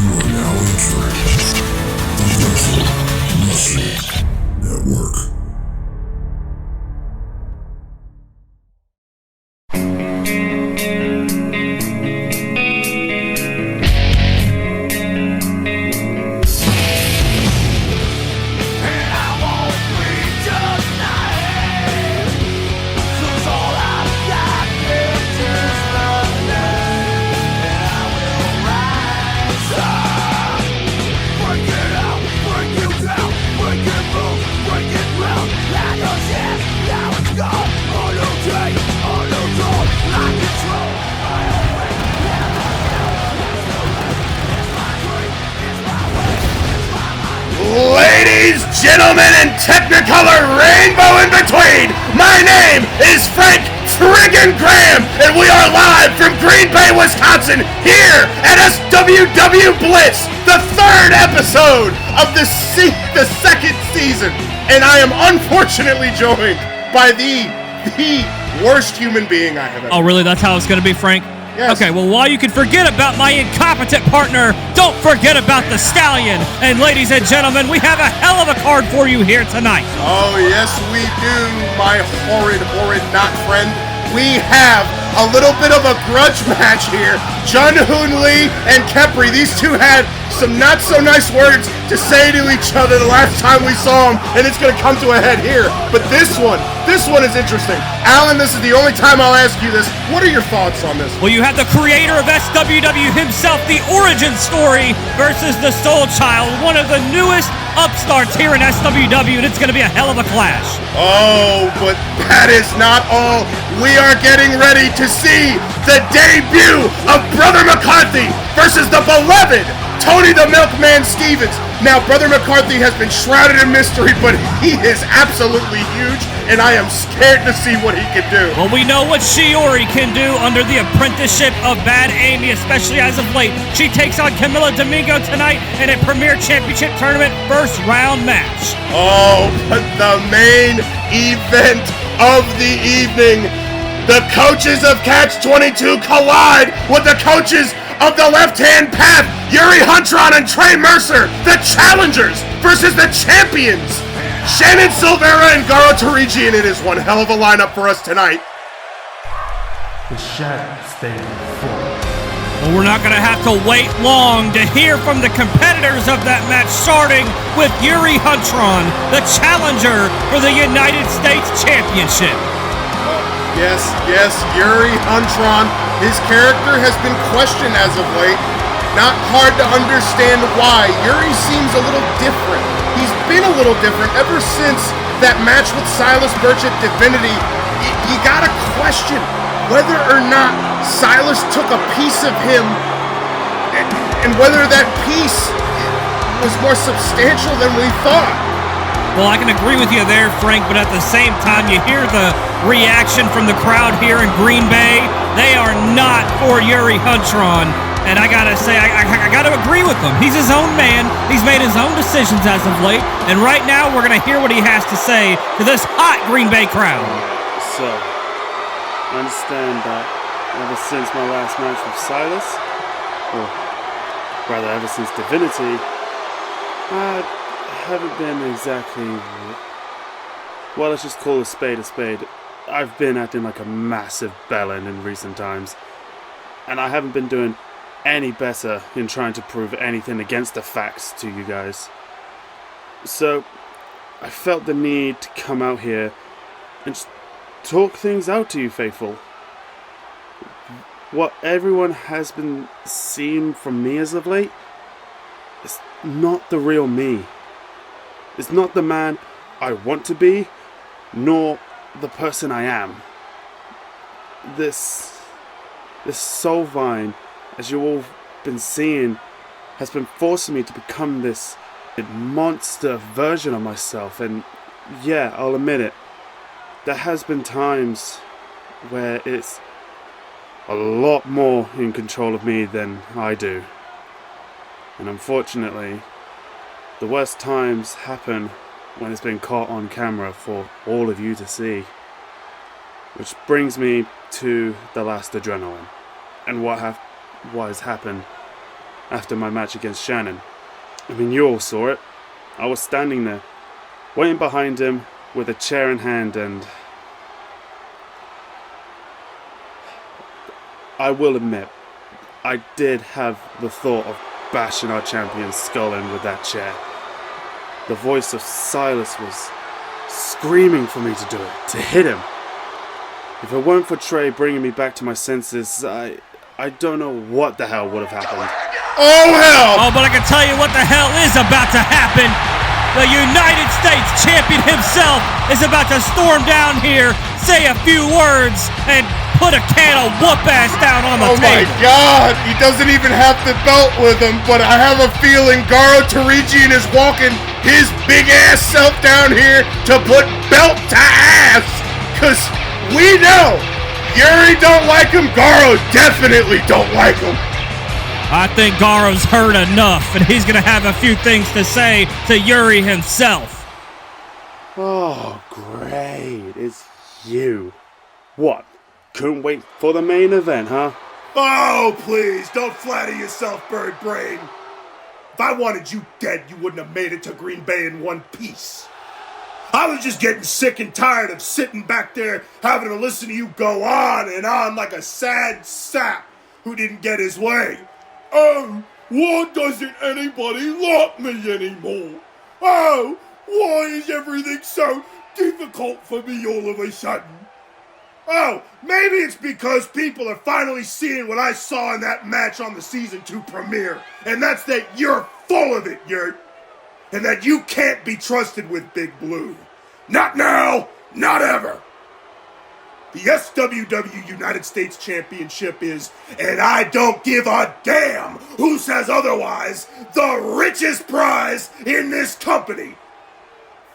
You are now entering the Wrestling Network. Ladies, gentlemen, and Technicolor rainbow in between, my name is Frank friggin' Graham, and we are live from Green Bay, Wisconsin, here at SWW Blitz, the third episode of the second season, and I am unfortunately joined by the worst human being I have ever. Oh, really? That's how it's going to be, Frank? Yes. Okay, well, while you can forget about my incompetent partner, don't forget about the Stallion. And ladies and gentlemen, we have a hell of a card for you here tonight. Oh, yes, we do, my horrid not friend. We have a little bit of a grudge match here. Jun Hoon Lee and Kepri, these two had some not so nice words to say to each other the last time we saw them, and it's going to come to a head here. But this one is interesting. Alan, this is the only time I'll ask you this. What are your thoughts on this? Well, you have the creator of SWW himself, the origin story, versus the Soul Child, one of the newest upstarts here in SWW, and it's going to be a hell of a clash. Oh, but that is not all. We are getting ready to see the debut of Brother McCarthy versus the beloved Tony the Milkman Stevens. Now, Brother McCarthy has been shrouded in mystery, but he is absolutely huge, and I am scared to see what he can do. Well, we know what Shiori can do under the apprenticeship of Bad Amy, especially as of late. She takes on Camila Domingo tonight in a Premier Championship Tournament first round match. Oh, but the main event of the evening, the coaches of Catch-22 collide with the coaches of the left-hand path, Yuri Huntron and Trey Mercer, the challengers versus the champions, Shannon Silvera and Garo Torigi, and it is one hell of a lineup for us tonight. The shadows stay full. Well, we're not going to have to wait long to hear from the competitors of that match, starting with Yuri Huntron, the challenger for the United States Championship. Yes, Yuri Huntron. His character has been questioned as of late. Not hard to understand why. Yuri seems a little different. He's been a little different ever since that match with Silas Birch at Divinity. You gotta question whether or not Silas took a piece of him and whether that piece was more substantial than we thought. Well, I can agree with you there, Frank, but at the same time, you hear the reaction from the crowd here in Green Bay. They are not for Yuri Huntron, and I gotta say, I gotta agree with him. He's his own man. He's made his own decisions as of late, and right now, we're gonna hear what he has to say to this hot Green Bay crowd. So, I understand that ever since my last match with Silas, or rather ever since Divinity, I haven't been exactly, well, let's just call a spade a spade. I've been acting like a massive bellend in recent times, and I haven't been doing any better in trying to prove anything against the facts to you guys. So I felt the need to come out here and just talk things out to you, faithful. What everyone has been seeing from me as of late is not the real me. It's not the man I want to be, nor the person I am. This soul vine, as you all been seeing, has been forcing me to become this monster version of myself. And yeah, I'll admit it, there has been times where it's a lot more in control of me than I do. And unfortunately, the worst times happen when it's been caught on camera for all of you to see. Which brings me to the last adrenaline. And what has happened after my match against Shannon. I mean, you all saw it. I was standing there, waiting behind him with a chair in hand, and I will admit, I did have the thought of bashing our champion's skull in with that chair. The voice of Silas was screaming for me to do it, to hit him. If it weren't for Trey bringing me back to my senses, I don't know what the hell would have happened. Oh, hell! Oh, but I can tell you what the hell is about to happen. The United States champion himself is about to storm down here, say a few words, and put a can of whoop-ass down on the Oh my table. God! He doesn't even have the belt with him, but I have a feeling Garo Tarijian is walking his big-ass self down here to put belt to ass! Cause we know Yuri don't like him, Garo definitely don't like him. I think Garo's heard enough, and he's gonna have a few things to say to Yuri himself. Oh, great. It's you. What? Couldn't wait for the main event, huh? Oh, please, don't flatter yourself, bird brain. If I wanted you dead, you wouldn't have made it to Green Bay in one piece. I was just getting sick and tired of sitting back there having to listen to you go on and on like a sad sap who didn't get his way. Oh, why doesn't anybody like me anymore? Oh, why is everything so difficult for me all of a sudden? Oh, maybe it's because people are finally seeing what I saw in that match on the Season 2 premiere, and that's that you're full of it, Yurt, and that you can't be trusted with Big Blue. Not now, not ever. The SWW United States Championship is, and I don't give a damn who says otherwise, the richest prize in this company.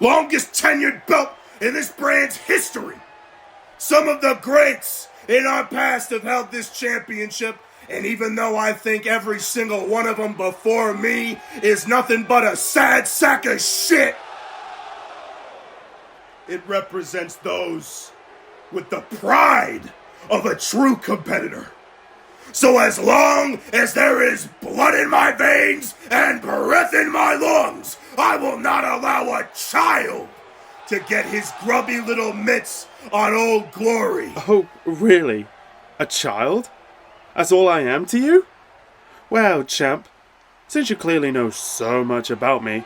Longest tenured belt in this brand's history. Some of the greats in our past have held this championship, and even though I think every single one of them before me is nothing but a sad sack of shit, it represents those with the pride of a true competitor. So as long as there is blood in my veins and breath in my lungs, I will not allow a child to get his grubby little mitts on Old Glory. Oh, really? A child? That's all I am to you? Well, champ, since you clearly know so much about me,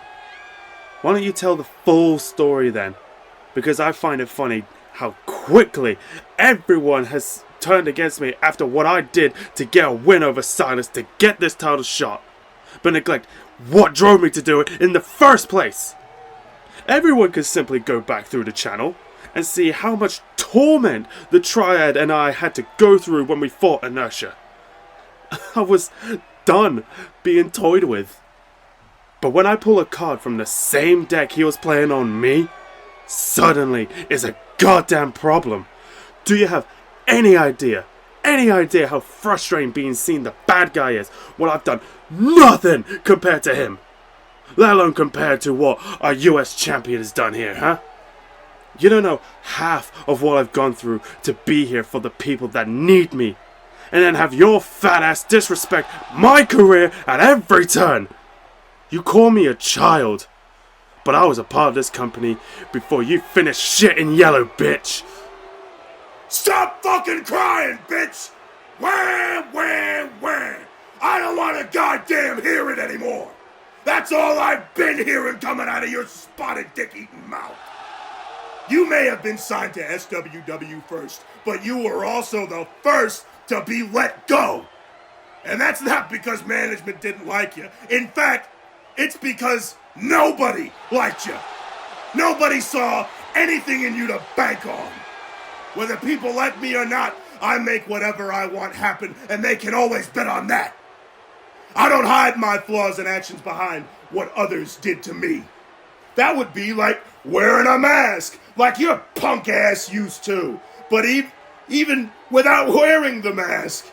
why don't you tell the full story then? Because I find it funny how quickly everyone has turned against me after what I did to get a win over Silas to get this title shot, but neglect what drove me to do it in the first place. Everyone can simply go back through the channel and see how much torment the Triad and I had to go through when we fought Inertia. I was done being toyed with. But when I pull a card from the same deck he was playing on me, suddenly it's a goddamn problem. Do you have any idea how frustrating being seen the bad guy is when I've done nothing compared to him? Let alone compared to what our US champion has done here, huh? You don't know half of what I've gone through to be here for the people that need me, and then have your fat ass disrespect my career at every turn. You call me a child, but I was a part of this company before you finished shit in yellow, bitch. Stop fucking crying, bitch! Wah, wah, wah! I don't want to goddamn hear it anymore! That's all I've been hearing coming out of your spotted dick-eating mouth! You may have been signed to SWW first, but you were also the first to be let go! And that's not because management didn't like you. In fact, it's because nobody liked you. Nobody saw anything in you to bank on. Whether people like me or not, I make whatever I want happen, and they can always bet on that. I don't hide my flaws and actions behind what others did to me. That would be like wearing a mask, like your punk ass used to. But even without wearing the mask,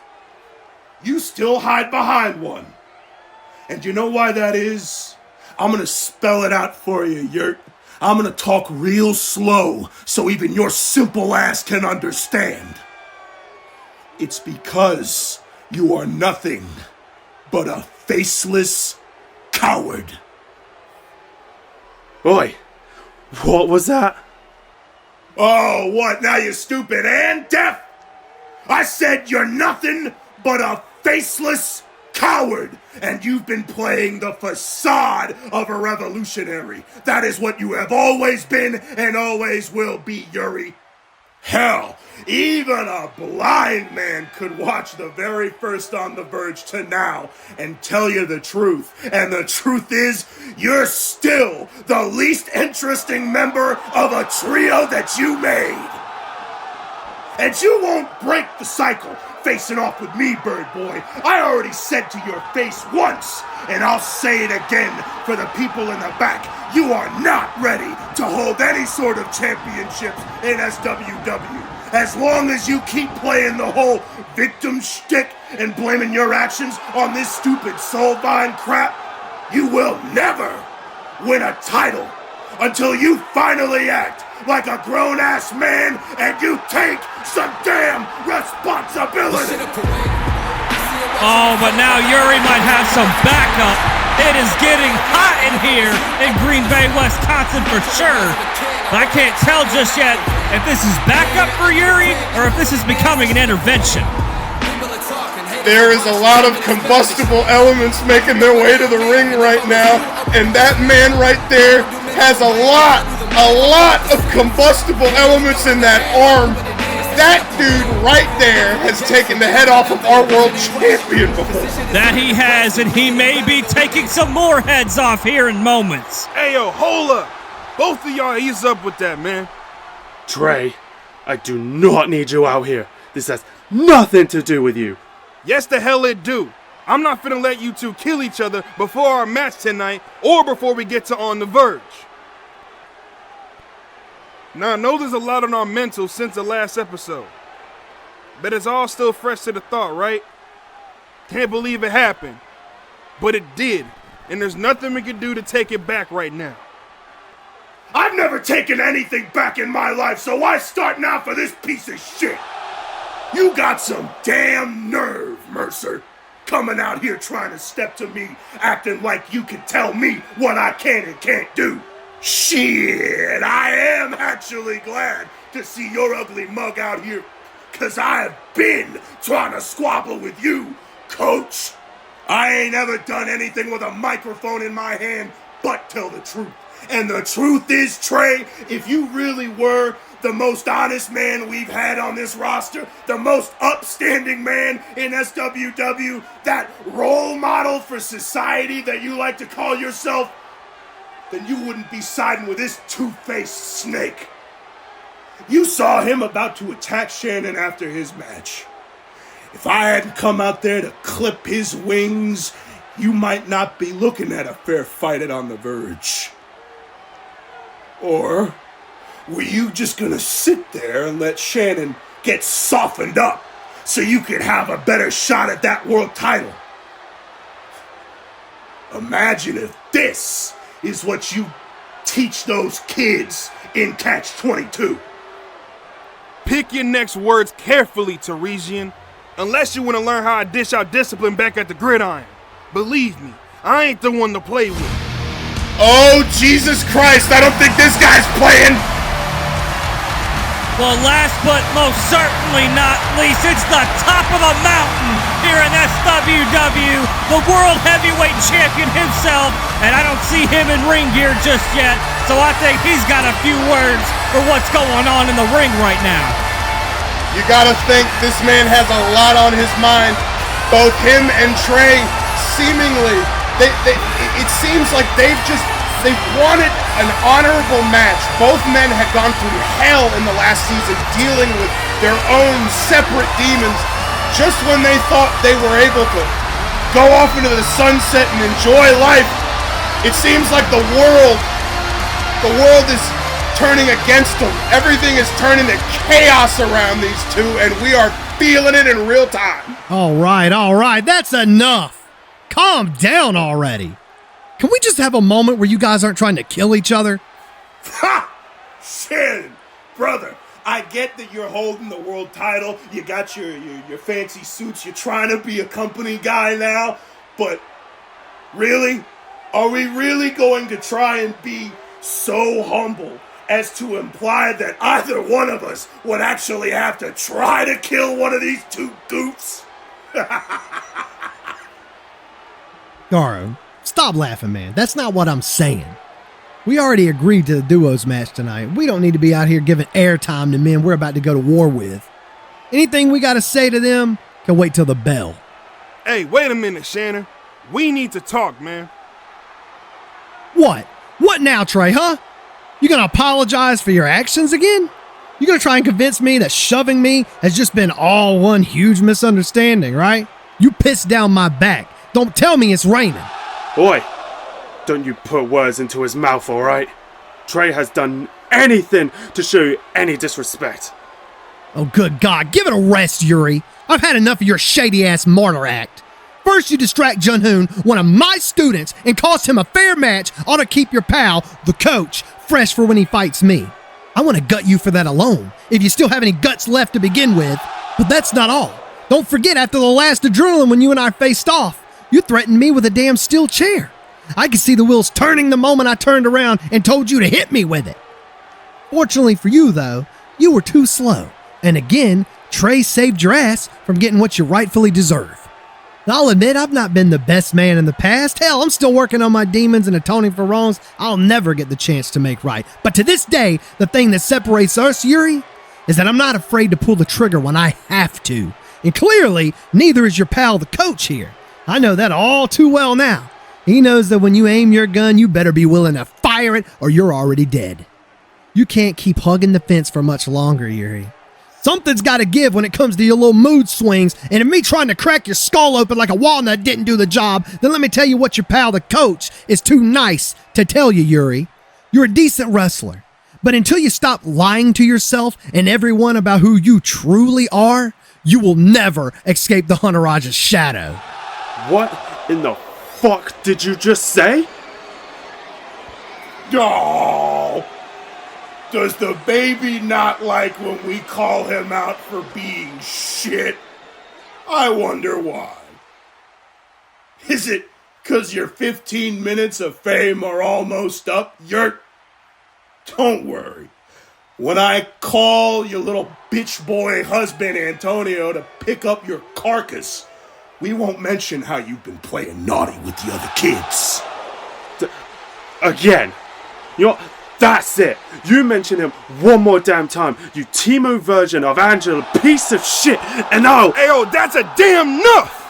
you still hide behind one. And you know why that is? I'm gonna spell it out for you, Yurt. I'm gonna talk real slow so even your simple ass can understand. It's because you are nothing but a faceless coward. Oi, what was that? Oh, what, now you're stupid and deaf? I said you're nothing but a faceless coward, and you've been playing the facade of a revolutionary. That is what you have always been and always will be, Yuri. Hell, even a blind man could watch the very first On the Verge to now and tell you the truth. And the truth is, you're still the least interesting member of a trio that you made. And you won't break the cycle facing off with me, Bird Boy. I already said to your face once, and I'll say it again for the people in the back. You are not ready to hold any sort of championships in SWW. As long as you keep playing the whole victim shtick and blaming your actions on this stupid soulvine crap, you will never win a title until you finally act like a grown-ass man and you take some damn responsibility. Oh, but now Yuri might have some backup. It is getting hot in here in Green Bay, Wisconsin for sure. But I can't tell just yet if this is backup for Yuri or if this is becoming an intervention. There is a lot of combustible elements making their way to the ring right now, and that man right there has a lot of combustible elements in that arm. That dude right there has taken the head off of our world champion before. That he has, and he may be taking some more heads off here in moments. Hey, yo, hold up. Both of y'all ease up with that, man. Trey, I do not need you out here. This has nothing to do with you. Yes, the hell it do. I'm not finna let you two kill each other before our match tonight or before we get to On the Verge. Now, I know there's a lot on our mental since the last episode, but it's all still fresh to the thought, right? Can't believe it happened, but it did, and there's nothing we can do to take it back right now. I've never taken anything back in my life, so why start now for this piece of shit? You got some damn nerve, Mercer, coming out here trying to step to me, acting like you can tell me what I can and can't do. Shit, I am actually glad to see your ugly mug out here, cause I have been trying to squabble with you, coach. I ain't ever done anything with a microphone in my hand but tell the truth. And the truth is, Trey, if you really were the most honest man we've had on this roster, the most upstanding man in SWW, that role model for society that you like to call yourself, then you wouldn't be siding with this two-faced snake. You saw him about to attack Shannon after his match. If I hadn't come out there to clip his wings, you might not be looking at a fair fight at On the Verge. Or were you just gonna sit there and let Shannon get softened up so you could have a better shot at that world title? Imagine if this is what you teach those kids in Catch-22. Pick your next words carefully, Teresian, unless you want to learn how I dish out discipline back at the gridiron. Believe me, I ain't the one to play with. Oh, Jesus Christ, I don't think this guy's playing. Well, last but most certainly not least, it's the top of the mountain here in SWW, the World Heavyweight Champion himself, and I don't see him in ring gear just yet, so I think he's got a few words for what's going on in the ring right now. You gotta think this man has a lot on his mind. Both him and Trey, seemingly, it seems like they've wanted an honorable match. Both men had gone through hell in the last season dealing with their own separate demons. Just when they thought they were able to go off into the sunset and enjoy life, it seems like the world is turning against them. Everything is turning to chaos around these two, and we are feeling it in real time. All right, that's enough. Calm down already. Can we just have a moment where you guys aren't trying to kill each other? Ha! Shannon, brother, I get that you're holding the world title. You got your fancy suits. You're trying to be a company guy now. But really? Are we really going to try and be so humble as to imply that either one of us would actually have to try to kill one of these two goofs? Garo, stop laughing, man. That's not what I'm saying. We already agreed to the duos match tonight. We don't need to be out here giving airtime to men we're about to go to war with. Anything we got to say to them can wait till the bell. Hey, wait a minute, Shannon. We need to talk, man. What? What now, Trey, huh? You gonna apologize for your actions again? You gonna try and convince me that shoving me has just been all one huge misunderstanding, right? You pissed down my back. Don't tell me it's raining. Boy, don't you put words into his mouth, alright? Trey has done anything to show you any disrespect. Oh, good God. Give it a rest, Yuri. I've had enough of your shady-ass martyr act. First, you distract Jun-Hoon, one of my students, and cost him a fair match ought to keep your pal, the coach, fresh for when he fights me. I want to gut you for that alone, if you still have any guts left to begin with. But that's not all. Don't forget, after the last adrenaline when you and I faced off, you threatened me with a damn steel chair. I could see the wheels turning the moment I turned around and told you to hit me with it. Fortunately for you, though, you were too slow. And again, Trey saved your ass from getting what you rightfully deserve. I'll admit I've not been the best man in the past. Hell, I'm still working on my demons and atoning for wrongs I'll never get the chance to make right. But to this day, the thing that separates us, Yuri, is that I'm not afraid to pull the trigger when I have to. And clearly, neither is your pal, the coach here. I know that all too well now. He knows that when you aim your gun, you better be willing to fire it or you're already dead. You can't keep hugging the fence for much longer, Yuri. Something's got to give when it comes to your little mood swings, and if me trying to crack your skull open like a walnut didn't do the job, then let me tell you what your pal, the coach, is too nice to tell you, Yuri. You're a decent wrestler, but until you stop lying to yourself and everyone about who you truly are, you will never escape the Hunter Rogers shadow. What in the fuck did you just say? Oh! Does the baby not like when we call him out for being shit? I wonder why. Is it 'cause your 15 minutes of fame are almost up, Yurt? Don't worry. When I call your little bitch boy husband Antonio to pick up your carcass, we won't mention how you've been playing naughty with the other kids. Again. That's it. You mention him one more damn time, you Timo version of Angela, piece of shit, and oh! Ayo, that's a damn enough!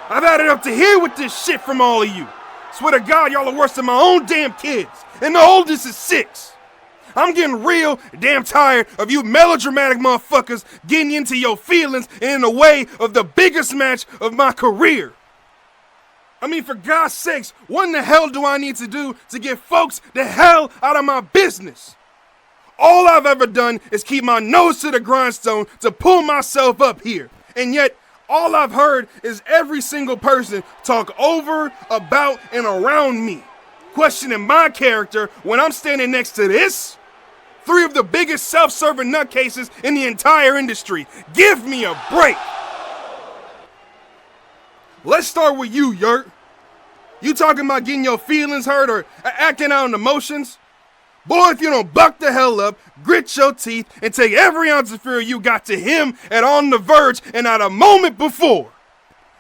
I've had it up to here with this shit from all of you. Swear to God, y'all are worse than my own damn kids, and the oldest is 6. I'm getting real damn tired of you melodramatic motherfuckers getting into your feelings and in the way of the biggest match of my career. I mean, for God's sakes, what in the hell do I need to do to get folks the hell out of my business? All I've ever done is keep my nose to the grindstone to pull myself up here. And yet, all I've heard is every single person talk over, about, and around me, questioning my character when I'm standing next to this. 3 of the biggest self-serving nutcases in the entire industry. Give me a break. Let's start with you, Yurt. You talking about getting your feelings hurt or acting out on emotions? Boy, if you don't buck the hell up, grit your teeth, and take every ounce of fear you got to him at on the verge and not a moment before.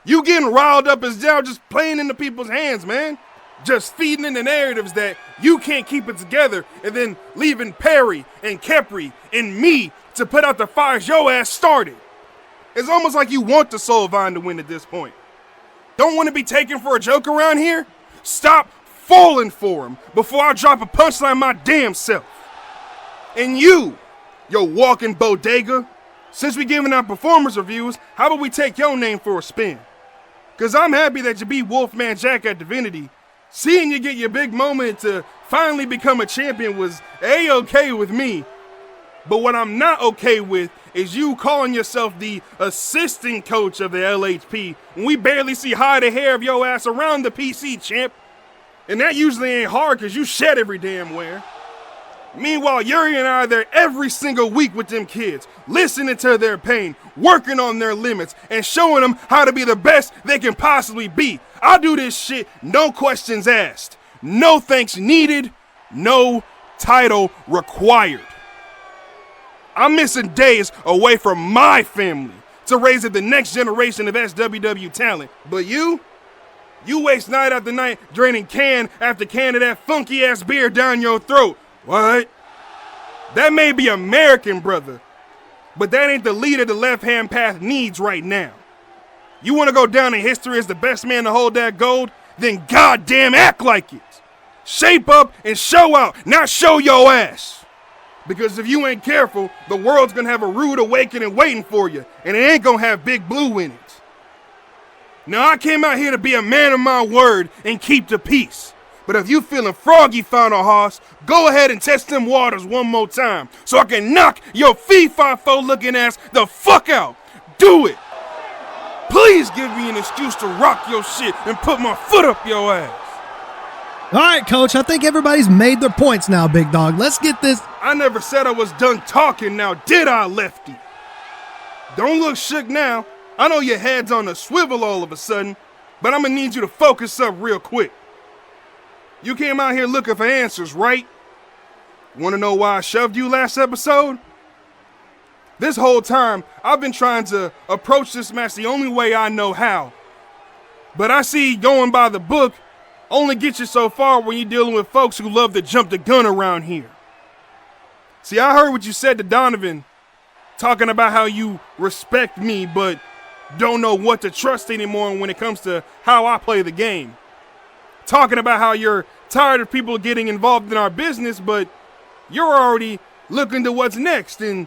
You getting riled up is now just playing into people's hands, man. Just feeding in the narratives that you can't keep it together and then leaving Perry and Kepri and me to put out the fires your ass started. It's almost like you want the Soul Vine to win at this point. Don't want to be taken for a joke around here? Stop falling for him before I drop a punchline my damn self. And you walking bodega, since we giving out performance reviews, how about we take your name for a spin? Cause I'm happy that you beat Wolfman Jack at Divinity. Seeing you get your big moment to finally become a champion was A-okay with me. But what I'm not okay with is you calling yourself the assistant coach of the LHP when we barely see hide the hair of your ass around the PC, champ. And that usually ain't hard because you shed every damn where. Meanwhile, Yuri and I are there every single week with them kids, listening to their pain, working on their limits, and showing them how to be the best they can possibly be. I do this shit, no questions asked, no thanks needed, no title required. I'm missing days away from my family to raise the next generation of SWW talent. But you waste night after night draining can after can of that funky ass beer down your throat. What? That may be American, brother, but that ain't the leader the left-hand path needs right now. You want to go down in history as the best man to hold that gold? Then goddamn act like it. Shape up and show out, not show your ass. Because if you ain't careful, the world's gonna have a rude awakening waiting for you, and it ain't gonna have Big Blue in it. Now, I came out here to be a man of my word and keep the peace. But if you feeling froggy, Final Hoss, go ahead and test them waters one more time so I can knock your fee-fi-fo looking ass the fuck out. Do it. Please give me an excuse to rock your shit and put my foot up your ass. All right, Coach, I think everybody's made their points now, big dog. Let's get this. I never said I was done talking now, did I, Lefty? Don't look shook now. I know your head's on a swivel all of a sudden, but I'm gonna need you to focus up real quick. You came out here looking for answers, right? Wanna know why I shoved you last episode? This whole time, I've been trying to approach this match the only way I know how. But I see going by the book only gets you so far when you're dealing with folks who love to jump the gun around here. See, I heard what you said to Donovan, talking about how you respect me, but don't know what to trust anymore when it comes to how I play the game. Talking about how you're tired of people getting involved in our business, but you're already looking to what's next and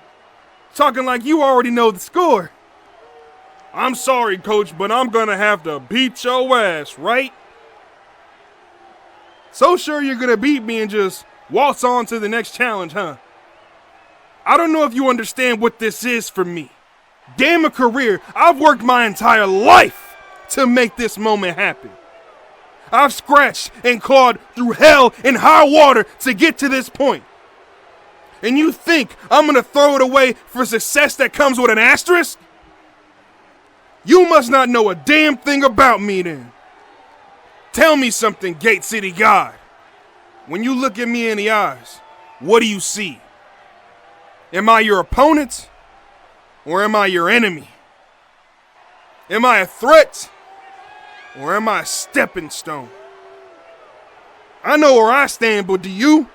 talking like you already know the score. I'm sorry, Coach, but I'm gonna have to beat your ass, right? So sure you're gonna beat me and just waltz on to the next challenge, huh? I don't know if you understand what this is for me. Damn a career, I've worked my entire life to make this moment happen. I've scratched and clawed through hell and high water to get to this point. And you think I'm gonna throw it away for success that comes with an asterisk? You must not know a damn thing about me then. Tell me something, Gate City God. When you look at me in the eyes, what do you see? Am I your opponent? Or am I your enemy? Am I a threat? Or am I a stepping stone? I know where I stand, but do you?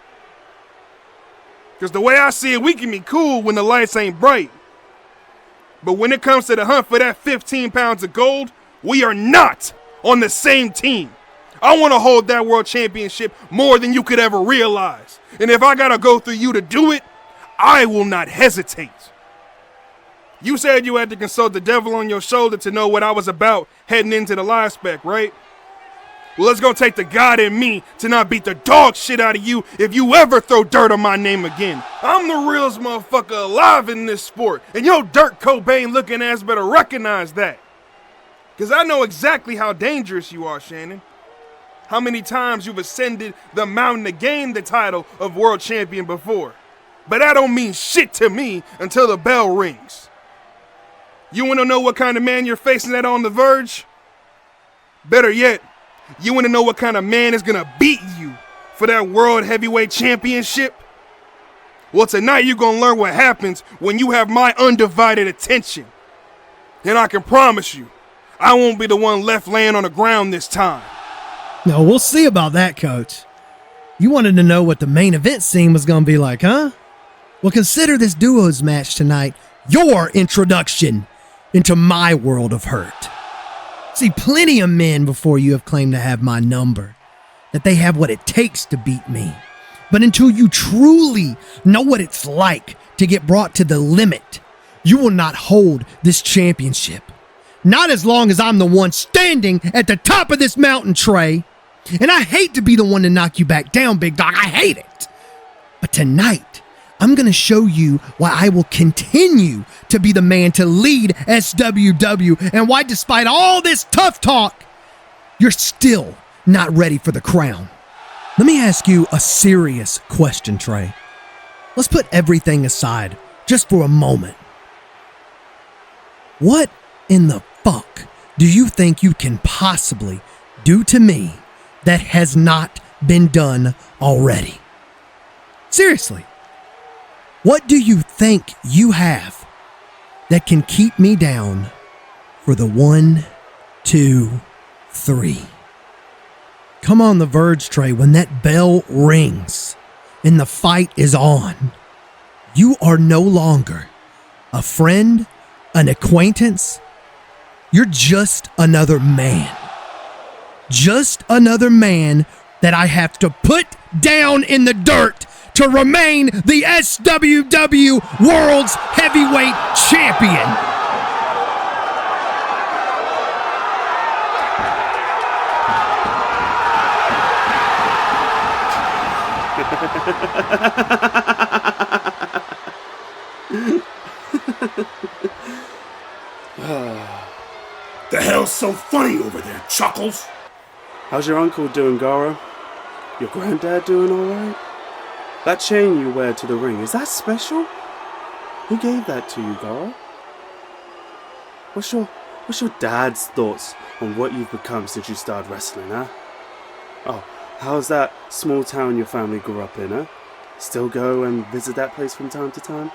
Because the way I see it, we can be cool when the lights ain't bright. But when it comes to the hunt for that 15 pounds of gold, we are not on the same team. I want to hold that world championship more than you could ever realize. And if I got to go through you to do it, I will not hesitate. You said you had to consult the devil on your shoulder to know what I was about heading into the live spec, right? Well, it's gonna take the God in me to not beat the dog shit out of you if you ever throw dirt on my name again. I'm the realest motherfucker alive in this sport, and your Dirt Cobain looking ass better recognize that. Cause I know exactly how dangerous you are, Shannon. How many times you've ascended the mountain to gain the title of world champion before. But that don't mean shit to me until the bell rings. You wanna know what kind of man you're facing that on the verge? Better yet, you wanna know what kind of man is gonna beat you for that world heavyweight championship? Well, tonight you're gonna learn what happens when you have my undivided attention. And I can promise you, I won't be the one left laying on the ground this time. No, we'll see about that, Coach. You wanted to know what the main event scene was gonna be like, huh? Well, consider this duos match tonight your introduction into my world of hurt. See, plenty of men before you have claimed to have my number, that they have what it takes to beat me. But until you truly know what it's like to get brought to the limit, you will not hold this championship. Not as long as I'm the one standing at the top of this mountain, Trey. And I hate to be the one to knock you back down, big dog. I hate it. But tonight, I'm going to show you why I will continue to be the man to lead SWW and why, despite all this tough talk, you're still not ready for the crown. Let me ask you a serious question, Trey. Let's put everything aside just for a moment. What in the fuck do you think you can possibly do to me that has not been done already? Seriously, what do you think you have that can keep me down for the 1, 2, 3? Come on the verge, Trey, when that bell rings and the fight is on, you are no longer a friend, an acquaintance. You're just another man. Just another man that I have to put down in the dirt to remain the SWW World's Heavyweight Champion. The hell's so funny over there, Chuckles? How's your uncle doing, Gara? Your granddad doing alright? That chain you wear to the ring, is that special? Who gave that to you, Gara? What's your dad's thoughts on what you've become since you started wrestling, huh? Oh, how's that small town your family grew up in, huh? Still go and visit that place from time to time?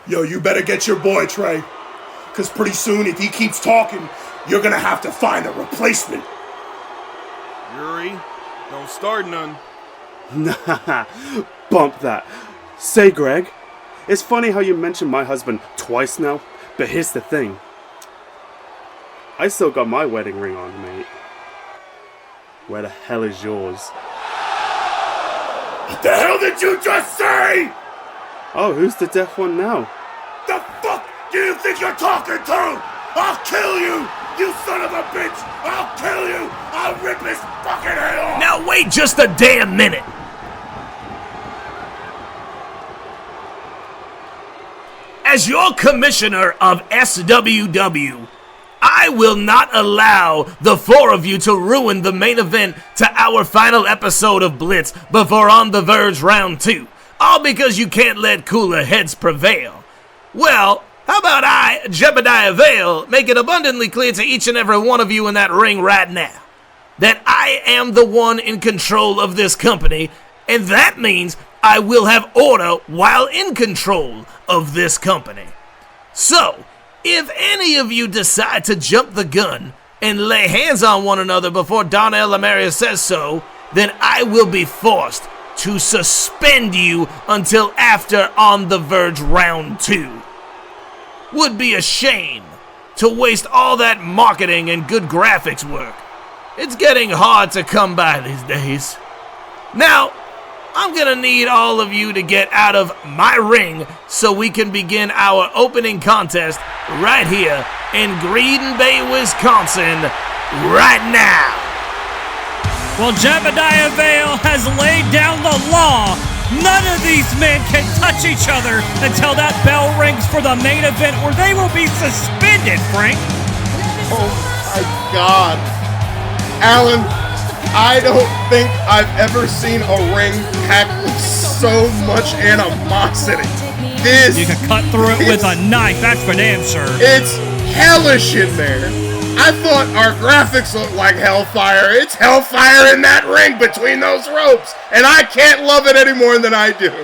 Yo, you better get your boy, Trey. Because pretty soon, if he keeps talking, you're gonna have to find a replacement. Yuri, don't start none. Nah, bump that. Say, Greg, it's funny how you mentioned my husband twice now, but here's the thing. I still got my wedding ring on, mate. Where the hell is yours? What the hell did you just say? Oh, who's the deaf one now? The fuck do you think you're talking to? I'll kill you, you son of a bitch! I'll kill you! I'll rip his fucking head off! Now wait just a damn minute! As your commissioner of SWW, I will not allow the four of you to ruin the main event to our final episode of Blitz before On the Verge Round 2. All because you can't let cooler heads prevail. Well, how about I, Jebediah Vale, make it abundantly clear to each and every one of you in that ring right now that I am the one in control of this company, and that means I will have order while in control of this company. So, if any of you decide to jump the gun and lay hands on one another before Donna Lamaria says so, then I will be forced to suspend you until after On the Verge Round 2. Would be a shame to waste all that marketing and good graphics work. It's getting hard to come by these days. Now, I'm gonna need all of you to get out of my ring so we can begin our opening contest right here in Green Bay, Wisconsin, right now. Well, Jebediah Vale has laid down the law. None of these men can touch each other until that bell rings for the main event, or they will be suspended, Frank. Oh my God. Alan, I don't think I've ever seen a ring packed with so much animosity. You can cut through it with a knife, that's for damn sure. It's hellish in there. I thought our graphics looked like hellfire. It's hellfire in that ring between those ropes, and I can't love it any more than I do.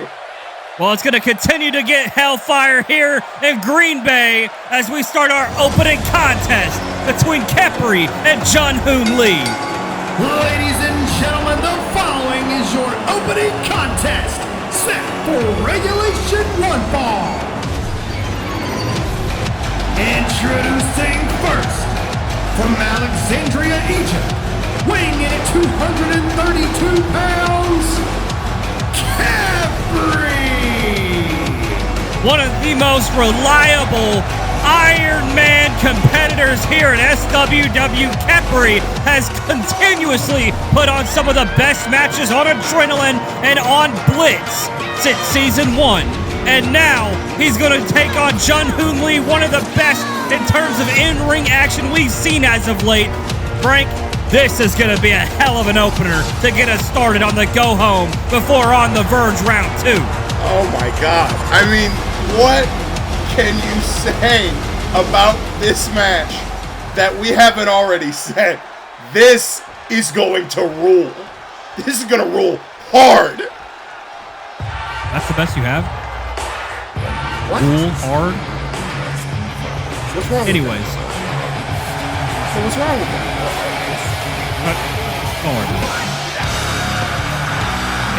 Well, it's going to continue to get hellfire here in Green Bay as we start our opening contest between Kepri and Jun Hoon Lee. Ladies and gentlemen, the following is your opening contest set for Regulation 1 Fall. Introducing first, from Alexandria, Egypt, weighing in at 232 pounds, Kepri! One of the most reliable Iron Man competitors here at SWW, Kepri has continuously put on some of the best matches on Adrenaline and on Blitz since Season 1. And now he's going to take on Jun Hoon Lee, one of the best in terms of in-ring action we've seen as of late. Frank, this is going to be a hell of an opener to get us started on the go-home before On the Verge Round 2. Oh my God. I mean, what can you say about this match that we haven't already said? This is going to rule. This is going to rule hard. That's the best you have? What? Rule hard? What's wrong Anyways. with that? So what's wrong with that? Don't worry about it.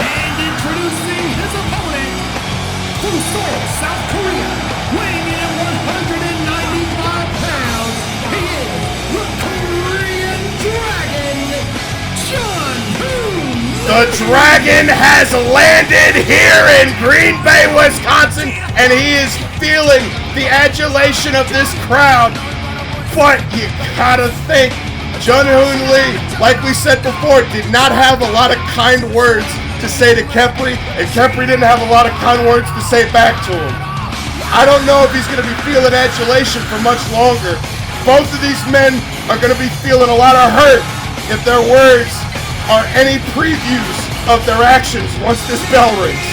And introducing his opponent, from Seoul, South Korea, weighing in at 195 pounds, he is the Korean Dragon, John Hoon. The Dragon has landed here in Green Bay, Wisconsin, and he is feeling the adulation of this crowd. But you gotta think, Jun Hoon Lee, like we said before, did not have a lot of kind words to say to Khepri, and Khepri didn't have a lot of kind words to say back to him. I don't know if he's going to be feeling adulation for much longer. Both of these men are going to be feeling a lot of hurt if their words are any previews of their actions once this bell rings.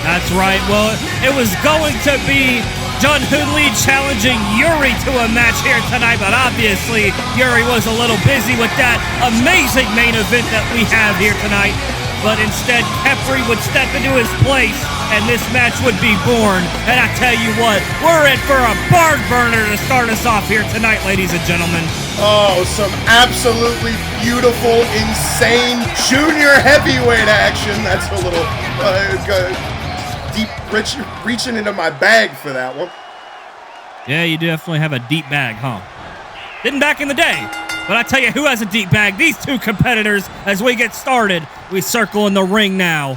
That's right. Well, it was going to be Jun Hoon Lee challenging Yuri to a match here tonight, but obviously Yuri was a little busy with that amazing main event that we have here tonight. But instead, Khepri would step into his place, and this match would be born. And I tell you what, we're in for a barn burner to start us off here tonight, ladies and gentlemen. Oh, some absolutely beautiful, insane junior heavyweight action. That's a little deep, reaching into my bag for that one. Yeah, you definitely have a deep bag, huh? Didn't back in the day. But I tell you who has a deep bag. These two competitors, as we get started, we circle in the ring now.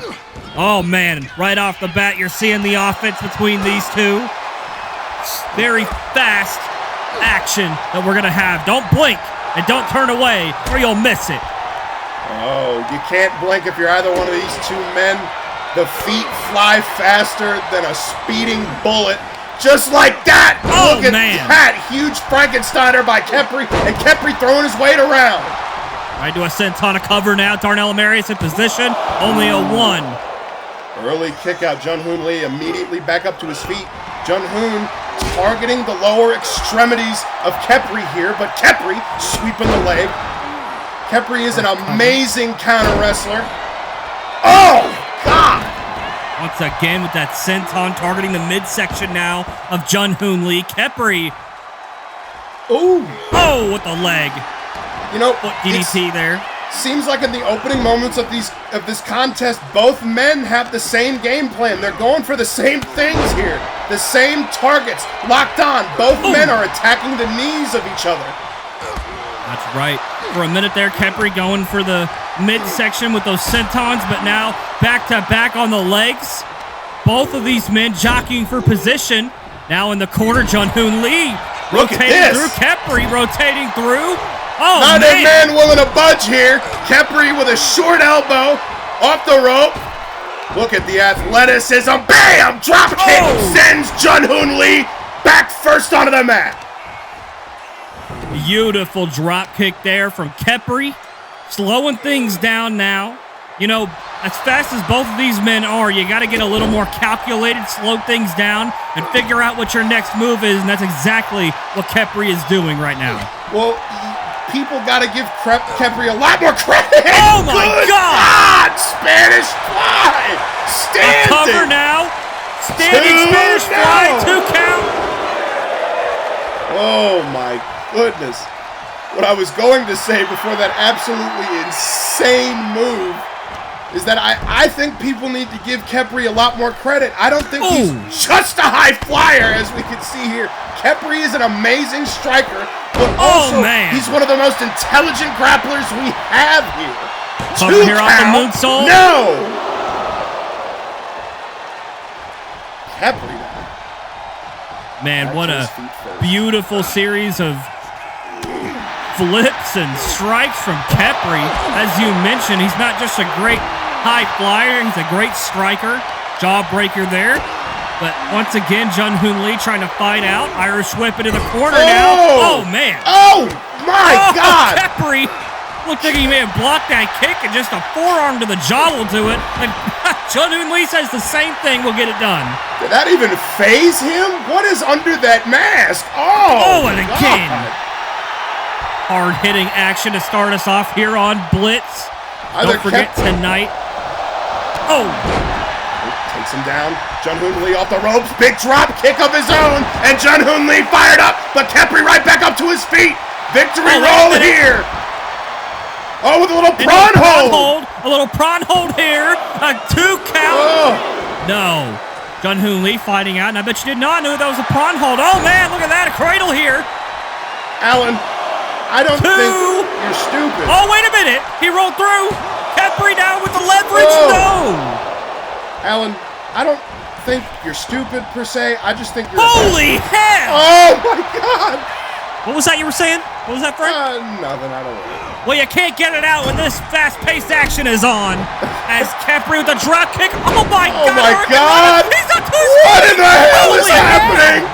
Oh, man. Right off the bat, you're seeing the offense between these two. Very fast action that we're going to have. Don't blink and don't turn away or you'll miss it. Oh, you can't blink if you're either one of these two men. The feet fly faster than a speeding bullet. Just like that! Oh, look at man. that! Huge Frankensteiner by Khepri, and Khepri throwing his weight around. Right to a senton cover now. Darnell Amarius in position. Only a 1. Early kick out. Jun Hoon Lee immediately back up to his feet. Jun Hoon targeting the lower extremities of Khepri here, but Khepri sweeping the leg. Khepri is an amazing counter wrestler. Oh, God! Once again with that senton targeting the midsection now of Jun Hoon Lee. Khepri. Ooh. Oh, with the leg. You know, Foot DDT there. Seems like in the opening moments of this contest, both men have the same game plan. They're going for the same things here. The same targets locked on. Both men are attacking the knees of each other. That's right. For a minute there, Khepri going for the midsection with those sentons, but now back to back on the legs. Both of these men jockeying for position. Now in the corner, Jun Hoon Lee rotating through Khepri, rotating through. Oh, not a man willing to budge here. Khepri with a short elbow off the rope. Look at the athleticism. Bam! Drop kick sends Jun Hoon Lee back first onto the mat. Beautiful drop kick there from Khepri. Slowing things down now. You know, as fast as both of these men are, you got to get a little more calculated, slow things down, and figure out what your next move is, and that's exactly what Khepri is doing right now. Well, people got to give Khepri a lot more credit. Oh, my God! Spanish fly! Standing! Cover now. Standing Spanish fly, 2 count. Oh, my goodness. What I was going to say before that absolutely insane move is that I think people need to give Khepri a lot more credit. I don't think he's just a high flyer, as we can see here. Khepri is an amazing striker, but also he's one of the most intelligent grapplers we have here. Cover here off the moonsault. No! Khepri now. Man, what a beautiful series of flips and strikes from Khepri. As you mentioned, he's not just a great high flyer, he's a great striker. Jawbreaker there. But once again, Jun Hoon Lee trying to fight out. Irish whip into the corner now. Oh, man. Oh, my God. Khepri looked like he may have blocked that kick, and just a forearm to the jaw will do it. And Jun Hoon Lee says the same thing will get it done. Did that even faze him? What is under that mask? Oh, and again. Hard-hitting action to start us off here on Blitz. Either Don't forget tonight. Oh! Takes him down. Jun Hoon Lee off the ropes. Big drop kick of his own. And Jun Hoon Lee fired up. But Khepri right back up to his feet. Victory roll here. Oh, with a little prawn hold. A little prawn hold here. A 2 count. Oh. No. Jun Hoon Lee fighting out. And I bet you did not know that was a prawn hold. Oh, man. Look at that. A cradle here. Alan, I don't think you're stupid. Oh, wait a minute. He rolled through. Khepri down with the leverage. No. Alan, I don't think you're stupid per se. I just think you're. Holy hell! Oh my God! What was that you were saying? What was that, Frank? Nothing. I don't know. Well, you can't get it out when this fast-paced action is on. As Khepri with the drop kick. Oh my God! Oh my God! He's up to his What in the hell is Holy happening?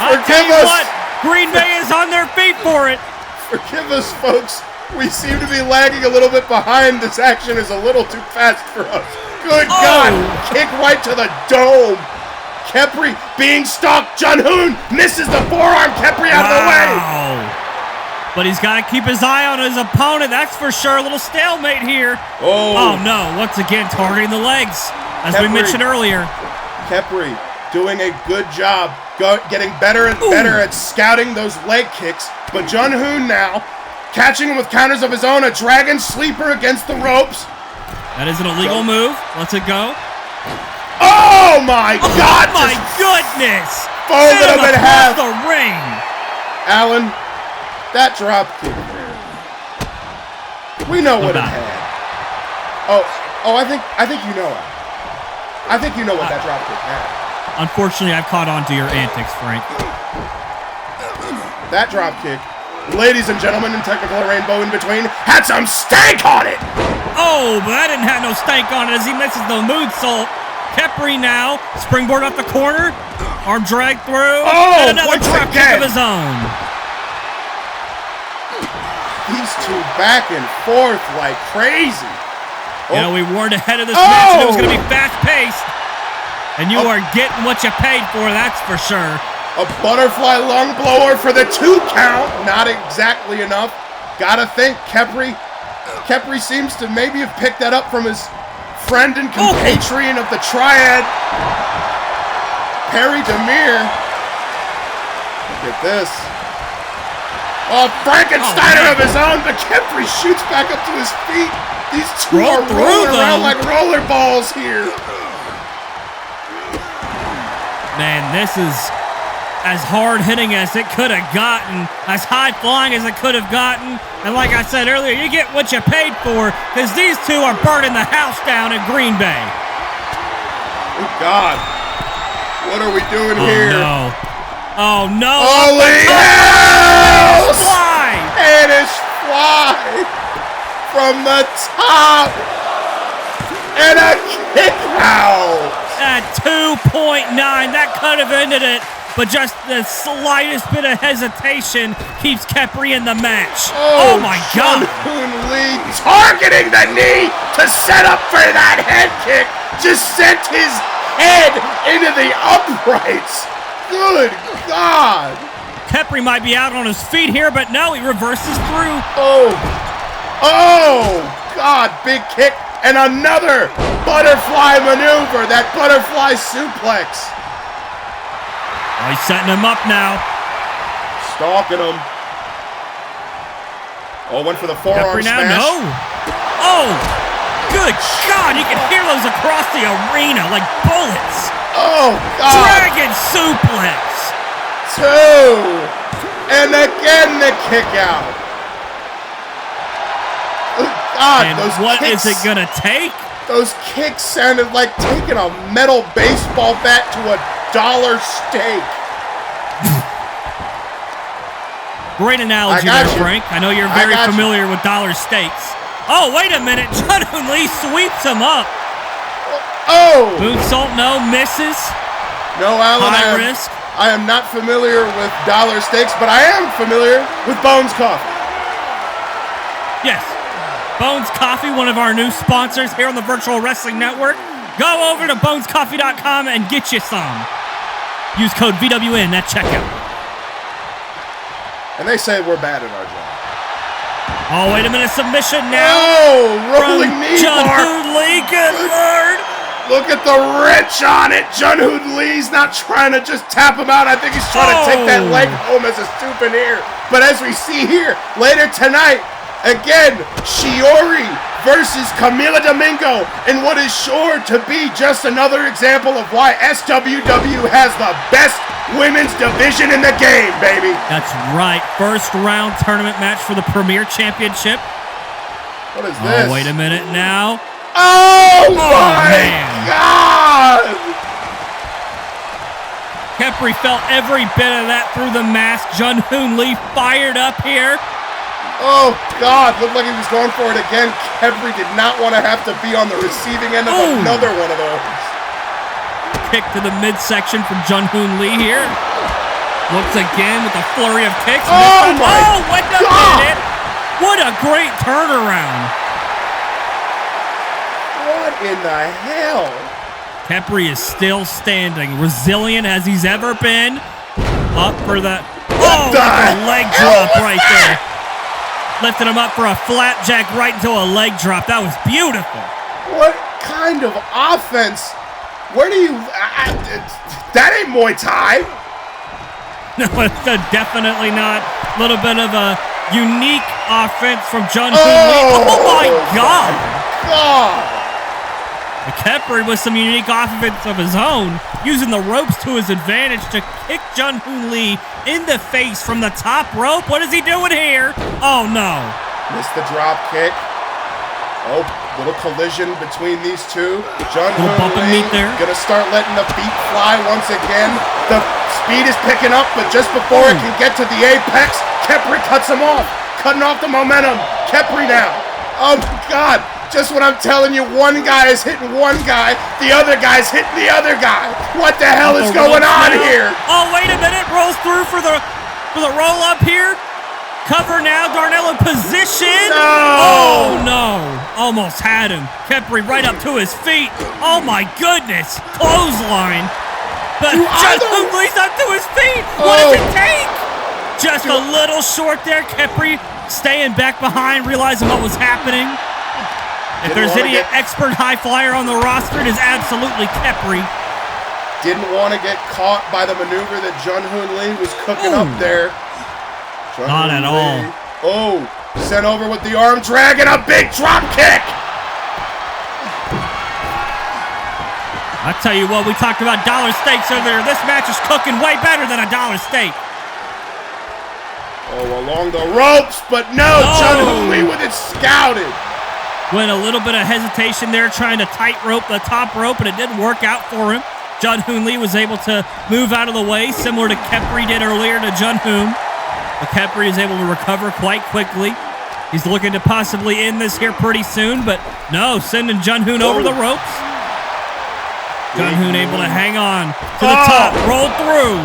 Forgive us. What? Green Bay is on their feet for it. Forgive us, folks. We seem to be lagging a little bit behind. This action is a little too fast for us. Good God! Kick right to the dome. Khepri being stalked. Jun Hoon misses the forearm. Khepri out of the way. But he's got to keep his eye on his opponent. That's for sure. A little stalemate here. Oh no! Once again, targeting the legs, as we mentioned earlier. Khepri doing a good job, getting better and better at scouting those leg kicks. But Jun Hoon now catching him with counters of his own, a dragon sleeper against the ropes. That is an illegal move. Lets it go. Oh my God! Oh my goodness! Folded him in half. The ring. Alan, that drop kick there. We know what it had. Oh, I think you know it. I think you know what that drop kick had. Unfortunately, I've caught on to your antics, Frank. That drop kick, ladies and gentlemen, and technical rainbow in between, had some stank on it! Oh, but that didn't have no stank on it as he misses the moonsault. Khepri now, springboard off the corner, arm drag through, and another drop kick of his own. These two back and forth like crazy. You know, we warned ahead of this match that it was going to be fast-paced. And you are getting what you paid for, that's for sure. A butterfly lung blower for the 2 count. Not exactly enough. Gotta think Khepri seems to maybe have picked that up from his friend and compatriot of the Triad, Perry Demir. Look at this. Oh, Frankensteiner of his own, but Khepri shoots back up to his feet. These two are rolling around like roller balls here. Man, this is as hard-hitting as it could have gotten, as high-flying as it could have gotten. And like I said earlier, you get what you paid for, because these two are burning the house down in Green Bay. Oh, God. What are we doing here? No. Oh, no. Holy hell! Fly! It is fly from the top. And a kick out. At 2.9, that could have ended it, but just the slightest bit of hesitation keeps Khepri in the match. Oh my God! Jun Hoon Lee targeting the knee to set up for that head kick, just sent his head into the uprights. Good God! Khepri might be out on his feet here, but no, he reverses through. Oh God, big kick. And another butterfly maneuver, that butterfly suplex. Oh, he's setting him up now. Stalking him. Oh, went for the forearm smash. No. Oh, good God, you can hear those across the arena like bullets. Oh, God. Dragon suplex. 2. And again the kick out. God, and those what kicks, is it gonna take? Those kicks sounded like taking a metal baseball bat to a dollar steak. Great analogy there, Frank. I know you're very familiar with dollar steaks. Oh, wait a minute. Jun Hoon Lee sweeps him up. Oh! Moonsault, no, misses. No, Alan, High risk. I am not familiar with dollar steaks, but I am familiar with Bones Coffee. Yes. Bones Coffee, one of our new sponsors here on the Virtual Wrestling Network. Go over to bonescoffee.com and get you some. Use code VWN at checkout. And they say we're bad at our job. Oh, wait a minute. Submission now. Oh, rolling from knee Jun bar. Hoon Lee. Good Lord. Look at the wrench on it. Jun Hoon Lee's not trying to just tap him out. I think he's trying to take that leg home as a souvenir. But as we see here, later tonight, again, Shiori versus Camila Domingo in what is sure to be just another example of why SWW has the best women's division in the game, baby. That's right. First round tournament match for the Premier Championship. What is this? Oh, wait a minute now. Oh my God! Khepri felt every bit of that through the mask. Jun Hoon Lee fired up here. Oh God, looked like he was going for it again. Khepri did not want to have to be on the receiving end of another one of those. Kick to the midsection from Jun Hoon Lee here. Looks again with a flurry of kicks. Oh wait a minute! What a great turnaround! What in the hell? Khepri is still standing, resilient as he's ever been. Up for the leg drop right there. Lifting him up for a flapjack right into a leg drop. That was beautiful. What kind of offense? Where do you... that ain't Muay Thai. No, it's definitely not. A little bit of a unique offense from Jun Hoon Lee. Oh my God. Khepri with some unique offense of his own, using the ropes to his advantage to kick Jun Hoon Lee in the face from the top rope. What is he doing here? Oh no. Missed the drop kick. Oh, little collision between these two. Jun Hoon Lee gonna start letting the feet fly once again. The speed is picking up, but just before it can get to the apex, Khepri cuts him off, cutting off the momentum. Khepri now. Oh my God. Just when I'm telling you, one guy is hitting one guy, the other guy's hitting the other guy. What the hell is going on here? Oh, wait a minute. Rolls through for the roll up here. Cover now. Darnell in position. No. Oh, no. Almost had him. Khepri right up to his feet. Oh, my goodness. Clothesline. But Jun Hoon Lee's up to his feet. What does it take? Just a little short there. Khepri staying back behind, realizing what was happening. If there's any expert high flyer on the roster, it is absolutely Khepri. Didn't want to get caught by the maneuver that Jun Hoon Lee was cooking up there. Not at all. Oh, sent over with the arm drag and a big drop kick. I tell you what, we talked about dollar steaks earlier. This match is cooking way better than a dollar steak. Oh, along the ropes, but no, Jun Hoon Lee with it scouted. Went a little bit of hesitation there trying to tightrope the top rope, and it didn't work out for him. Jun Hoon Lee was able to move out of the way, similar to Khepri did earlier to Jun Hoon. But Khepri is able to recover quite quickly. He's looking to possibly end this here pretty soon, but no, sending Jun Hoon over the ropes. Jun Hoon able to hang on to the top, roll through.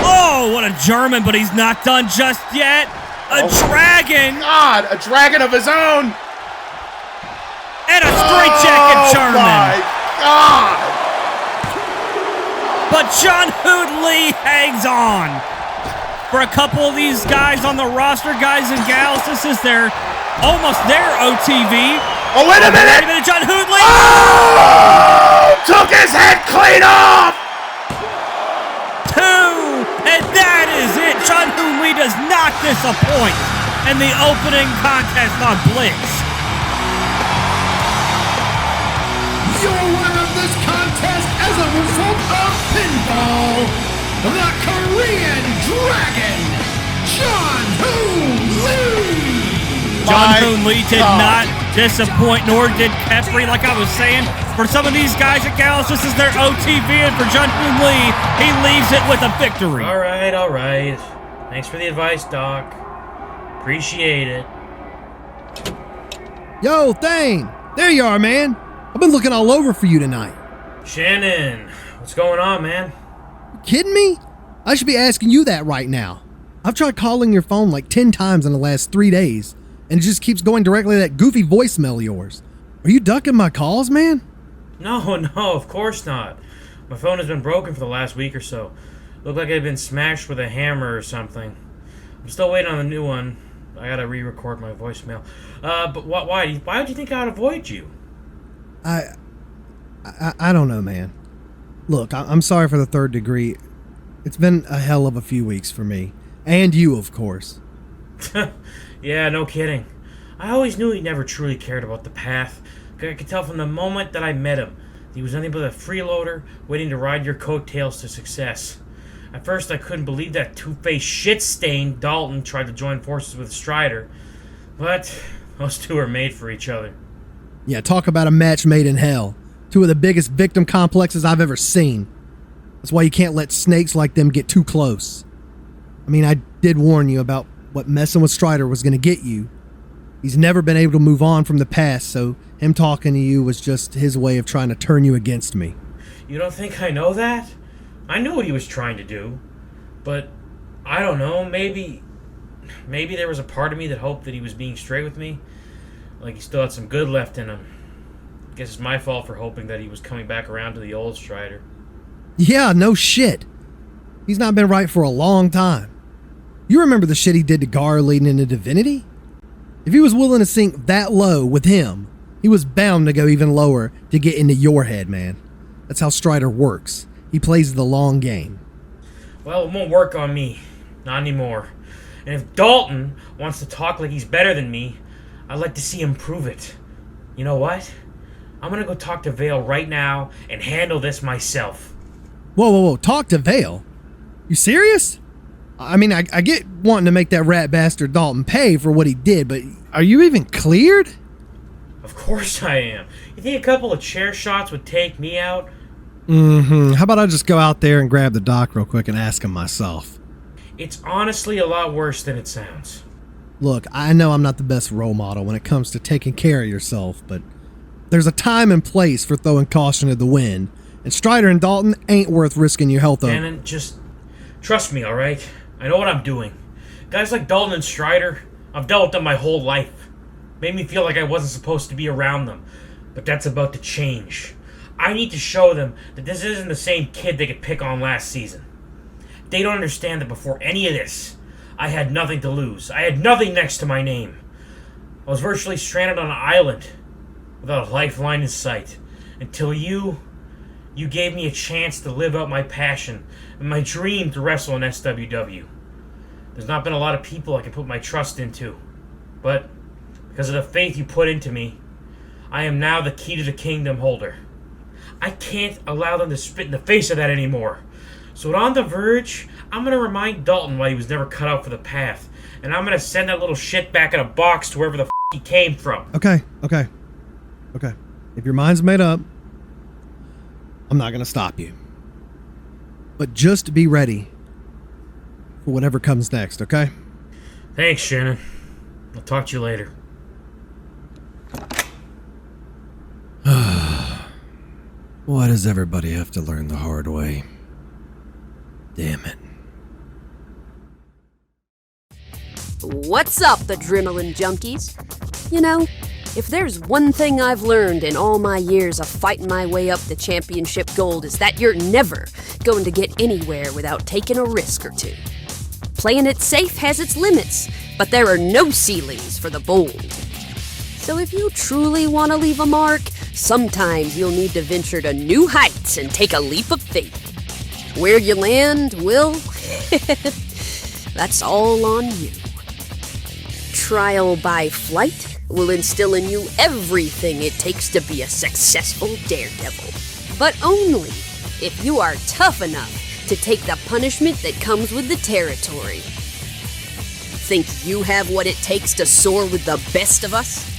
Oh, what a German, but he's not done just yet. A dragon. God, a dragon of his own. And a straight jacket German. Oh, my God. But Jun Hoon Lee hangs on. For a couple of these guys on the roster, guys and gals, this is almost their OTV. Oh, wait a minute. Wait a minute, Jun Hoon Lee. Oh, took his head clean off. And that is it. Jun Hoon Lee does not disappoint in the opening contest on Blitz. Your winner of this contest as a result of pinfall, the Korean Dragon, Jun Hoon Lee. Jun Hoon Lee did not disappoint, nor did Khepri. Like I was saying, for some of these guys and gals, this is their OTV, and for Jun Hoon Lee, he leaves it with a victory. All right. Thanks for the advice, Doc. Appreciate it. Yo, Thane! There you are, man! I've been looking all over for you tonight. Shannon, what's going on, man? You kidding me? I should be asking you that right now. I've tried calling your phone like 10 times in the last 3 days, and it just keeps going directly to that goofy voicemail of yours. Are you ducking my calls, man? No, of course not. My phone has been broken for the last week or so. Looked like it had been smashed with a hammer or something. I'm still waiting on the new one. I gotta re-record my voicemail. But why? Why would you think I'd avoid you? I don't know, man. Look, I'm sorry for the third degree. It's been a hell of a few weeks for me. And you, of course. Yeah, no kidding. I always knew he never truly cared about the path. I could tell from the moment that I met him. He was nothing but a freeloader waiting to ride your coattails to success. At first, I couldn't believe that two-faced shit-stain Dalton tried to join forces with Strider. But those two are made for each other. Yeah, talk about a match made in hell. Two of the biggest victim complexes I've ever seen. That's why you can't let snakes like them get too close. I mean, I did warn you about what messing with Strider was going to get you. He's never been able to move on from the past, so him talking to you was just his way of trying to turn you against me. You don't think I know that? I knew what he was trying to do. But, I don't know, maybe there was a part of me that hoped that he was being straight with me. Like he still had some good left in him. Guess it's my fault for hoping that he was coming back around to the old Strider. Yeah, no shit. He's not been right for a long time. You remember the shit he did to Gar leading into Divinity? If he was willing to sink that low with him, he was bound to go even lower to get into your head, man. That's how Strider works. He plays the long game. Well, it won't work on me. Not anymore. And if Dalton wants to talk like he's better than me, I'd like to see him prove it. You know what? I'm gonna go talk to Vale right now and handle this myself. Whoa. Talk to Vale? You serious? I mean, I get wanting to make that rat bastard Dalton pay for what he did, but are you even cleared? Of course I am. You think a couple of chair shots would take me out? How about I just go out there and grab the doc real quick and ask him myself? It's honestly a lot worse than it sounds. Look, I know I'm not the best role model when it comes to taking care of yourself, but there's a time and place for throwing caution to the wind, and Strider and Dalton ain't worth risking your health over. Shannon, just trust me, alright? I know what I'm doing. Guys like Dalton and Strider, I've dealt with them my whole life. Made me feel like I wasn't supposed to be around them. But that's about to change. I need to show them that this isn't the same kid they could pick on last season. They don't understand that before any of this, I had nothing to lose. I had nothing next to my name. I was virtually stranded on an island without a lifeline in sight. Until you gave me a chance to live out my passion and my dream to wrestle in SWW. There's not been a lot of people I can put my trust into. But because of the faith you put into me, I am now the key to the kingdom holder. I can't allow them to spit in the face of that anymore. So on the verge, I'm going to remind Dalton why he was never cut out for the path. And I'm going to send that little shit back in a box to wherever the he came from. Okay. If your mind's made up, I'm not going to stop you. But just be ready for whatever comes next, okay? Thanks, Shannon. I'll talk to you later. Why does everybody have to learn the hard way? Damn it. What's up, adrenaline junkies? You know, if there's one thing I've learned in all my years of fighting my way up the championship gold, is that you're never going to get anywhere without taking a risk or two. Playing it safe has its limits, but there are no ceilings for the bold. So if you truly want to leave a mark, sometimes you'll need to venture to new heights and take a leap of faith. Where you land, well, that's all on you. Trial by flight will instill in you everything it takes to be a successful daredevil. But only if you are tough enough to take the punishment that comes with the territory. Think you have what it takes to soar with the best of us?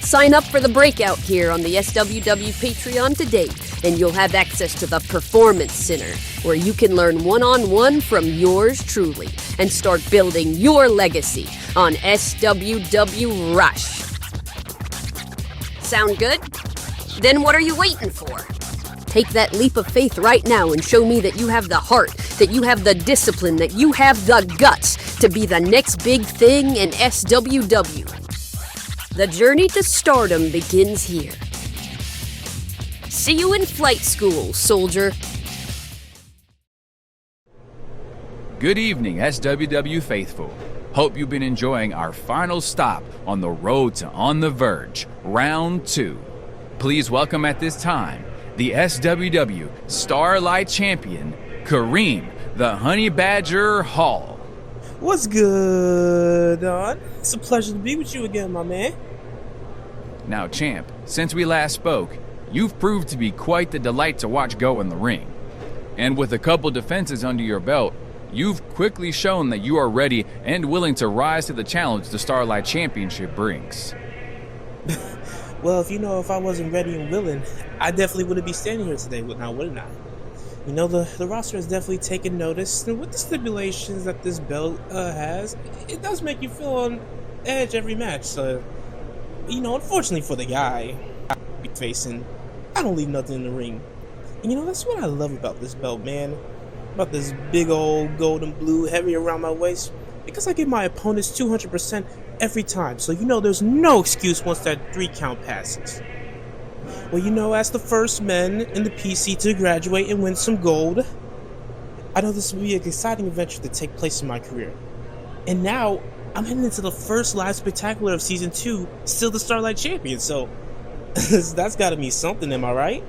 Sign up for the breakout here on the SWW Patreon today, and you'll have access to the Performance Center, where you can learn one-on-one from yours truly and start building your legacy on SWW Rush. Sound good? Then what are you waiting for? Take that leap of faith right now and show me that you have the heart, that you have the discipline, that you have the guts to be the next big thing in SWW. The journey to stardom begins here. See you in flight school, soldier. Good evening, SWW faithful. Hope you've been enjoying our final stop on the road to On the Verge, Round 2. Please welcome at this time the SWW Starlight Champion, Kareem the Honey Badger Hall. What's good, Don? It's a pleasure to be with you again, my man. Now, champ, since we last spoke, you've proved to be quite the delight to watch go in the ring. And with a couple defenses under your belt, you've quickly shown that you are ready and willing to rise to the challenge the Starlight Championship brings. Well, if I wasn't ready and willing, I definitely wouldn't be standing here today, now wouldn't I? The roster has definitely taken notice, and with the stipulations that this belt has, it does make you feel on edge every match. So, unfortunately for the guy I'll be facing, I don't leave nothing in the ring. And that's what I love about this belt, man. About this big old golden blue heavy around my waist, because I give my opponents 200% every time. So there's no excuse once that 3 count passes. Well, as the first men in the PC to graduate and win some gold, I know this will be an exciting adventure to take place in my career. And now, I'm heading into the first live spectacular of Season 2, still the Starlight Champion, so that's gotta mean something, am I right?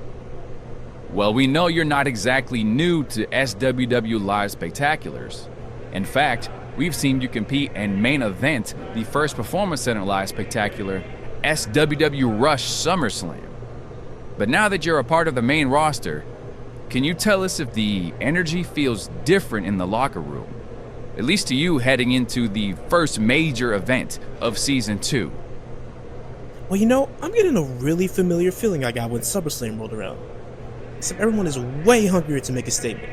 Well, we know you're not exactly new to SWW Live Spectaculars. In fact, we've seen you compete and main event the first Performance Center Live Spectacular, SWW Rush SummerSlam. But now that you're a part of the main roster, can you tell us if the energy feels different in the locker room? At least to you heading into the first major event of Season 2. Well, I'm getting a really familiar feeling I got when SummerSlam rolled around. Except everyone is way hungrier to make a statement.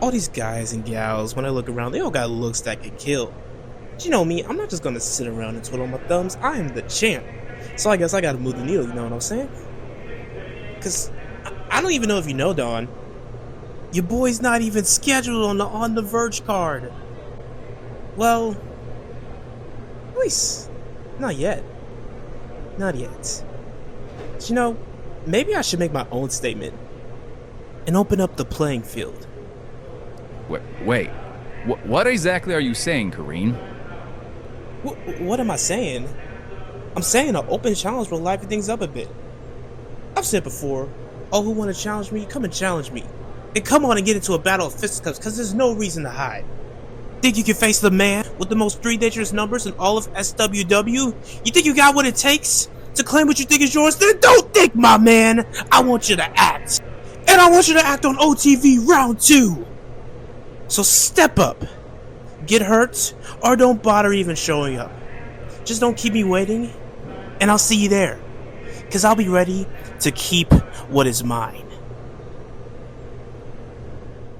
All these guys and gals, when I look around, they all got looks that could kill. But you know me, I'm not just gonna sit around and twiddle my thumbs. I am the champ. So I guess I gotta move the needle, you know what I'm saying? Cause I don't even know if you know, Don. Your boy's not even scheduled on the Verge card. Well, at least not yet. Not yet. But maybe I should make my own statement and open up the playing field. Wait. What exactly are you saying, Kareem? What am I saying? I'm saying an open challenge will liven things up a bit. I've said before, who want to challenge me, come and challenge me. And come on and get into a battle of fisticuffs, because there's no reason to hide. Think you can face the man with the most 3 dangerous numbers in all of SWW? You think you got what it takes to claim what you think is yours? Then don't think, my man. I want you to act. And I want you to act on OTV Round 2. So step up. Get hurt, or don't bother even showing up. Just don't keep me waiting, and I'll see you there. Because I'll be ready to keep what is mine.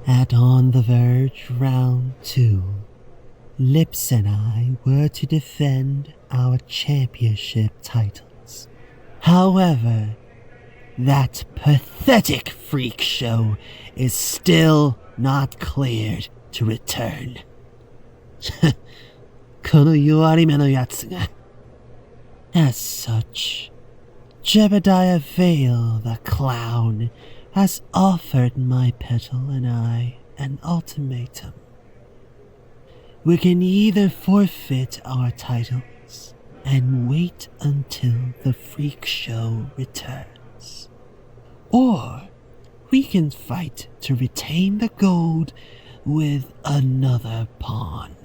At On the Verge Round 2, Lips and I were to defend our championship titles. However, that pathetic freak show is still not cleared to return. この弱り目のやつが. As such, Jebediah Vale the Clown has offered my petal and I an ultimatum. We can either forfeit our titles and wait until the freak show returns, or we can fight to retain the gold with another pawn.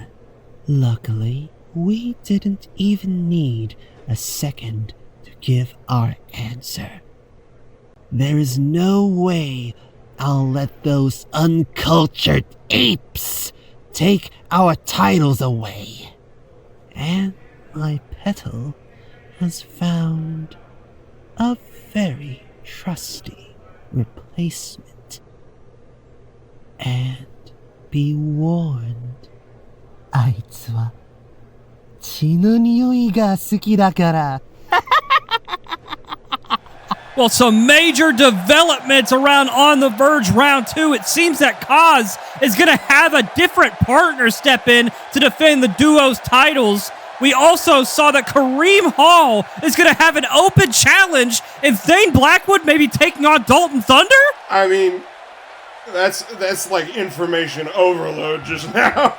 Luckily, we didn't even need a second to give our answer. There is no way I'll let those uncultured apes take our titles away. And my petal has found a very trusty replacement. And be warned, あいつは血の匂いが好きだから。Well, some major developments around On the Verge Round 2. It seems that CAW is going to have a different partner step in to defend the duo's titles. We also saw that Kareem Hall is going to have an open challenge, and Thane Blackwood may be taking on Dalton Thunder? I mean, That's like information overload just now.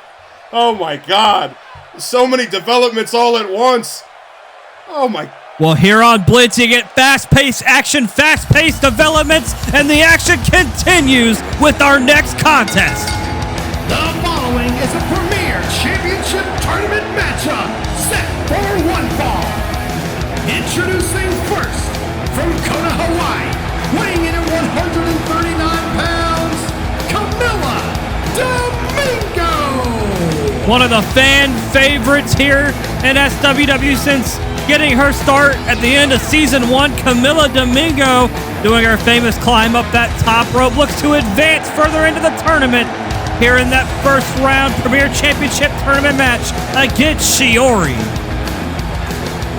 Oh my God. So many developments all at once. Oh my. Well, here on Blitz, you get fast-paced action, fast-paced developments, and the action continues with our next contest. The following is a premier championship tournament matchup set for one fall. Introducing first, from Kona, Hawaii, weighing in at 139 pounds, Camilla Domingo! One of the fan favorites here in SWW since getting her start at the end of Season 1, Camilla Domingo, doing her famous climb up that top rope, looks to advance further into the tournament here in that first round Premier Championship Tournament match against Shiori.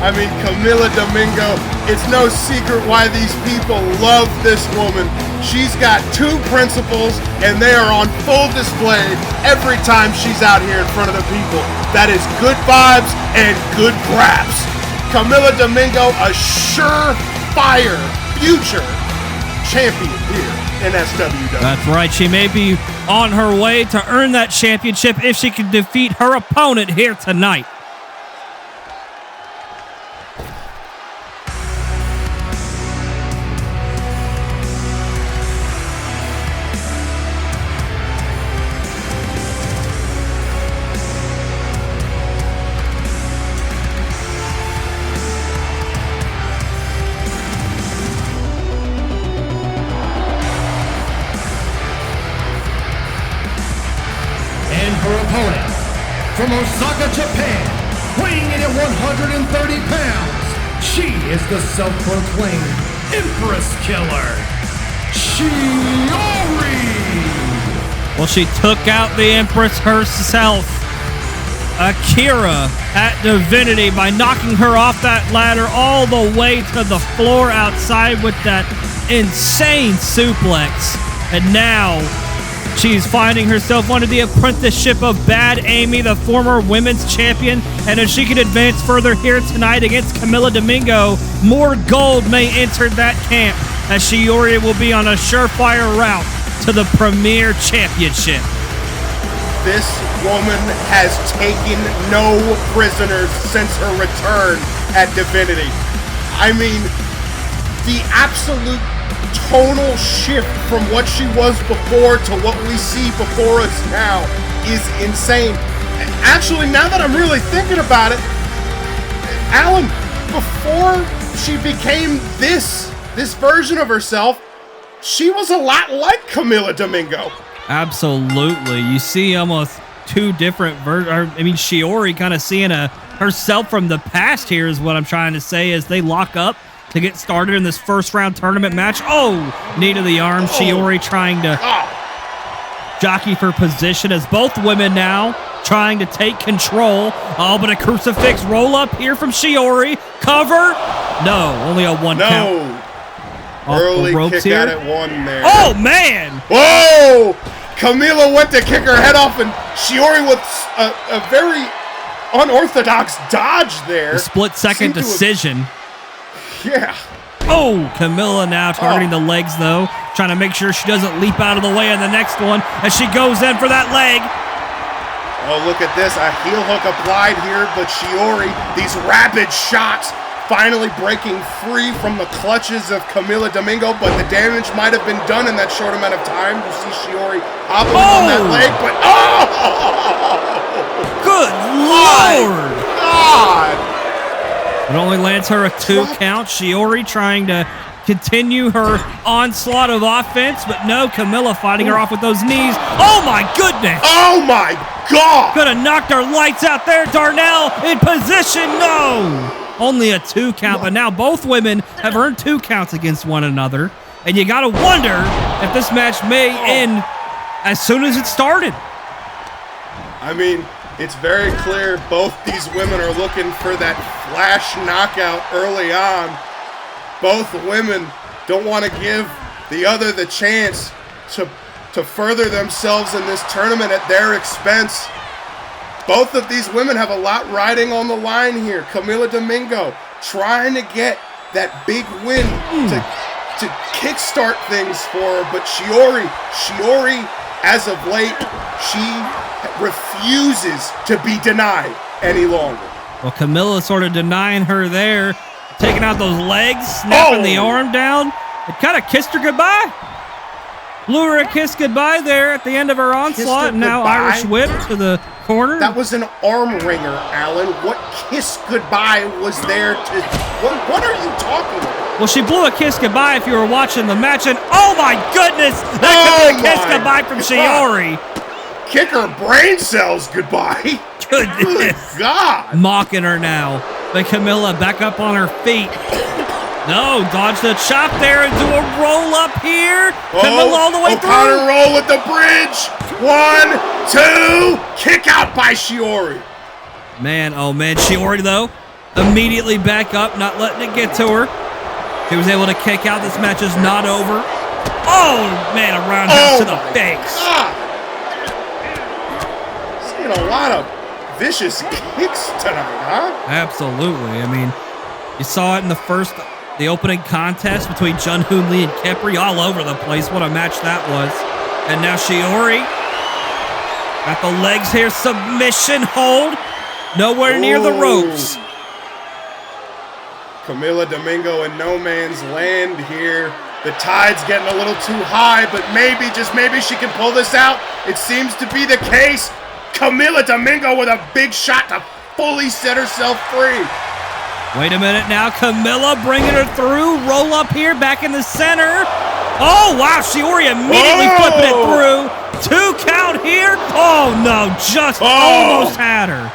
I mean, Camilla Domingo, it's no secret why these people love this woman. She's got two principles, and they are on full display every time she's out here in front of the people. That is good vibes and good graps. Camilla Domingo, a surefire future champion here in SWW. That's right. She may be on her way to earn that championship if she can defeat her opponent here tonight. From Osaka, Japan, weighing in at 130 pounds, she is the self-proclaimed Empress Killer, Shiori! Well, she took out the Empress herself, Akira, at Divinity by knocking her off that ladder all the way to the floor outside with that insane suplex. And now she's finding herself under the apprenticeship of Bad Amy, the former women's champion, and if she can advance further here tonight against Camilla Domingo, more gold may enter that camp, as Shiori will be on a surefire route to the Premier Championship. This woman has taken no prisoners since her return at Divinity. I mean, the absolute tonal shift from what she was before to what we see before us now is insane. Actually, now that I'm really thinking about it, Alan, before she became this version of herself, she was a lot like Camilla Domingo. Absolutely. You see almost two different versions. I mean, Shiori kind of seeing herself from the past here is what I'm trying to say as they lock up to get started in this first round tournament match. Oh, knee to the arm. Shiori trying to jockey for position as both women now trying to take control. Oh, but a crucifix roll up here from Shiori. Cover. No, only a one count. Early kick here. out at one there. Oh, man. Whoa! Camila went to kick her head off, and Shiori with a very unorthodox dodge there. A split-second decision. Yeah. Oh, Camilla now targeting the legs, though. Trying to make sure she doesn't leap out of the way on the next one as she goes in for that leg. Oh, look at this. A heel hook applied here, but Shiori, these rapid shots, finally breaking free from the clutches of Camilla Domingo, but the damage might have been done in that short amount of time. You see Shiori hobbling on that leg, but good Lord! God! It only lands her a 2 count. Shiori trying to continue her onslaught of offense, but no, Camilla fighting her off with those knees. Oh my goodness! Oh my God! Could have knocked her lights out there. Darnell in position, no! Only a 2 count, but now both women have earned 2 counts against one another. And you gotta wonder if this match may end as soon as it started. I mean, it's very clear both these women are looking for that flash knockout early on. Both women don't want to give the other the chance to further themselves in this tournament at their expense. Both of these women have a lot riding on the line here. Camilla Domingo trying to get that big win to to kickstart things for her, but Shiori, as of late, she refuses to be denied any longer. Well, Camilla sort of denying her there, taking out those legs, snapping the arm down. It kind of kissed her goodbye. Blew her a kiss goodbye there at the end of her onslaught, and now goodbye? Irish whip to the corner. That was an arm wringer, Alan. What kiss goodbye was there to... What are you talking about? Well, she blew a kiss goodbye if you were watching the match, and oh my goodness, that could be a kiss goodbye from Shiori. Kick her brain cells goodbye. Goodness. Good God. Mocking her now. But Camilla back up on her feet. No, dodge the chop there and do a roll up here. Camilla all the way through. Counter roll with the bridge. 1, 2, kick out by Shiori. Man, oh man, Shiori though, immediately back up, not letting it get to her. He was able to kick out. This match is not over. Oh man, a roundhouse to the face. God. Seeing a lot of vicious kicks tonight, huh? Absolutely. I mean, you saw it in the opening contest between Jun Hoon Lee and Kepri, all over the place. What a match that was. And now Shiori got the legs here, submission hold, nowhere near the ropes. Camilla Domingo in no man's land here. The tide's getting a little too high, but maybe, just maybe she can pull this out. It seems to be the case. Camilla Domingo with a big shot to fully set herself free. Wait a minute now, Camilla bringing her through, roll up here, back in the center. Oh wow, Shiori immediately flipping it through. 2 count here. Oh no, just almost had her.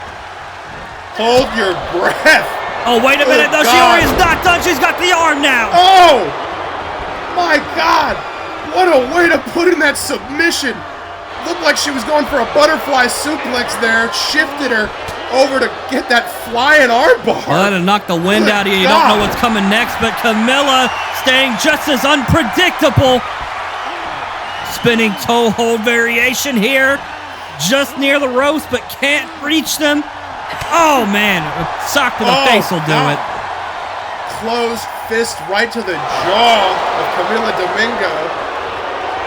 Hold your breath. Oh, wait a minute, though. Shiori is not done. She's got the arm now. Oh, my God. What a way to put in that submission. Looked like she was going for a butterfly suplex there. Shifted her over to get that flying arm bar. Well, that'll knock the wind out of you. You don't know what's coming next, but Camilla staying just as unpredictable. Spinning toe hold variation here. Just near the ropes, but can't reach them. Oh, man. A sock to the face will do it. Closed fist right to the jaw of Camilla Domingo.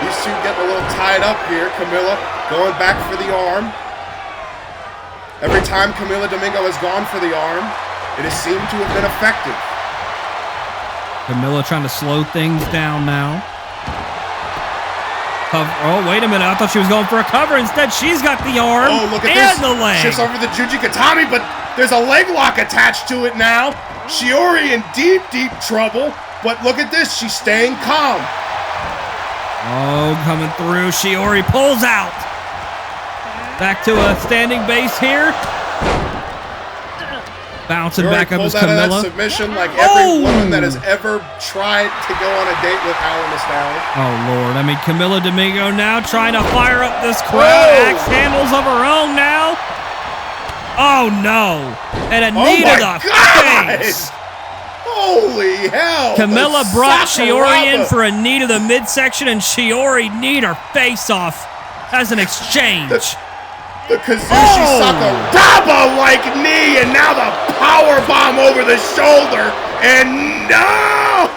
These two getting a little tied up here. Camilla going back for the arm. Every time Camilla Domingo has gone for the arm, it has seemed to have been effective. Camilla trying to slow things down now. Oh, wait a minute. I thought she was going for a cover. Instead, she's got the arm and the leg. Shifts over the Juji Katami, but there's a leg lock attached to it now. Shiori in deep, deep trouble. But look at this. She's staying calm. Oh, coming through. Shiori pulls out. Back to a standing base here. Bouncing back up as Camilla. That submission like every woman that has ever tried to go on a date with Alan Estalli. Oh, Lord. I mean, Camilla Domingo now trying to fire up this crowd. Axe handles of her own now. Oh, no. And a knee to the face. Holy hell. Camilla brought Shiori in for a knee to the midsection, and Shiori kneed her face off as an exchange. The Kazushi Sakuraba-like knee, and now the power bomb over the shoulder, and no!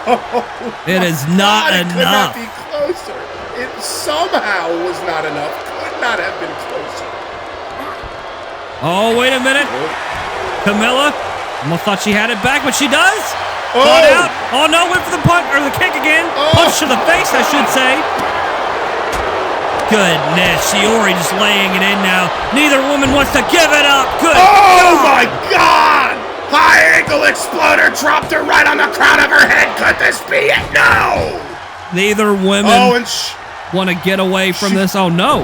It is not enough. Could not be closer. It somehow was not enough. Could not have been closer. Oh, wait a minute. Camilla almost thought she had it back, but she does. Caught out. Oh no, went for the punch, or the kick again. Punch to the face, I should say. Goodness, Shiori just laying it in now. Neither woman wants to give it up. Good God. My God! High ankle exploder dropped her right on the crown of her head. Could this be it? No! Neither women want to get away from this. Oh, no.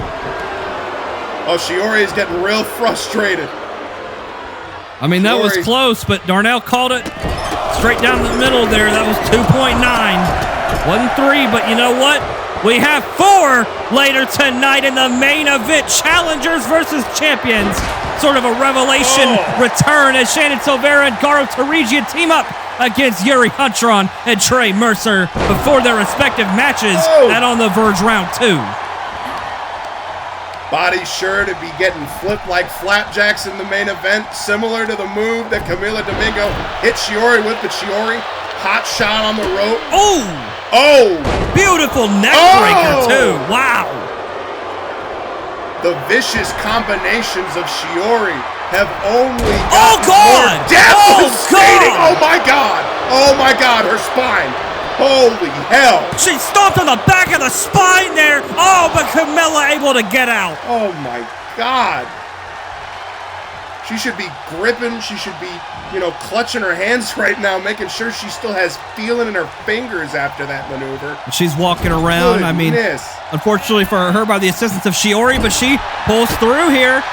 Oh, Shiori is getting real frustrated. I mean, that was close, but Darnell called it straight down the middle there. That was 2.9. 1-3, but you know what? We have 4 later tonight in the main event. Challengers versus champions. Sort of a revelation return as Shannon Silvera and Garo Tarigia team up against Yuri Huntron and Trey Mercer before their respective matches at On the Verge Round 2. Body sure to be getting flipped like flapjacks in the main event, similar to the move that Camilla Domingo hit Shiori with, but Shiori, hot shot on the rope. Oh! Oh! Beautiful neck breaker, too. Wow. The vicious combinations of Shiori have only God! more devastating. Oh, God! Oh, my God. Oh, my God. Her spine. Holy hell. She stomped on the back of the spine there. Oh, but Camilla able to get out. Oh, my God. She should be gripping. She should be, clutching her hands right now, making sure she still has feeling in her fingers after that maneuver. She's walking around. Goodness. I mean, unfortunately for her, by the assistance of Shiori, but she pulls through here.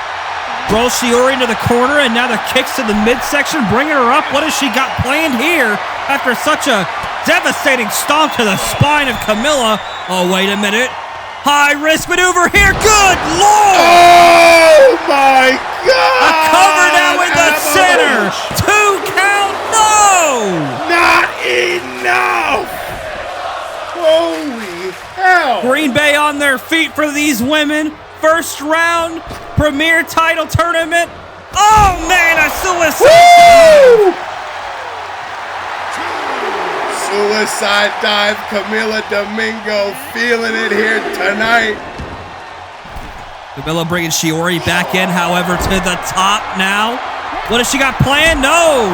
Rolls Shiori into the corner, and now the kicks to the midsection, bringing her up. What has she got planned here after such a devastating stomp to the spine of Camilla? Oh, wait a minute. High-risk maneuver here. Good Lord! Oh, my God! A cover now in the center. 2 count. No! Not enough! Holy hell! Green Bay on their feet for these women. First round, premier title tournament. Oh, man, a suicide! Suicide dive, Camila Domingo feeling it here tonight. Camilla bringing Shiori back in, however, to the top now. What has she got planned? No!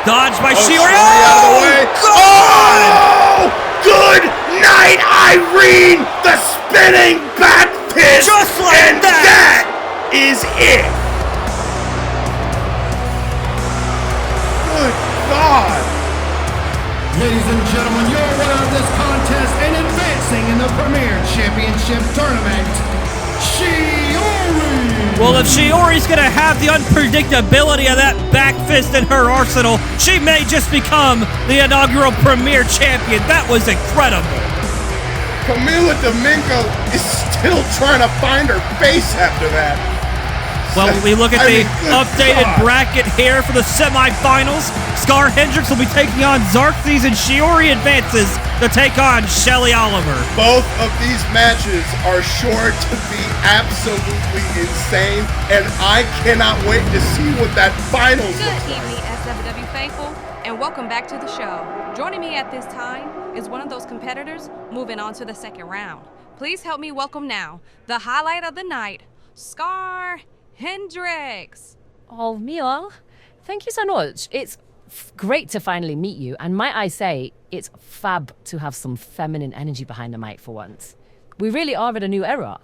Dodged by Shiori. Out of the way. God! Oh! Good night, Irene! The spinning back fist! Just like and that is it! Good God! Ladies and gentlemen, your winner of this contest and advancing in the Premier Championship Tournament, Shiori! Well, if Shiori's going to have the unpredictability of that back fist in her arsenal, she may just become the inaugural Premier Champion. That was incredible. Camila Domingo is still trying to find her face after that. Well, we look at the updated bracket here for the semifinals. Scar Hendricks will be taking on Xerxes, and Shiori advances to take on Shelly Oliver. Both of these matches are sure to be absolutely insane, and I cannot wait to see what that finals looks Good like. evening, SWW faithful, and welcome back to the show. Joining me at this time is one of those competitors moving on to the second round. Please help me welcome now the highlight of the night, Scar Hendricks. Oh, Mia, thank you so much. It's great to finally meet you, and might I say, it's fab to have some feminine energy behind the mic for once. We really are at a new era.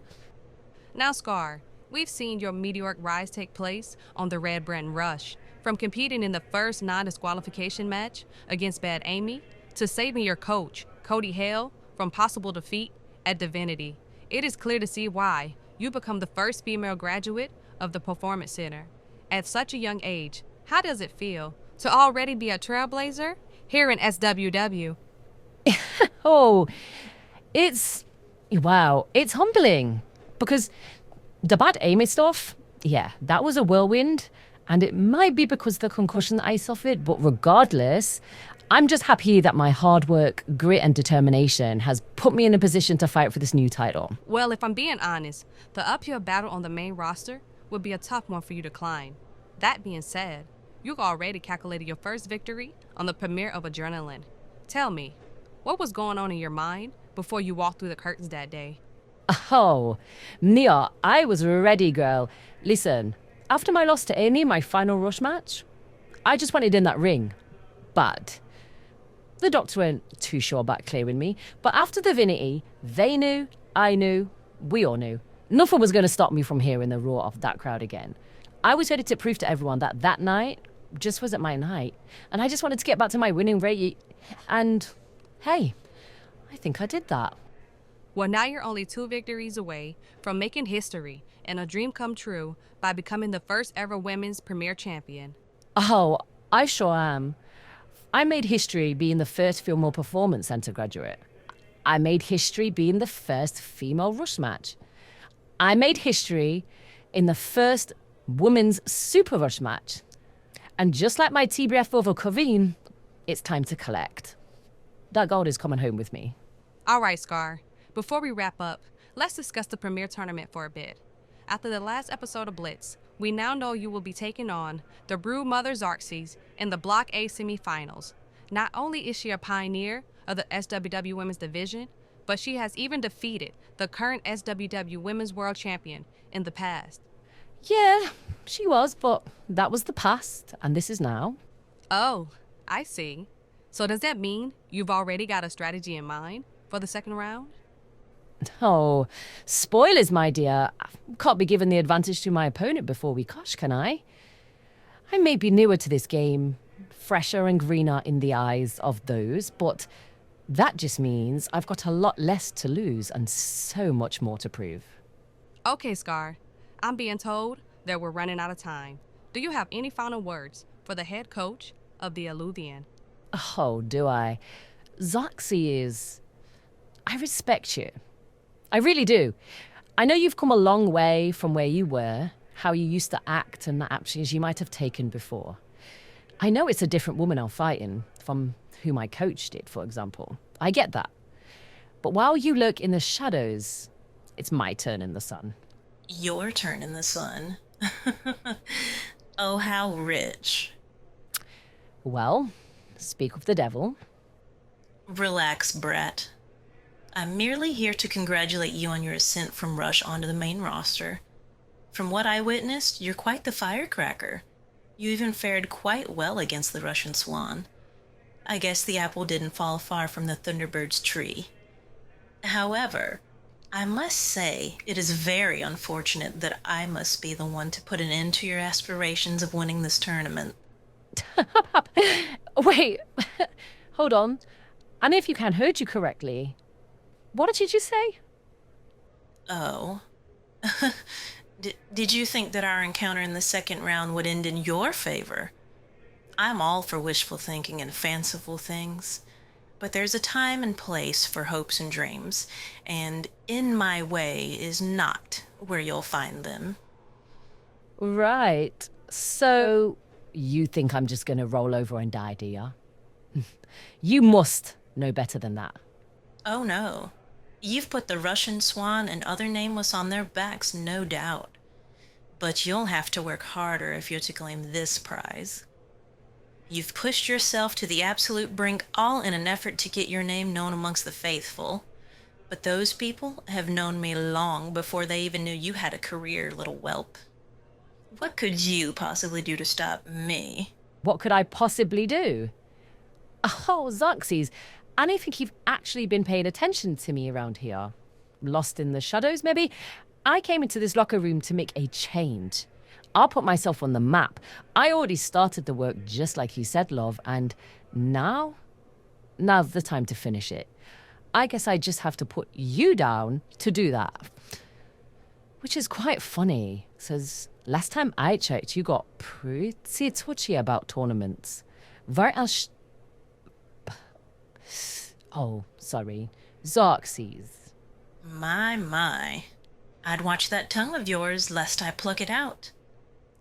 Now, Scar, we've seen your meteoric rise take place on the Red Brand Rush, from competing in the first non-disqualification match against Bad Amy to saving your coach, Cody Hale, from possible defeat at Divinity. It is clear to see why you become the first female graduate of the Performance Center. At such a young age, how does it feel to already be a trailblazer here in SWW? Oh, it's humbling, because the Bad Amy stuff, yeah, that was a whirlwind, and it might be because of the concussion that I suffered, but regardless, I'm just happy that my hard work, grit, and determination has put me in a position to fight for this new title. Well, if I'm being honest, the uphill battle on the main roster would be a tough one for you to climb. That being said, you've already calculated your first victory on the premiere of Adrenaline. Tell me, what was going on in your mind before you walked through the curtains that day? Oh, Mia, I was ready, girl. Listen, after my loss to Amy, my final rush match, I just wanted in that ring. But the doctor weren't too sure about clearing me. But after Divinity, they knew, I knew, we all knew. Nothing was going to stop me from hearing the roar of that crowd again. I was ready to prove to everyone that that night just wasn't my night. And I just wanted to get back to my winning rate. And, hey, I think I did that. Well, now you're only 2 victories away from making history and a dream come true by becoming the first ever women's premier champion. Oh, I sure am. I made history being the first female performance center graduate. I made history being the first female rush match. I made history in the first women's super rush match. And just like my TBF over Kaveen, it's time to collect. That gold is coming home with me. All right, Scar. Before we wrap up, let's discuss the premier tournament for a bit. After the last episode of Blitz, we now know you will be taking on the Brood Mother Xerxes in the Block A semifinals. Not only is she a pioneer of the SWW Women's Division, but she has even defeated the current SWW Women's World Champion in the past. Yeah, she was, but that was the past, and this is now. Oh, I see. So does that mean you've already got a strategy in mind for the second round? Oh, spoilers, my dear. Can't be given the advantage to my opponent before we clash, can I? I may be newer to this game, fresher and greener in the eyes of those, but that just means I've got a lot less to lose and so much more to prove. Okay, Scar. I'm being told that we're running out of time. Do you have any final words for the head coach of the Aluthian? Oh, do I? Xerxes, I respect you. I really do. I know you've come a long way from where you were, how you used to act and the actions you might have taken before. I know it's a different woman I'm fighting from who my coach did, for example. I get that. But while you lurk in the shadows, it's my turn in the sun. Your turn in the sun? Oh, how rich. Well, speak of the devil. Relax, brat. I'm merely here to congratulate you on your ascent from Rush onto the main roster. From what I witnessed, you're quite the firecracker. You even fared quite well against the Russian Swan. I guess the apple didn't fall far from the Thunderbird's tree. However, I must say it is very unfortunate that I must be the one to put an end to your aspirations of winning this tournament. Wait, hold on. And if you can heard you correctly, what did you say? Oh. Did you think that our encounter in the second round would end in your favor? I'm all for wishful thinking and fanciful things, but there's a time and place for hopes and dreams, and in my way is not where you'll find them. Right. So, you think I'm just gonna roll over and die, do ya? You must know better than that. Oh no. You've put the Russian Swan and other nameless on their backs, no doubt. But you'll have to work harder if you're to claim this prize. You've pushed yourself to the absolute brink, all in an effort to get your name known amongst the faithful. But those people have known me long before they even knew you had a career, little whelp. What could you possibly do to stop me? What could I possibly do? Oh, Xerxes, I don't think you've actually been paying attention to me around here. Lost in the shadows, maybe? I came into this locker room to make a change. I'll put myself on the map. I already started the work just like you said, love, and now's the time to finish it. I guess I just have to put you down to do that. Which is quite funny, because last time I checked, you got pretty touchy about tournaments. Oh, sorry. Xerxes. My. I'd watch that tongue of yours lest I pluck it out.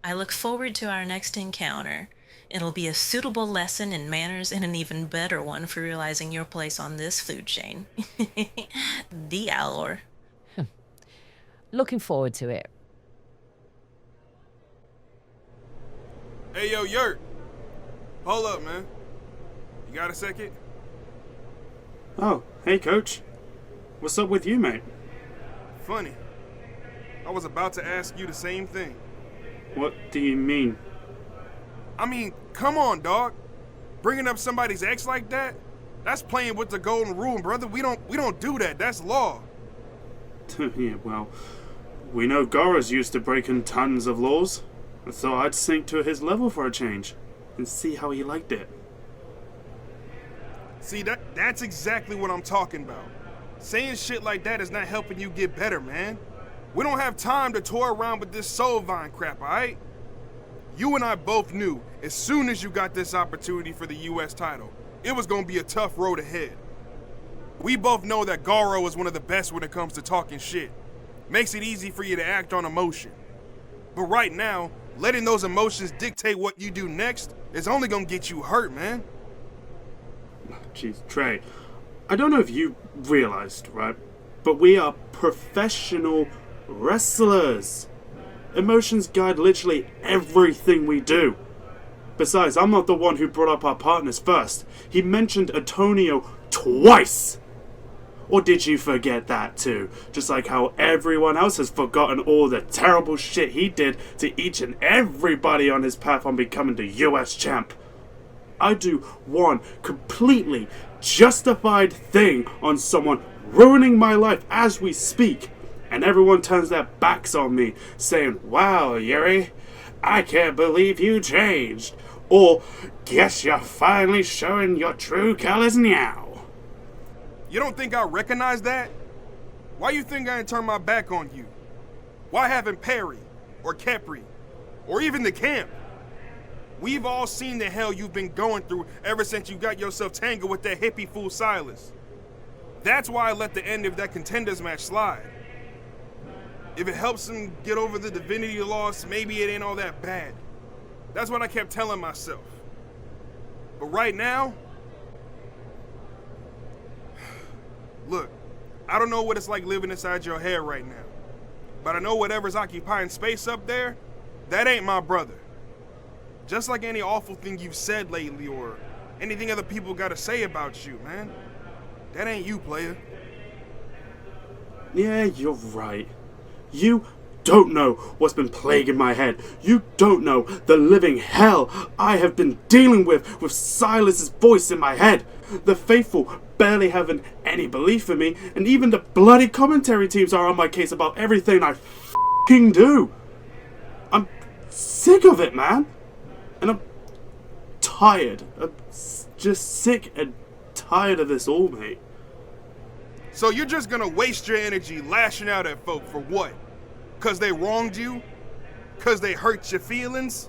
I look forward to our next encounter. It'll be a suitable lesson in manners and an even better one for realizing your place on this food chain. The Alor. Looking forward to it. Hey, yo, Yurt. Hold up, man. You got a second? Oh, hey, Coach. What's up with you, mate? Funny. I was about to ask you the same thing. What do you mean? I mean, come on, dog. Bringing up somebody's ex like that? That's playing with the golden rule, brother. We don't do that. That's law. Yeah, well, we know Goro's used to breaking tons of laws. I thought I'd sink to his level for a change and see how he liked it. See, that's exactly what I'm talking about. Saying shit like that is not helping you get better, man. We don't have time to toy around with this soul vine crap, alright? You and I both knew as soon as you got this opportunity for the US title, it was gonna be a tough road ahead. We both know that Garo is one of the best when it comes to talking shit. Makes it easy for you to act on emotion. But right now, letting those emotions dictate what you do next is only gonna get you hurt, man. Jeez, Trey, I don't know if you realized, right? But we are professional wrestlers. Emotions guide literally everything we do. Besides, I'm not the one who brought up our partners first. He mentioned Antonio twice! Or did you forget that too? Just like how everyone else has forgotten all the terrible shit he did to each and everybody on his path on becoming the US champ. I do one completely justified thing on someone ruining my life as we speak, and everyone turns their backs on me, saying, "Wow, Yuri, I can't believe you changed," or "Guess you're finally showing your true colors now." You don't think I recognize that? Why you think I ain't turned my back on you? Why haven't Perry, or Kepri, or even the camp? We've all seen the hell you've been going through ever since you got yourself tangled with that hippie fool Silas. That's why I let the end of that contenders match slide. If it helps him get over the divinity loss, maybe it ain't all that bad. That's what I kept telling myself. But right now, look, I don't know what it's like living inside your head right now, but I know whatever's occupying space up there, that ain't my brother. Just like any awful thing you've said lately or anything other people gotta say about you, man. That ain't you, player. Yeah, you're right. You don't know what's been plaguing my head. You don't know the living hell I have been dealing with Silas's voice in my head. The faithful barely having any belief in me, and even the bloody commentary teams are on my case about everything I f***ing do. I'm sick of it, man. And I'm tired. I'm just sick and tired of this all, mate. So you're just gonna waste your energy lashing out at folk for what? Cause they wronged you? Cause they hurt your feelings?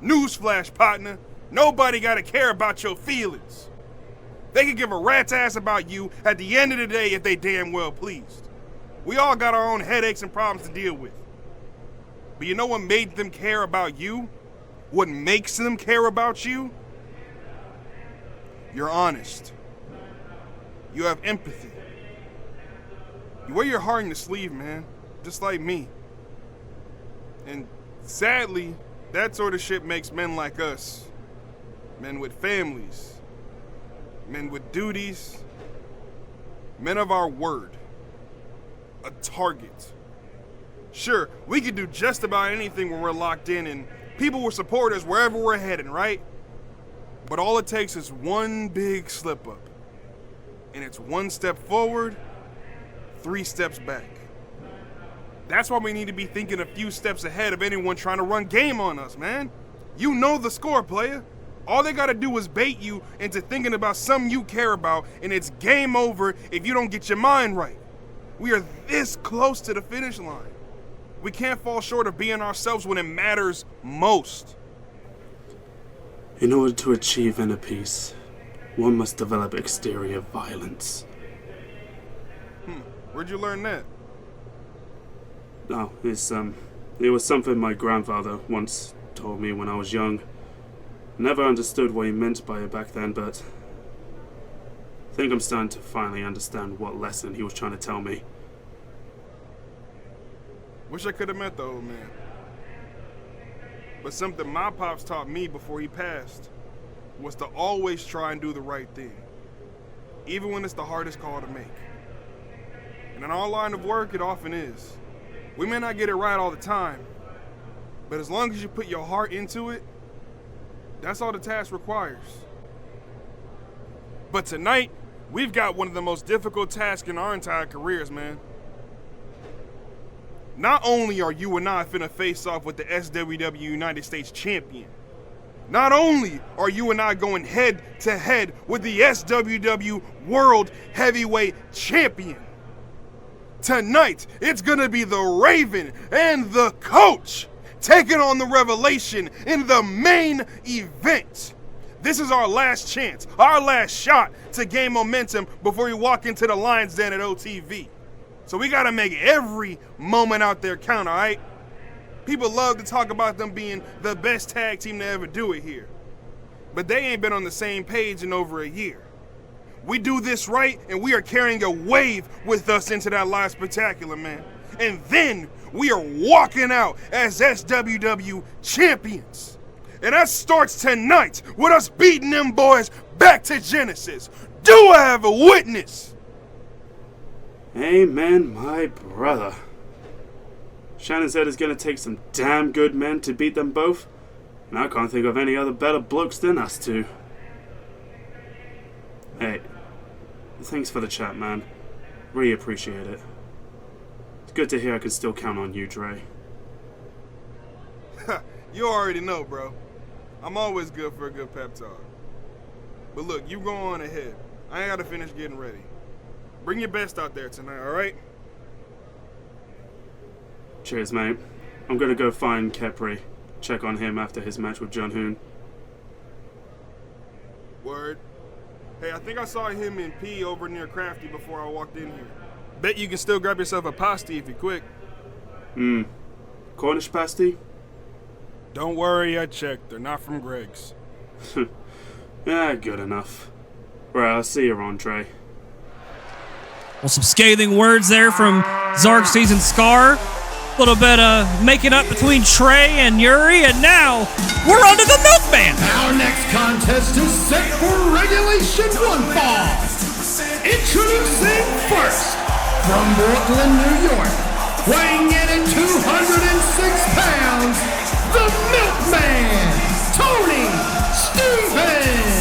Newsflash, partner. Nobody gotta care about your feelings. They could give a rat's ass about you at the end of the day if they damn well pleased. We all got our own headaches and problems to deal with. But you know what made them care about you? What makes them care about you? You're honest. You have empathy. You wear your heart in your sleeve, man. Just like me. And sadly, that sort of shit makes men like us. Men with families. Men with duties. Men of our word. A target. Sure, we can do just about anything when we're locked in and people will support us wherever we're heading, right? But all it takes is one big slip up. And it's one step forward, 3 steps back. That's why we need to be thinking a few steps ahead of anyone trying to run game on us, man. You know the score, player. All they gotta do is bait you into thinking about something you care about, and it's game over if you don't get your mind right. We are this close to the finish line. We can't fall short of being ourselves when it matters most. In order to achieve inner peace, one must develop exterior violence. Where'd you learn that? Oh, it was something my grandfather once told me when I was young. Never understood what he meant by it back then, but I think I'm starting to finally understand what lesson he was trying to tell me. Wish I could have met the old man. But something my pops taught me before he passed was to always try and do the right thing, even when it's the hardest call to make. And in our line of work, it often is. We may not get it right all the time, but as long as you put your heart into it, that's all the task requires. But tonight, we've got one of the most difficult tasks in our entire careers, man. Not only are you and I finna face off with the SWW United States Champion, not only are you and I going head to head with the SWW World Heavyweight Champion, tonight it's gonna be the Raven and the Coach taking on the Revelation in the main event. This is our last chance, our last shot to gain momentum before we walk into the Lion's Den at OTV. So we gotta make every moment out there count, all right? People love to talk about them being the best tag team to ever do it here. But they ain't been on the same page in over a year. We do this right, and we are carrying a wave with us into that live spectacular, man. And then we are walking out as SWW champions. And that starts tonight with us beating them boys back to Genesis. Do I have a witness? Amen, my brother. Shannon said it's gonna take some damn good men to beat them both, and I can't think of any other better blokes than us two. Hey, thanks for the chat, man. Really appreciate it. It's good to hear I can still count on you, Dre. You already know, bro. I'm always good for a good pep talk. But look, you go on ahead. I ain't gotta finish getting ready. Bring your best out there tonight, alright? Cheers, mate. I'm gonna go find Kepri. Check on him after his match with Jun Hoon. Word. Hey, I think I saw him and P over near Crafty before I walked in here. Bet you can still grab yourself a pasty if you're quick. Cornish pasty? Don't worry, I checked. They're not from Greg's. Yeah, good enough. Right, I'll see you around, Trey. Well, some scathing words there from Xerxes and Scar. A little bit of making up between Trey and Yuri, and now we're on to the Milkman. Our next contest is set for Regulation 1 Fall. Introducing first, from Brooklyn, New York, weighing in at 206 pounds, the Milkman, Tony Stevens.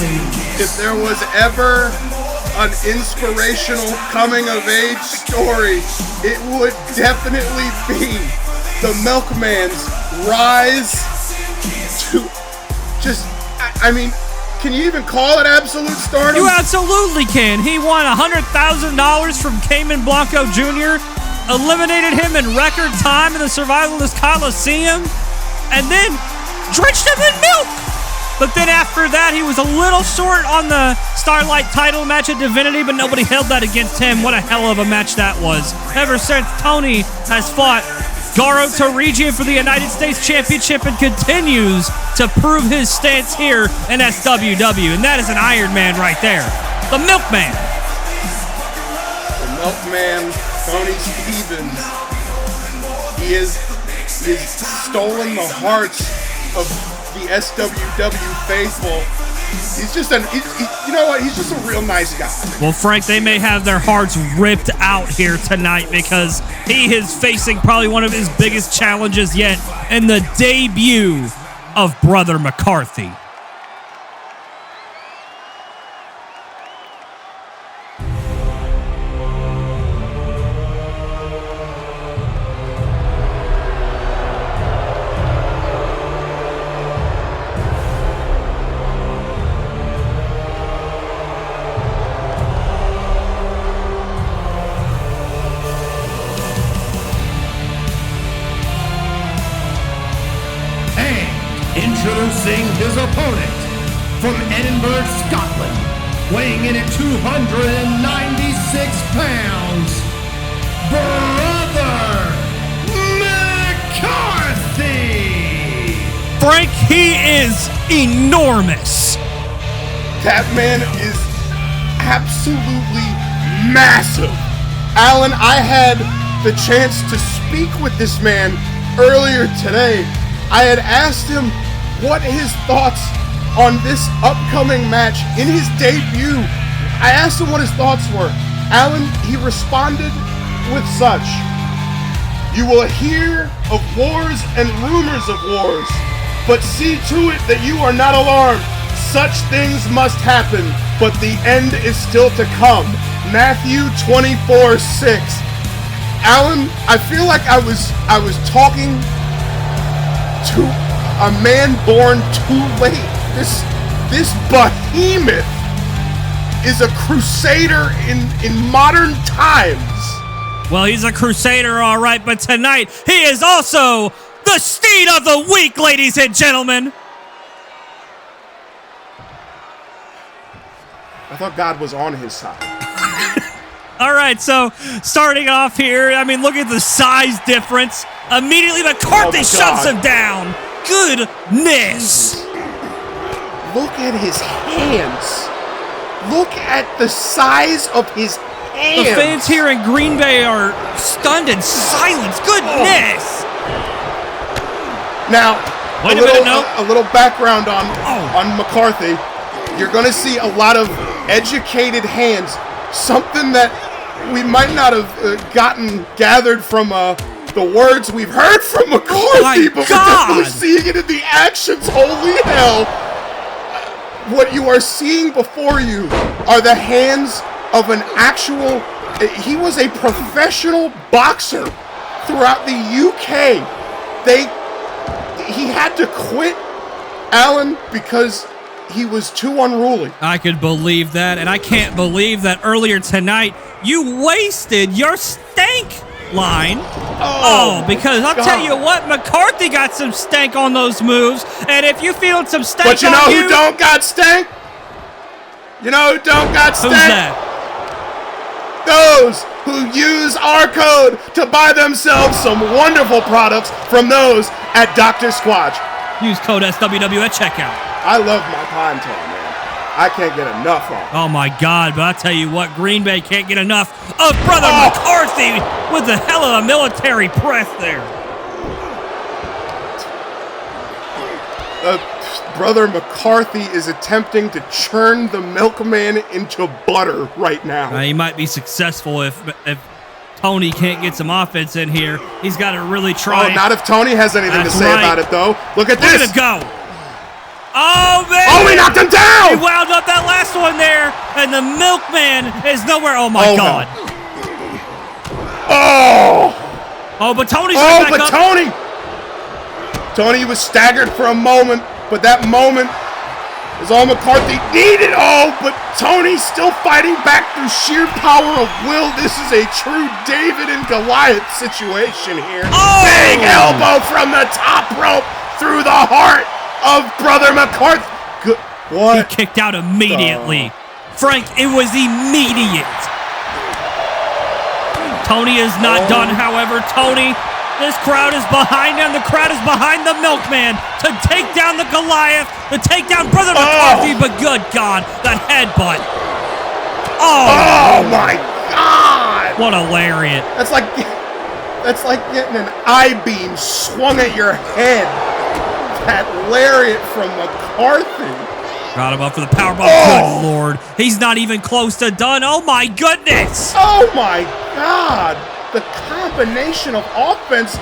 If there was ever an inspirational coming-of-age story, it would definitely be the Milkman's rise to just, I mean, can you even call it absolute stardom? You absolutely can. He won $100,000 from Cayman Blanco Jr., eliminated him in record time in the Survivalist Coliseum, and then drenched him in milk. But then after that, he was a little short on the Starlight title match at Divinity, but nobody held that against him. What a hell of a match that was. Ever since, Tony has fought Garo Torregia for the United States Championship and continues to prove his stance here in SWW. And that is an Iron Man right there. The Milkman. The Milkman, Tony Stevens. He has stolen the hearts of the SWW faithful. He's just you know what? He's just a real nice guy. Well, Frank, they may have their hearts ripped out here tonight because he is facing probably one of his biggest challenges yet in the debut of Brother McCarthy. Introducing his opponent, from Edinburgh, Scotland, weighing in at 296 pounds, Brother McCarthy! Frank, he is enormous. That man is absolutely massive. Alan, I had the chance to speak with this man earlier today. I had asked him what his thoughts on this upcoming match in his debut. I asked him what his thoughts were. Alan, he responded with such: "You will hear of wars and rumors of wars, but see to it that you are not alarmed. Such things must happen, but the end is still to come." Matthew 24:6. Alan, I feel like I was talking to a man born too late. This behemoth is a crusader in modern times. Well, he's a crusader, all right, but tonight he is also the steed of the week, ladies and gentlemen. I thought God was on his side. All right, so starting off here, I mean, look at the size difference. Immediately, McCarthy shoves him down. Goodness. Look at his hands. Look at the size of his hands. The fans here in Green Bay are stunned in silence. Goodness. Now, a little background on McCarthy. You're going to see a lot of educated hands, something that we might not have gathered from the words we've heard from McCarthy, but we're definitely seeing it in the actions. Holy hell! What you are seeing before you are the hands of an actual... He was a professional boxer throughout the UK. He had to quit, Alan, because he was too unruly. I could believe that, and I can't believe that earlier tonight you wasted your stank line. Because I'll tell you what, McCarthy got some stank on those moves, and if you feeling some stank but you know who don't got stank? You know who don't got stank? Who's that? Those who use our code to buy themselves some wonderful products from those at Dr Squatch. Use code SWW at checkout. I love my Pine-Tar, man. I can't get enough of it. Oh my God, but I'll tell you what, Green Bay can't get enough of Brother McCarthy with the hell of a military press there. Brother McCarthy is attempting to churn the milkman into butter right now. He might be successful if Tony can't get some offense in here. He's got to really try. Oh, not if Tony has anything to say about it, though. Look at this. Look at it go. Oh, man. Oh, he knocked him down. He wound up that last one there, and the milkman is nowhere. Oh, my God. Oh, but Tony's back up. Tony was staggered for a moment, but that moment is all McCarthy needed. Oh, but Tony's still fighting back through sheer power of will. This is a true David and Goliath situation here. Big elbow from the top rope through the heart of Brother McCarthy. What? He kicked out immediately. Frank, it was immediate. Tony is not done, however. Tony, this crowd is behind him. The crowd is behind the milkman to take down the Goliath, to take down Brother McCarthy, but good God, that headbutt. Oh my God! What a lariat. That's like getting an I-beam swung at your head. That lariat from McCarthy. Got him up for the powerbomb. Good Lord. He's not even close to done. Oh my goodness. Oh my God. The combination of offense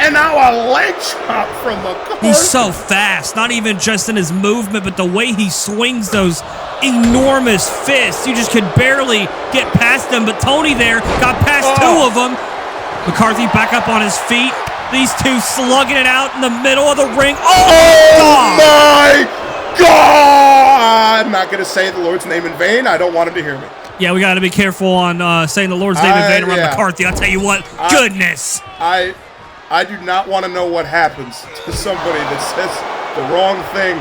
and now a leg chop from McCarthy. He's so fast, not even just in his movement, but the way he swings those enormous fists. You just could barely get past them, but Tony there got past two of them. McCarthy back up on his feet. These two slugging it out in the middle of the ring. Oh my God! I'm not going to say the Lord's name in vain. I don't want him to hear me. Yeah, we got to be careful on saying the Lord's name in vain around McCarthy. I'll tell you what, goodness. I do not want to know what happens to somebody that says the wrong thing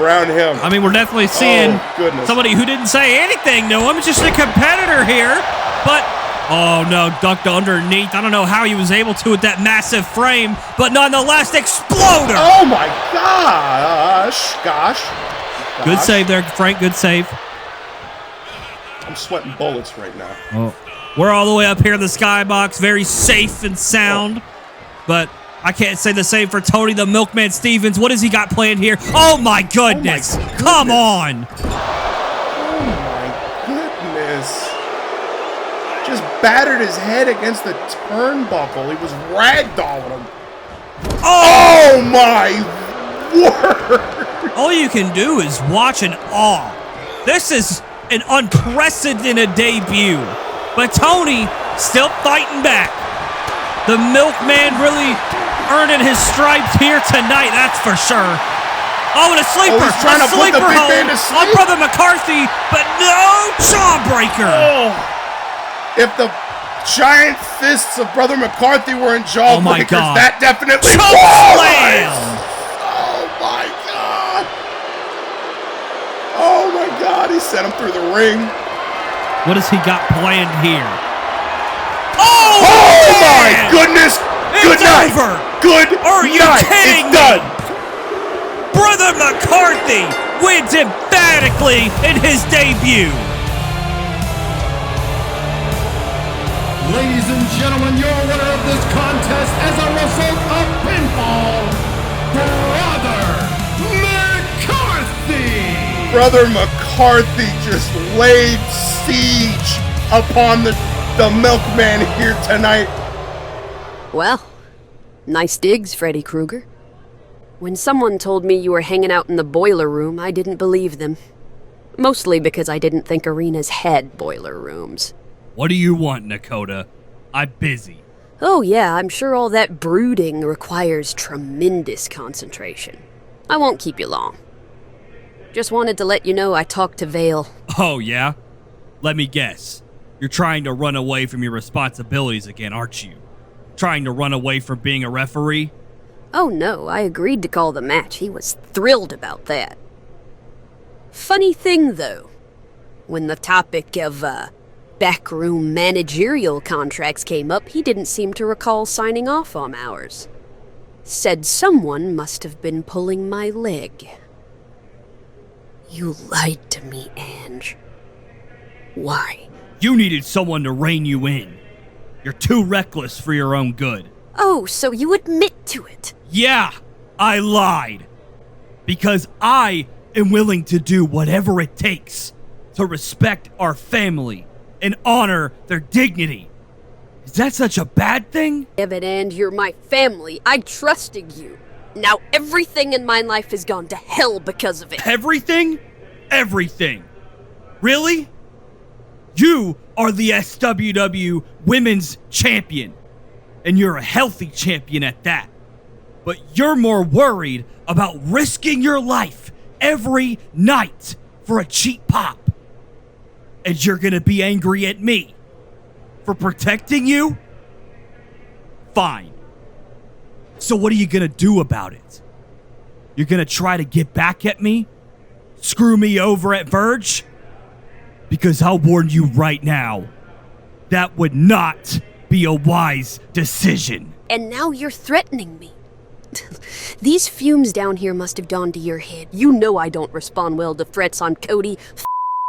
around him. I mean, we're definitely seeing somebody who didn't say anything to him. It's just a competitor here. But, oh no, ducked underneath. I don't know how he was able to with that massive frame, but nonetheless, exploder. Oh my gosh. Good save there, Frank. Good save. I'm sweating bullets right now. Oh. We're all the way up here in the skybox, very safe and sound. But I can't say the same for Tony the Milkman Stevens. What has he got planned here? Oh my goodness. Come on. Oh my goodness. Just battered his head against the turnbuckle. He was ragdolling him. Oh my word. All you can do is watch in awe. This is an unprecedented debut. But Tony still fighting back. The Milkman really earning his stripes here tonight, that's for sure. Oh, and a sleeper. He's trying to put the big man to sleep. On Brother McCarthy, but no jawbreaker. If the giant fists of Brother McCarthy were in jawbreakers, that definitely slam. Oh my God. Oh my God, he sent him through the ring. What has he got planned here? Oh my goodness! Good night! Over. Good Are you night! kidding It's done! Brother McCarthy wins emphatically in his debut. Ladies and gentlemen, your winner of this contest as a result of pinfall, Brother Brother McCarthy just laid siege upon the milkman here tonight. Well, nice digs, Freddy Krueger. When someone told me you were hanging out in the boiler room, I didn't believe them. Mostly because I didn't think arenas had boiler rooms. What do you want, Nakota? I'm busy. Oh yeah, I'm sure all that brooding requires tremendous concentration. I won't keep you long. Just wanted to let you know I talked to Vale. Oh, yeah? Let me guess. You're trying to run away from your responsibilities again, aren't you? Trying to run away from being a referee? Oh no, I agreed to call the match. He was thrilled about that. Funny thing, though. When the topic of, backroom managerial contracts came up, he didn't seem to recall signing off on ours. Said someone must have been pulling my leg. You lied to me, Ange. Why? You needed someone to rein you in. You're too reckless for your own good. Oh, so you admit to it? Yeah, I lied. Because I am willing to do whatever it takes to respect our family and honor their dignity. Is that such a bad thing? Evan, and you're my family. I trusted you. Now everything in my life has gone to hell because of it. Everything? Everything. Really? You are the SWW Women's Champion. And you're a healthy champion at that. But you're more worried about risking your life every night for a cheap pop. And you're gonna be angry at me for protecting you? Fine. So what are you gonna do about it? You're gonna try to get back at me? Screw me over at Verge? Because I'll warn you right now, that would not be a wise decision. And now you're threatening me. These fumes down here must have gone to your head. You know I don't respond well to threats on Cody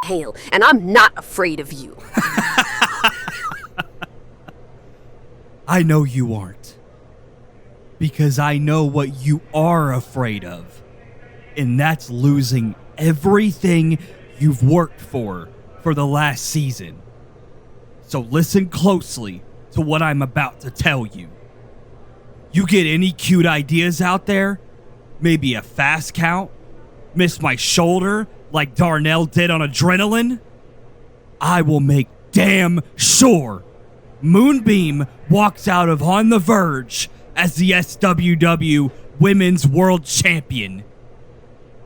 Hale, and I'm not afraid of you. I know you aren't. Because I know what you are afraid of. And that's losing everything you've worked for the last season. So listen closely to what I'm about to tell you. You get any cute ideas out there? Maybe a fast count? Miss my shoulder like Darnell did on Adrenaline? I will make damn sure Moonbeam walks out of On the Verge as the SWW Women's World Champion.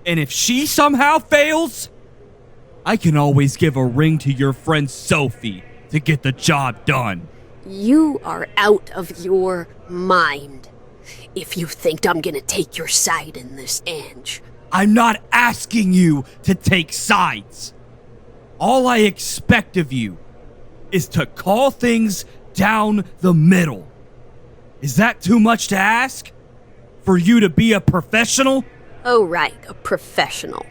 And if she somehow fails, I can always give a ring to your friend Sophie to get the job done. You are out of your mind if you think I'm gonna take your side in this, Ange. I'm not asking you to take sides. All I expect of you is to call things down the middle. Is that too much to ask? For you to be a professional? Oh, right, a professional.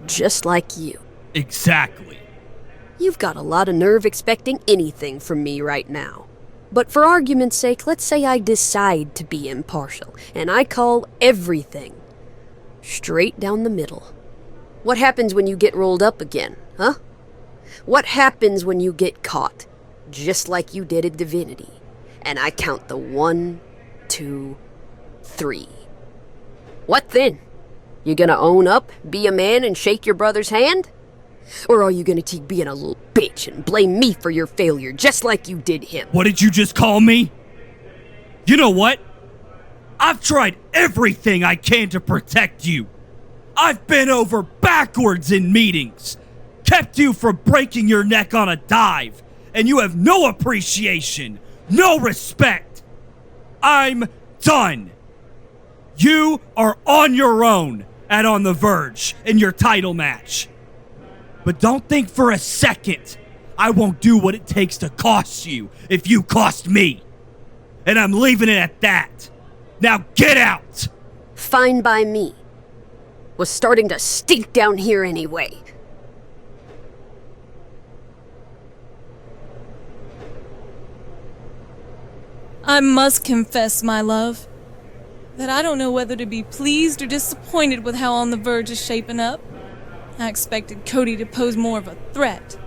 Just like you. Exactly. You've got a lot of nerve expecting anything from me right now. But for argument's sake, let's say I decide to be impartial, and I call everything straight down the middle. What happens when you get rolled up again, huh? What happens when you get caught, just like you did at Divinity, and I count the 1, 2, 3? What then? You gonna own up, be a man, and shake your brother's hand? Or are you gonna keep being a little bitch and blame me for your failure, just like you did him? What did you just call me? You know what? I've tried everything I can to protect you. I've bent over backwards in meetings, kept you from breaking your neck on a dive, and you have no appreciation, no respect. I'm done. You are on your own at On the Verge in your title match. But don't think for a second I won't do what it takes to cost you if you cost me. And I'm leaving it at that. Now get out! Fine by me. Was starting to stink down here anyway. I must confess, my love, that I don't know whether to be pleased or disappointed with how On the Verge is shaping up. I expected Cody to pose more of a threat.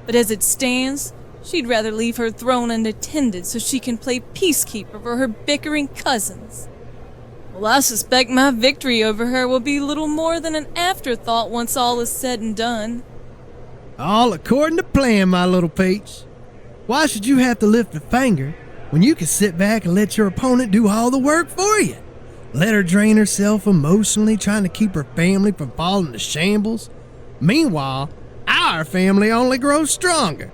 But as it stands, she'd rather leave her throne unattended so she can play peacekeeper for her bickering cousins. Well, I suspect my victory over her will be little more than an afterthought once all is said and done. All according to plan, my little peach. Why should you have to lift a finger when you can sit back and let your opponent do all the work for you? Let her drain herself emotionally, trying to keep her family from falling to shambles. Meanwhile, our family only grows stronger.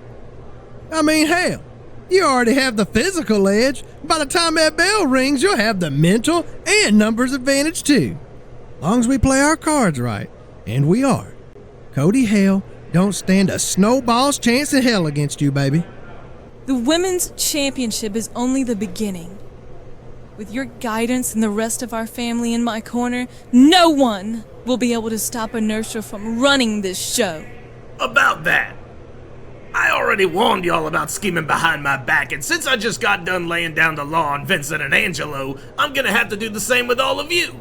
I mean, hell, you already have the physical edge. By the time that bell rings, you'll have the mental and numbers advantage too. Long as we play our cards right, and we are. Cody Hale don't stand a snowball's chance in hell against you, baby. The women's championship is only the beginning. With your guidance and the rest of our family in my corner, no one will be able to stop Inertia from running this show. About that, I already warned y'all about scheming behind my back, and since I just got done laying down the law on Vincent and Angelo, I'm gonna have to do the same with all of you.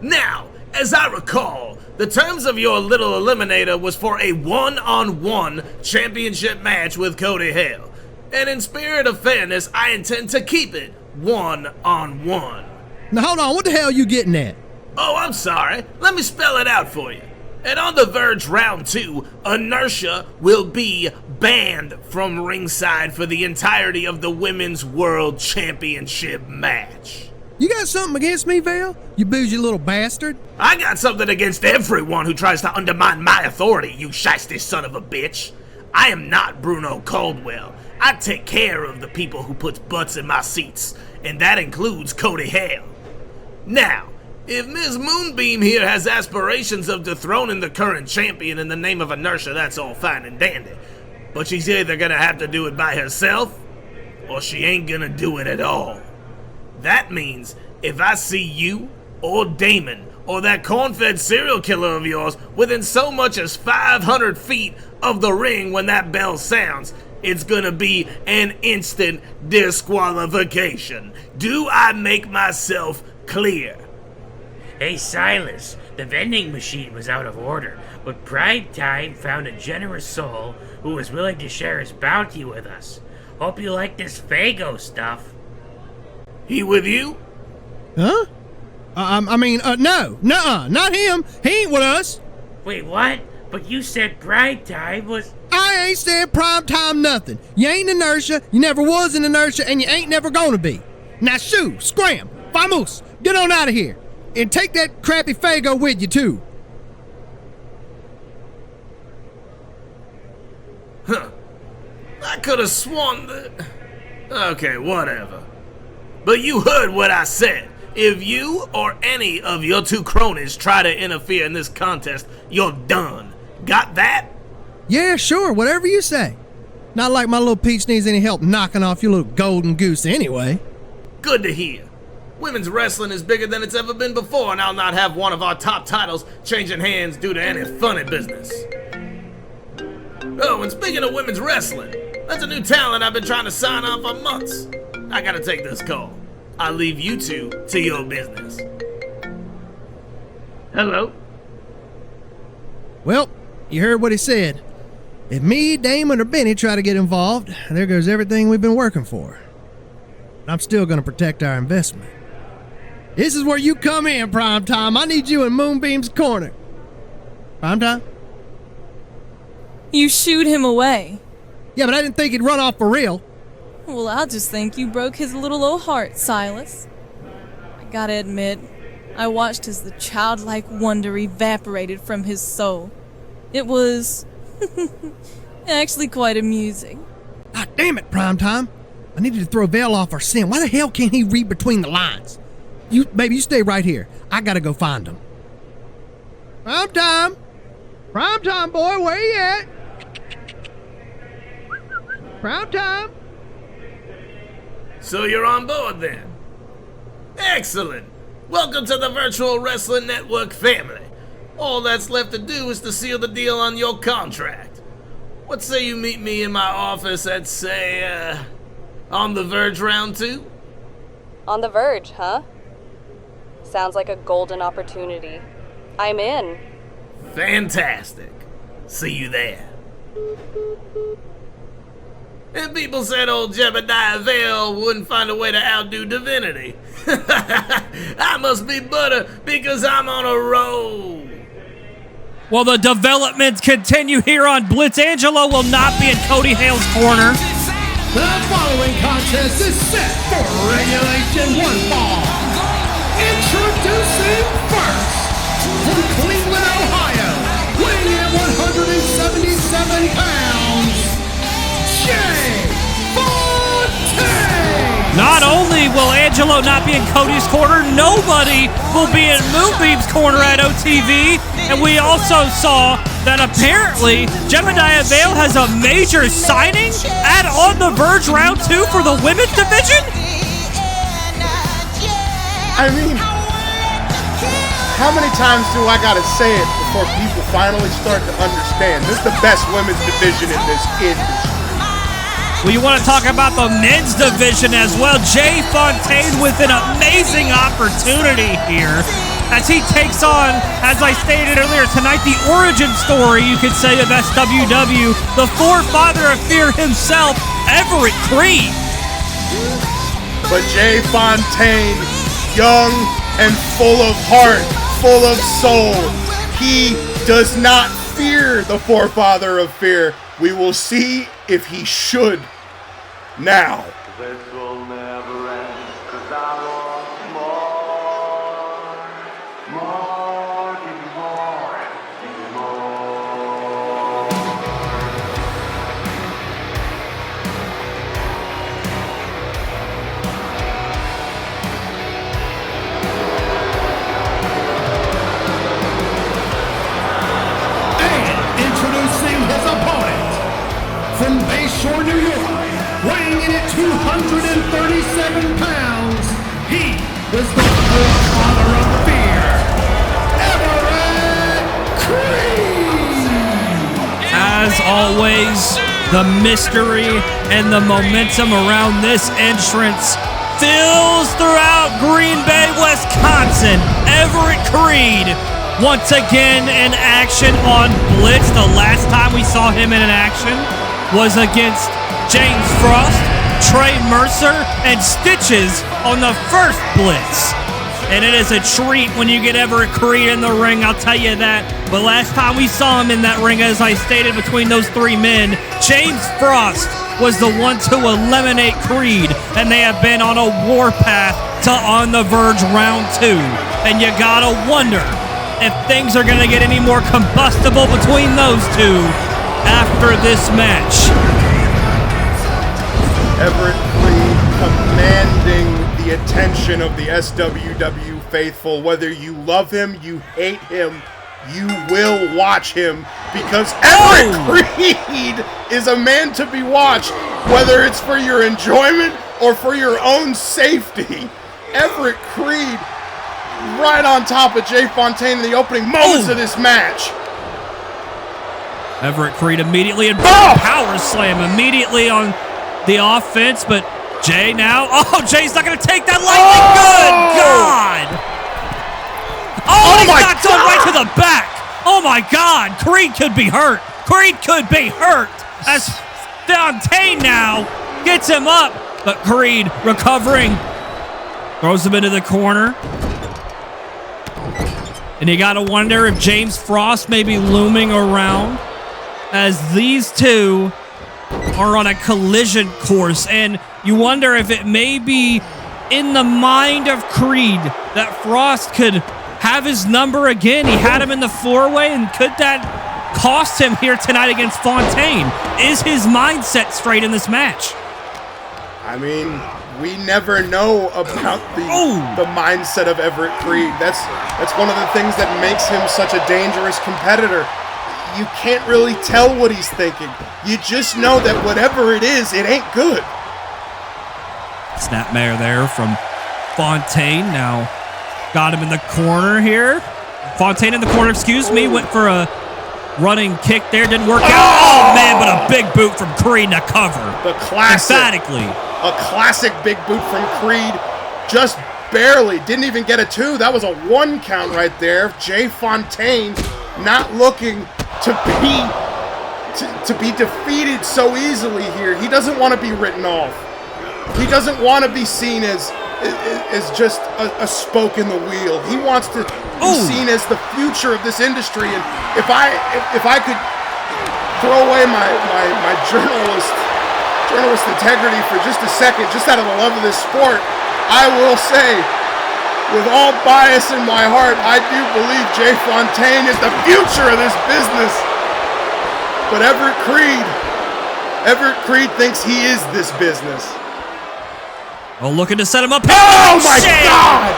Now, as I recall, the terms of your little eliminator was for a one-on-one championship match with Cody Hale. And in spirit of fairness, I intend to keep it one-on-one. Now hold on, what the hell are you getting at? Oh, I'm sorry. Let me spell it out for you. And on The Verge Round 2, Inertia will be banned from ringside for the entirety of the Women's World Championship match. You got something against me, Vale? You bougie little bastard? I got something against everyone who tries to undermine my authority, you shiesty son of a bitch. I am not Bruno Caldwell. I take care of the people who put butts in my seats, and that includes Cody Hale. Now, if Ms. Moonbeam here has aspirations of dethroning the current champion in the name of Inertia, that's all fine and dandy. But she's either gonna have to do it by herself, or she ain't gonna do it at all. That means if I see you, or Damon, or that corn-fed serial killer of yours within so much as 500 feet of the ring when that bell sounds, it's gonna be an instant disqualification. Do I make myself clear? Hey Silas, the vending machine was out of order, but Pride Time found a generous soul who was willing to share his bounty with us. Hope you like this Fago stuff. He with you? Huh? No, nuh-uh, not him. He ain't with us. Wait, what? But you said Pride Time was... I ain't said prime time nothing. You ain't Inertia, you never was in Inertia, and you ain't never gonna be. Now shoo, scram, vamos, get on out of here. And take that crappy Fago with you, too. Huh. I could have sworn that... Okay, whatever. But you heard what I said. If you or any of your two cronies try to interfere in this contest, you're done. Got that? Yeah, sure, whatever you say. Not like my little peach needs any help knocking off your little golden goose anyway. Good to hear. Women's wrestling is bigger than it's ever been before, and I'll not have one of our top titles changing hands due to any funny business. Oh, and speaking of women's wrestling, that's a new talent I've been trying to sign on for months. I gotta take this call. I'll leave you two to your business. Hello? Well, you heard what he said. If me, Damon, or Benny try to get involved, there goes everything we've been working for. I'm still gonna protect our investment. This is where you come in, Primetime. I need you in Moonbeam's corner. Primetime? You shooed him away. Yeah, but I didn't think he'd run off for real. Well, I just think you broke his little old heart, Silas. I gotta admit, I watched as the childlike wonder evaporated from his soul. It was actually quite amusing. Ah, damn it, Primetime. I needed to throw Vale off our scent. Why the hell can't he read between the lines? Baby, you stay right here. I gotta go find him. Primetime! Primetime, boy, where you at? Primetime! So you're on board then? Excellent! Welcome to the Virtual Wrestling Network family. All that's left to do is to seal the deal on your contract. What say you meet me in my office at, say, on The Verge Round 2? On The Verge, huh? Sounds like a golden opportunity. I'm in. Fantastic. See you there. And people said old Jebediah Vale wouldn't find a way to outdo divinity. I must be butter because I'm on a roll. Well, the developments continue here on Blitz. Angelo will not be in Cody Hale's corner. The following contest is set for Regulation 1 Fall. Introducing first, from Cleveland, Ohio, weighing in 177 pounds, Jay Fontaine! Not only will Angelo not be in Cody's corner, nobody will be in Moonbeam's corner at OTV. And we also saw that apparently Jebediah Vale has a major signing at On the Verge Round 2 for the women's division? I mean, how many times do I gotta say it before people finally start to understand? This is the best women's division in this industry. Well, you want to talk about the men's division as well. Jay Fontaine with an amazing opportunity here as he takes on, as I stated earlier tonight, the origin story, you could say, of SWW, the forefather of fear himself, Everett Creed. But Jay Fontaine, young and full of heart, full of soul, he does not fear the forefather of fear. We will see if he should now. This will never end, 'cause I want more, give me more, give me more. And introducing his opponent, from Bayshore, New York, weighing in at 237 pounds, he is the forefather of fear, Everett Creed! As always, the mystery and the momentum around this entrance fills throughout Green Bay, Wisconsin. Everett Creed, once again in action on Blitz. The last time we saw him in action was against James Frost, Trey Mercer, and Stitches on the first Blitz. And it is a treat when you get Everett Creed in the ring, I'll tell you that. But last time we saw him in that ring, as I stated, between those three men, James Frost was the one to eliminate Creed, and they have been on a warpath to On the Verge Round 2. And you gotta wonder if things are gonna get any more combustible between those two after this match. Everett Creed commanding the attention of the SWW faithful. Whether you love him, you hate him, you will watch him, because Everett Creed is a man to be watched, whether it's for your enjoyment or for your own safety. Everett Creed right on top of Jay Fontaine in the opening moments of this match. Everett Creed immediately and power slam immediately on the offense, but Jay now. Oh, Jay's not going to take that lightning. Good God! Oh, he's knocked on right to the back. Oh my God! Creed could be hurt. Creed could be hurt as Fontaine now gets him up, but Creed recovering, throws him into the corner. And you got to wonder if James Frost may be looming around as these two are on a collision course, and you wonder if it may be in the mind of Creed that Frost could have his number again. He had him in the four-way, and could that cost him here tonight against Fontaine? Is his mindset straight in this match? I mean, we never know about the mindset of Everett Creed. That's one of the things that makes him such a dangerous competitor. You can't really tell what he's thinking. You just know that whatever it is, it ain't good. Snapmare there from Fontaine. Now got him in the corner here. Fontaine in the corner, excuse me, went for a running kick there. Didn't work out. Oh, man, but a big boot from Creed to cover. The classic. Emphatically. A classic big boot from Creed. Just barely. Didn't even get a 2. That was a 1 count right there. Jay Fontaine not looking to be defeated so easily here. He doesn't want to be written off. He doesn't want to be seen as just a spoke in the wheel. He wants to be seen as the future of this industry. And if I could throw away my journalist integrity for just a second, just out of the love of this sport, I will say, with all bias in my heart, I do believe Jay Fontaine is the future of this business. But Everett Creed thinks he is this business. Oh, looking to set him up. Oh my God!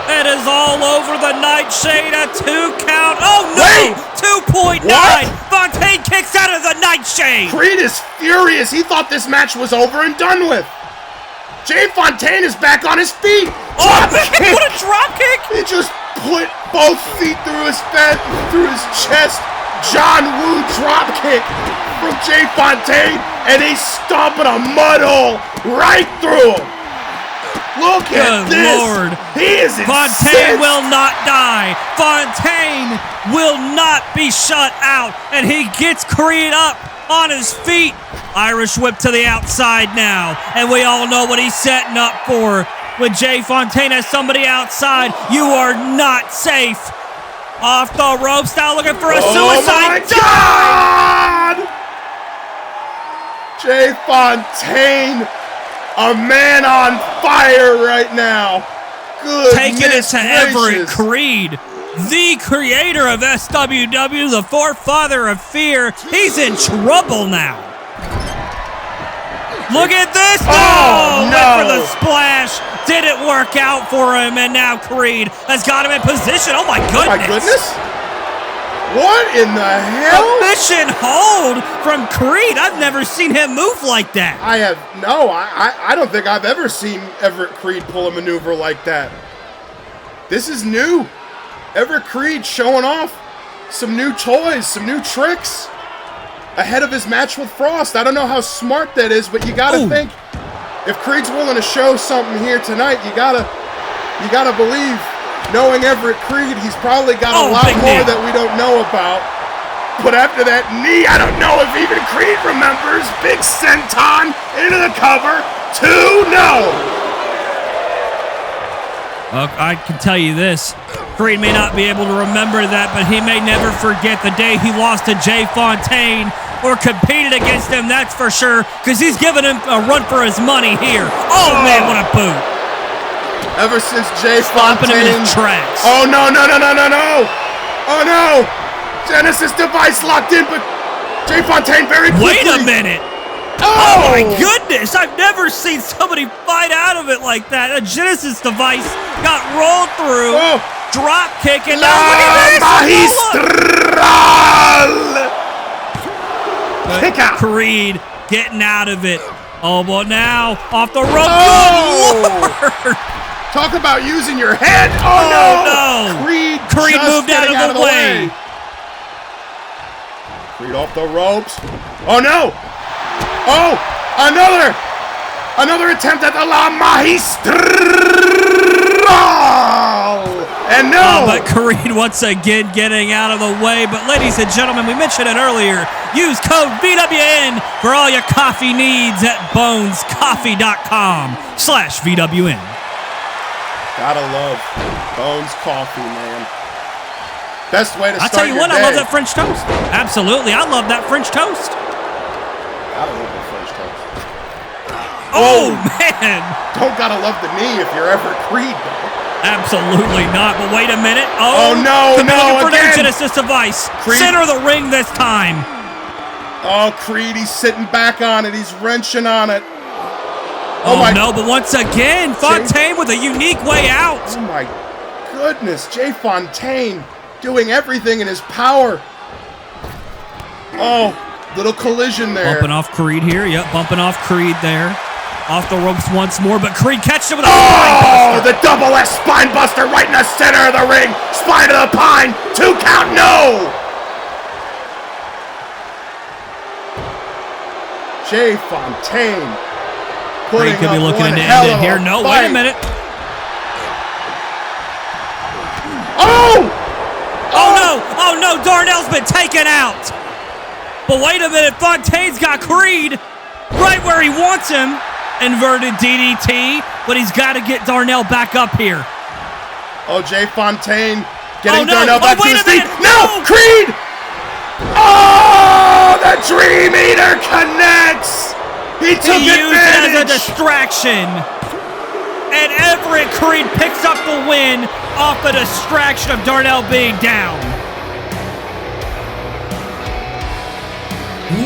It is all over the nightshade. A 2 count. Oh no! Wait! 2.9. Fontaine kicks out of the nightshade. Creed is furious. He thought this match was over and done with. Jay Fontaine is back on his feet. What a drop kick! He just put both feet through his chest. John Woo drop kick from Jay Fontaine, and he's stomping a mud hole right through him. Look at this. Good Lord. He is Fontaine will not die. Fontaine will not be shut out, and he gets Creed up on his feet. Irish whip to the outside now, and we all know what he's setting up for. When Jay Fontaine has somebody outside, you are not safe. Off the ropes now, looking for a suicide dive! Jay Fontaine, a man on fire right now. Good. Taking it to Everett Creed, the creator of SWW, the forefather of fear. He's in trouble now. Look at this! Oh, no! Went for the splash. Didn't work out for him, and now Creed has got him in position. Oh my goodness! Oh my goodness! What in the hell? A mission hold from Creed. I've never seen him move like that. I don't think I've ever seen Everett Creed pull a maneuver like that. This is new. Everett Creed showing off some new toys, some new tricks ahead of his match with Frost. I don't know how smart that is, but you gotta think, if Creed's willing to show something here tonight, you gotta believe, knowing Everett Creed, he's probably got a lot more that we don't know about. But after that knee, I don't know if even Creed remembers. Big senton into the cover. 2-0. I can tell you this. Creed may not be able to remember that, but he may never forget the day he lost to Jay Fontaine or competed against him, that's for sure, because he's giving him a run for his money here. Oh, man, what a boot. Ever since Jay Fontaine... him in his tracks. Oh, no. Oh, no. Genesis device locked in, but Jay Fontaine very quickly... Wait a minute. Oh, my goodness. I've never seen somebody fight out of it like that. A Genesis device got rolled through, drop kick, and now look at this. Kick out. Creed getting out of it. Oh, but now off the rope. Oh. Good Lord. Talk about using your head. Oh, no. Creed moved out of the way. Creed off the ropes. Oh, no. Oh, another attempt at the La Magistral. And no. But Creed once again getting out of the way. But ladies and gentlemen, we mentioned it earlier. Use code VWN for all your coffee needs at bonescoffee.com/VWN. Gotta love Bones Coffee, man. Best way to start I'll tell you what, day. I love that French toast. Absolutely, I love that French toast. Gotta love the French toast. Oh, man. Don't gotta love the knee if you're Everett Creed, though. Absolutely not, but wait a minute. Oh no, for the Genesis device. Creed. Center of the ring this time. Oh, Creed, he's sitting back on it. He's wrenching on it. Oh my no, but once again, Fontaine with a unique way out. Oh my goodness, Jay Fontaine doing everything in his power. Oh, little collision there. Bumping off Creed here. Yep, bumping off Creed there. Off the ropes once more, but Creed catches it with a spine buster. The double S spine buster right in the center of the ring. Spine of the pine. 2 count, no. Jay Fontaine. Creed could be looking to end it here. No, wait a minute. Oh! Oh no, Darnell's been taken out. But wait a minute, Fontaine's got Creed right where he wants him. Inverted DDT, but he's got to get Darnell back up here. Oh, Jay Fontaine getting Darnell back to wait his a feet. minute. No, Creed! Oh, the Dream Eater connects. He took He used it as a advantage. distraction. And Everett Creed picks up the win off a distraction of Darnell being down.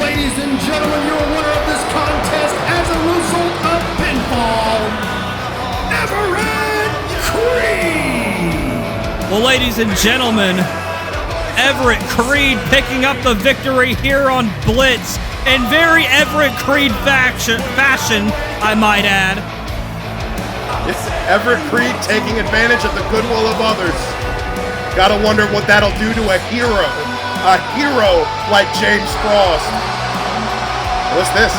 Ladies and gentlemen, your winner of this contest as a result of pinfall, Everett Creed! Well, ladies and gentlemen, Everett Creed picking up the victory here on Blitz in very Everett Creed fashion, I might add. It's Everett Creed taking advantage of the goodwill of others. Gotta wonder what that'll do to a hero. A hero like James Frost. What's this?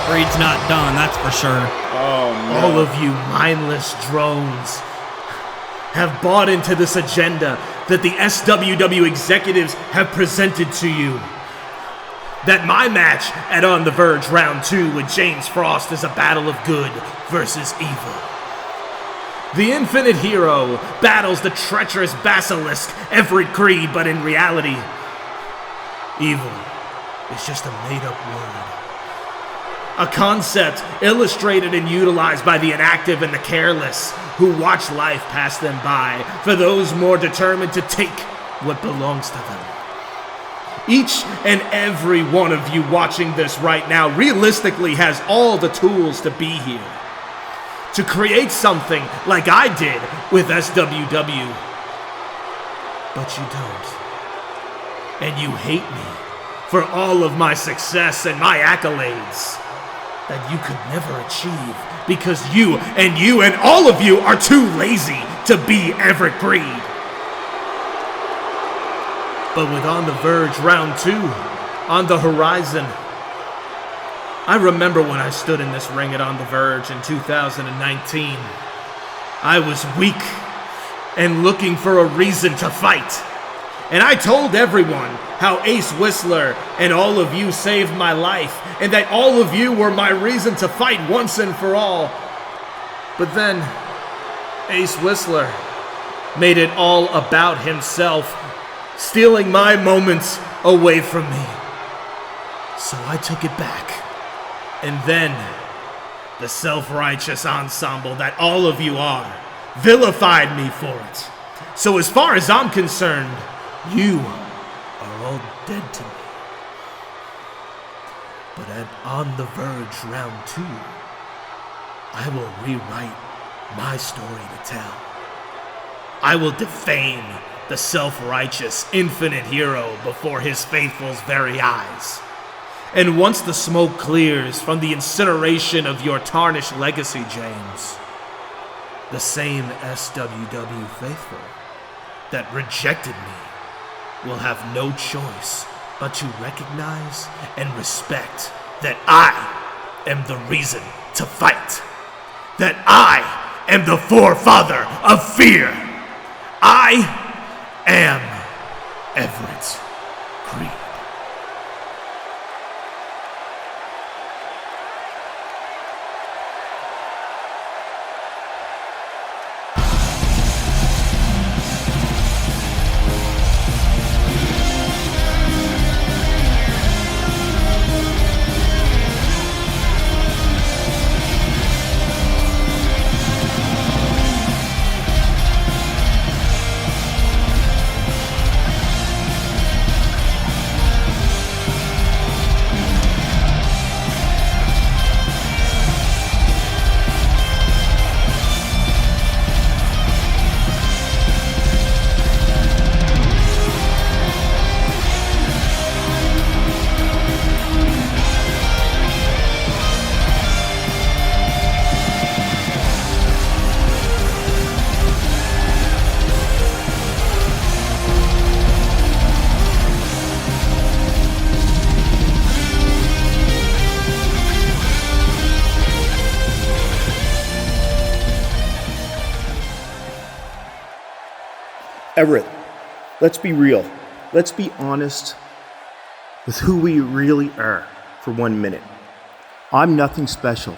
Creed's not done, that's for sure. Oh, no. All of you mindless drones have bought into this agenda that the SWW executives have presented to you. That my match at On the Verge Round 2 with James Frost is a battle of good versus evil. The Infinite Hero battles the treacherous basilisk Everett Creed, but in reality, evil is just a made-up word. A concept illustrated and utilized by the inactive and the careless who watch life pass them by for those more determined to take what belongs to them. Each and every one of you watching this right now realistically has all the tools to be here. To create something like I did with SWW. But you don't. And you hate me for all of my success and my accolades that you could never achieve because you and all of you are too lazy to be Everett Creed. But with On the Verge Round 2 on the horizon, I remember when I stood in this ring at On the Verge in 2019. I was weak and looking for a reason to fight. And I told everyone how Ace Whistler and all of you saved my life, and that all of you were my reason to fight once and for all. But then, Ace Whistler made it all about himself, stealing my moments away from me. So I took it back. And then, the self-righteous ensemble that all of you are vilified me for it. So as far as I'm concerned, you are all dead to me. But at On the Verge Round 2, I will rewrite my story to tell. I will defame the self-righteous infinite hero before his faithful's very eyes. And once the smoke clears from the incineration of your tarnished legacy, James, the same SWW faithful that rejected me will have no choice but to recognize and respect that I am the reason to fight. That I am the forefather of fear. I am Everett Creed. Everett, let's be real. Let's be honest with who we really are for 1 minute. I'm nothing special.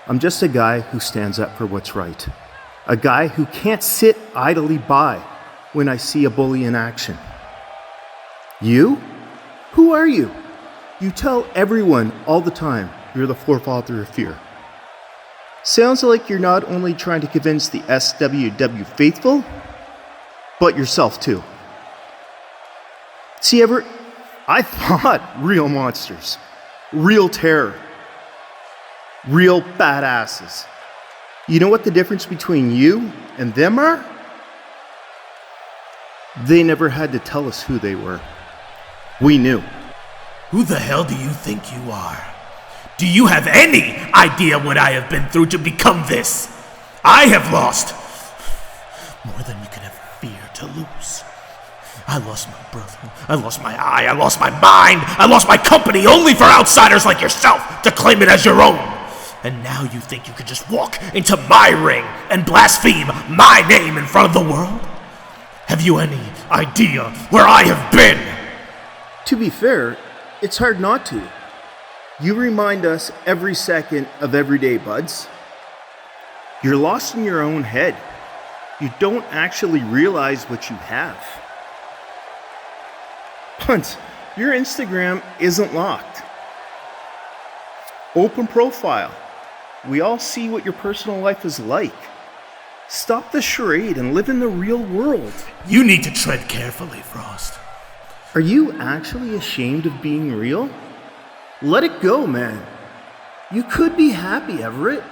I'm just a guy who stands up for what's right. A guy who can't sit idly by when I see a bully in action. You? Who are you? You tell everyone all the time you're the forefather of fear. Sounds like you're not only trying to convince the SWW faithful, but yourself too. See, Everett, I fought real monsters, real terror, real badasses. You know what the difference between you and them are? They never had to tell us who they were. We knew. Who the hell do you think you are? Do you have any idea what I have been through to become this? I have lost more than you could ever fear to lose. I lost my brother, I lost my eye, I lost my mind, I lost my company only for outsiders like yourself to claim it as your own. And now you think you could just walk into my ring and blaspheme my name in front of the world? Have you any idea where I have been? To be fair, it's hard not to. You remind us every second of every day, buds. You're lost in your own head. You don't actually realize what you have. Once, your Instagram isn't locked. Open profile. We all see what your personal life is like. Stop the charade and live in the real world. You need to tread carefully, Frost. Are you actually ashamed of being real? Let it go, man. You could be happy, Everett.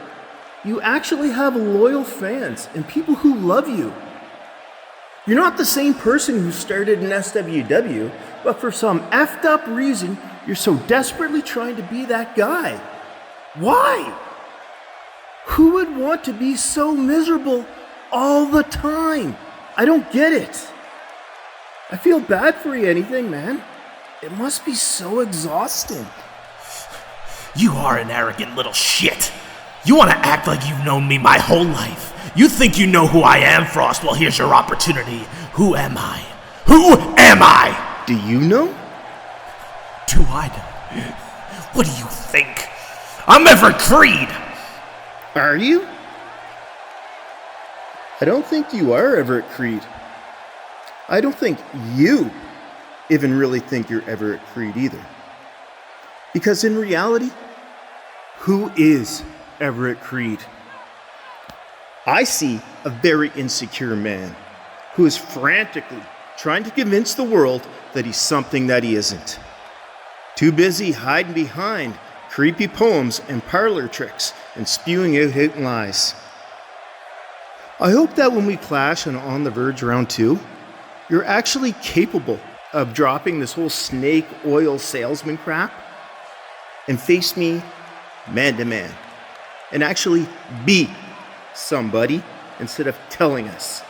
You actually have loyal fans and people who love you. You're not the same person who started in SWW, but for some effed up reason, you're so desperately trying to be that guy. Why? Who would want to be so miserable all the time? I don't get it. I feel bad for you, anything, man. It must be so exhausting. You are an arrogant little shit. You want to act like you've known me my whole life. You think you know who I am, Frost? Well, here's your opportunity. Who am I? Who am I? Do you know? Do I know? What do you think? I'm Everett Creed. Are you? I don't think you are Everett Creed. I don't think you even really think you're Everett Creed either. Because in reality, who is Everett Creed? I see a very insecure man who is frantically trying to convince the world that he's something that he isn't. Too busy hiding behind creepy poems and parlor tricks and spewing out hate and lies. I hope that when we clash on The Verge Round 2, you're actually capable of dropping this whole snake oil salesman crap and face me man to man and actually be somebody instead of telling us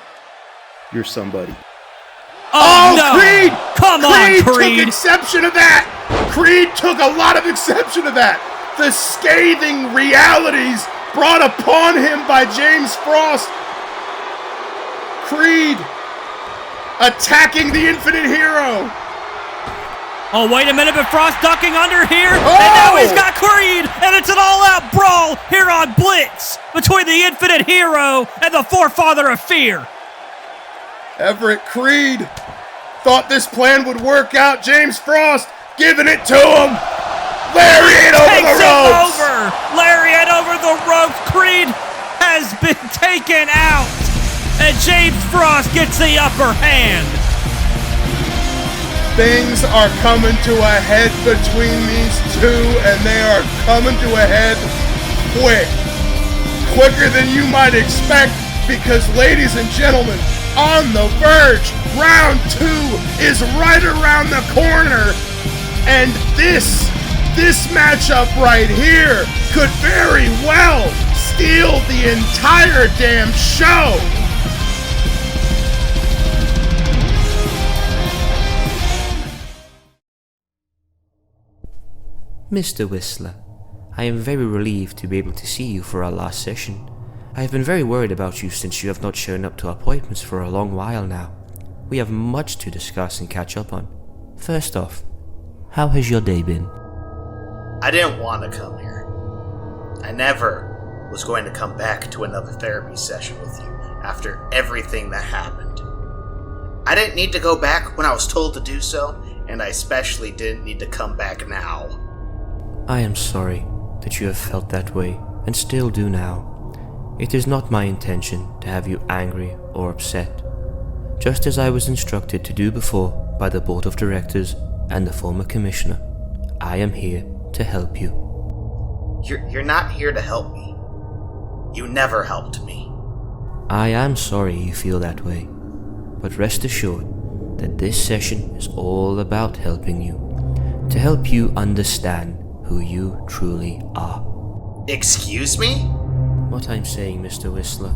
you're somebody. Oh, no. Creed! Come on, Creed took exception to that! Creed took a lot of exception to that! The scathing realities brought upon him by James Frost. Creed attacking the Infinite Hero. Oh, wait a minute, but Frost ducking under here, and now he's got Creed, and it's an all-out brawl here on Blitz between the Infinite Hero and the Forefather of Fear. Everett Creed thought this plan would work out. James Frost giving it to him. Lariat over the ropes. Lariat over the ropes. Creed has been taken out, and James Frost gets the upper hand. Things are coming to a head between these two, and they are coming to a head quick. Quicker than you might expect, because, ladies and gentlemen, On the Verge, round 2 is right around the corner. And this matchup right here could very well steal the entire damn show. Mr. Whistler, I am very relieved to be able to see you for our last session. I have been very worried about you since you have not shown up to appointments for a long while now. We have much to discuss and catch up on. First off, how has your day been? I didn't want to come here. I never was going to come back to another therapy session with you after everything that happened. I didn't need to go back when I was told to do so, and I especially didn't need to come back now. I am sorry that you have felt that way, and still do now. It is not my intention to have you angry or upset, just as I was instructed to do before by the board of directors and the former commissioner. I am here to help you. You're not here to help me. You never helped me. I am sorry you feel that way, but rest assured that this session is all about helping you, to help you understand who you truly are. Excuse me? What I'm saying, Mr. Whistler,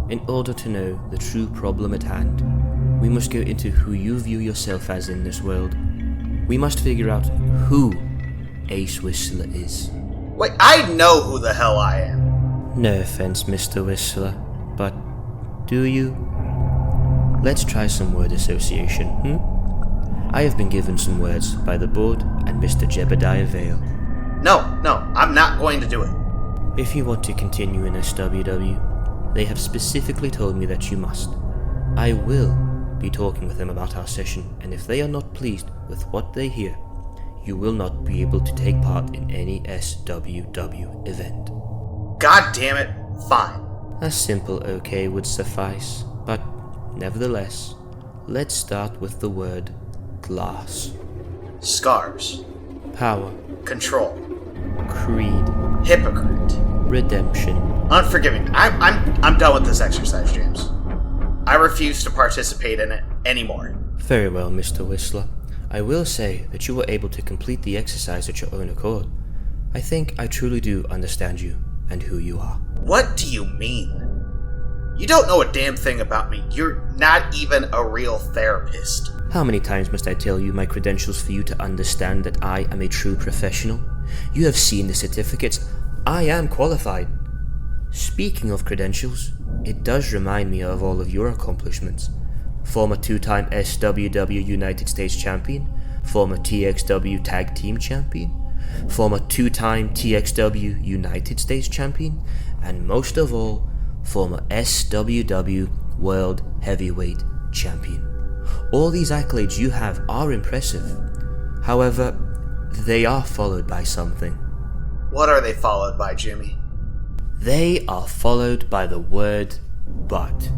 in order to know the true problem at hand, we must go into who you view yourself as in this world. We must figure out who Ace Whistler is. Wait, I know who the hell I am. No offense, Mr. Whistler, but do you? Let's try some word association, I have been given some words by the board and Mr. Jebediah Vale. No, I'm not going to do it. If you want to continue in SWW, they have specifically told me that you must. I will be talking with them about our session, and if they are not pleased with what they hear, you will not be able to take part in any SWW event. God damn it, fine. A simple okay would suffice, but nevertheless, let's start with the word glass. Scars. Power. Control. Creed. Hypocrite. Redemption. Unforgiving. I'm done with this exercise, James. I refuse to participate in it anymore. Very well, Mr. Whistler. I will say that you were able to complete the exercise at your own accord. I think I truly do understand you and who you are. What do you mean? You don't know a damn thing about me. You're not even a real therapist. How many times must I tell you my credentials for you to understand that I am a true professional? You have seen the certificates. I am qualified. Speaking of credentials, it does remind me of all of your accomplishments. Former 2-time SWW United States Champion, former TXW Tag Team Champion, former 2-time TXW United States Champion, and most of all, former SWW World Heavyweight Champion. All these accolades you have are impressive. However, they are followed by something. What are they followed by, Jimmy? They are followed by the word but.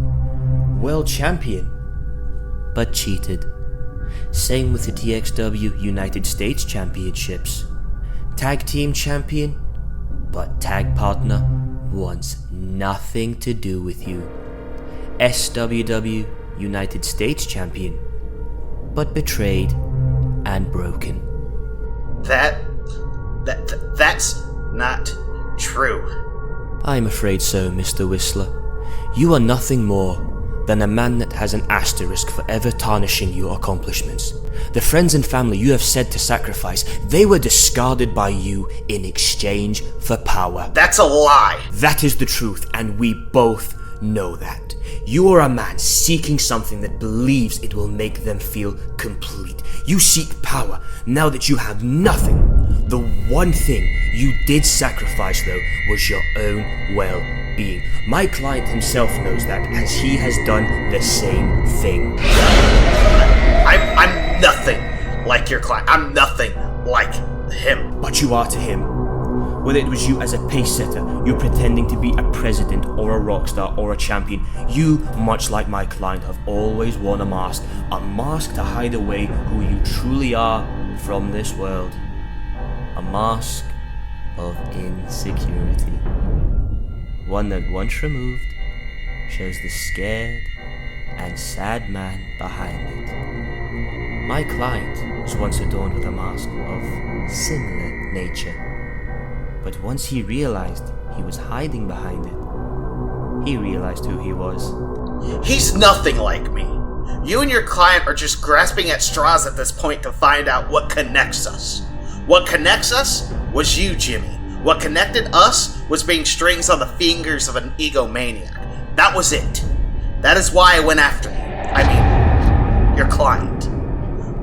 World Champion, but cheated. Same with the TXW United States Championships. Tag Team Champion, but tag partner wants nothing to do with you. SWW United States Champion, but betrayed and broken. That's not true. I'm afraid so, Mr. Whistler. You are nothing more than a man that has an asterisk for ever tarnishing your accomplishments. The friends and family you have said to sacrifice, they were discarded by you in exchange for power. That's a lie. That is the truth, and we both know that. You are a man seeking something that believes it will make them feel complete. You seek power now that you have nothing. The one thing you did sacrifice, though, was your own well-being. My client himself knows that, as he has done the same thing. I'm nothing like your client. I'm nothing like him. But you are to him. Whether it was you as a pace setter, you pretending to be a president or a rock star or a champion, you, much like my client, have always worn a mask to hide away who you truly are from this world. A mask of insecurity. One that once removed shows the scared and sad man behind it. My client was once adorned with a mask of similar nature. But once he realized he was hiding behind it, he realized who he was. He's nothing like me. You and your client are just grasping at straws at this point to find out what connects us. What connects us was you, Jimmy. What connected us was being strings on the fingers of an egomaniac. That was it. That is why I went after you. your client.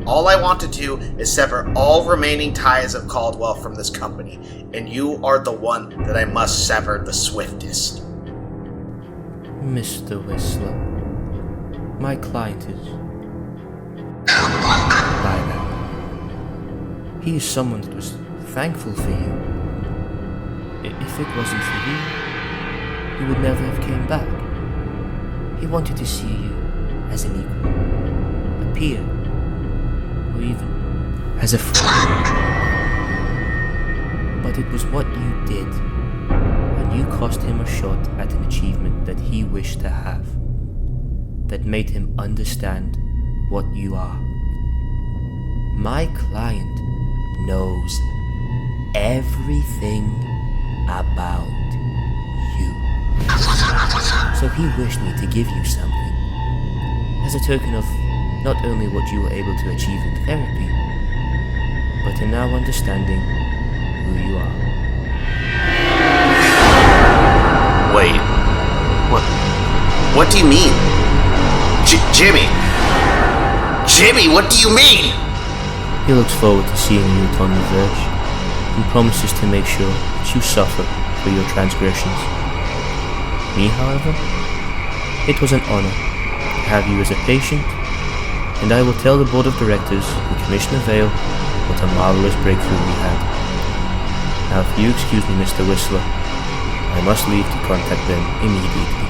All I want to do is sever all remaining ties of Caldwell from this company, and you are the one that I must sever the swiftest. Mr. Whistler, my client is by now. He is someone that was thankful for you. If it wasn't for you, he would never have came back. He wanted to see you as an equal, a peer, or even as a friend. But it was what you did when you cost him a shot at an achievement that he wished to have that made him understand what you are. My client knows everything about you. So he wished me to give you something as a token of not only what you were able to achieve in therapy, but in now understanding who you are. Wait, what do you mean? Jimmy, what do you mean? He looks forward to seeing you upon the verge and promises to make sure that you suffer for your transgressions. Me, however, it was an honor to have you as a patient, and I will tell the board of directors and Commissioner Vale what a marvelous breakthrough we had. Now, if you excuse me, Mr. Whistler, I must leave to contact them immediately.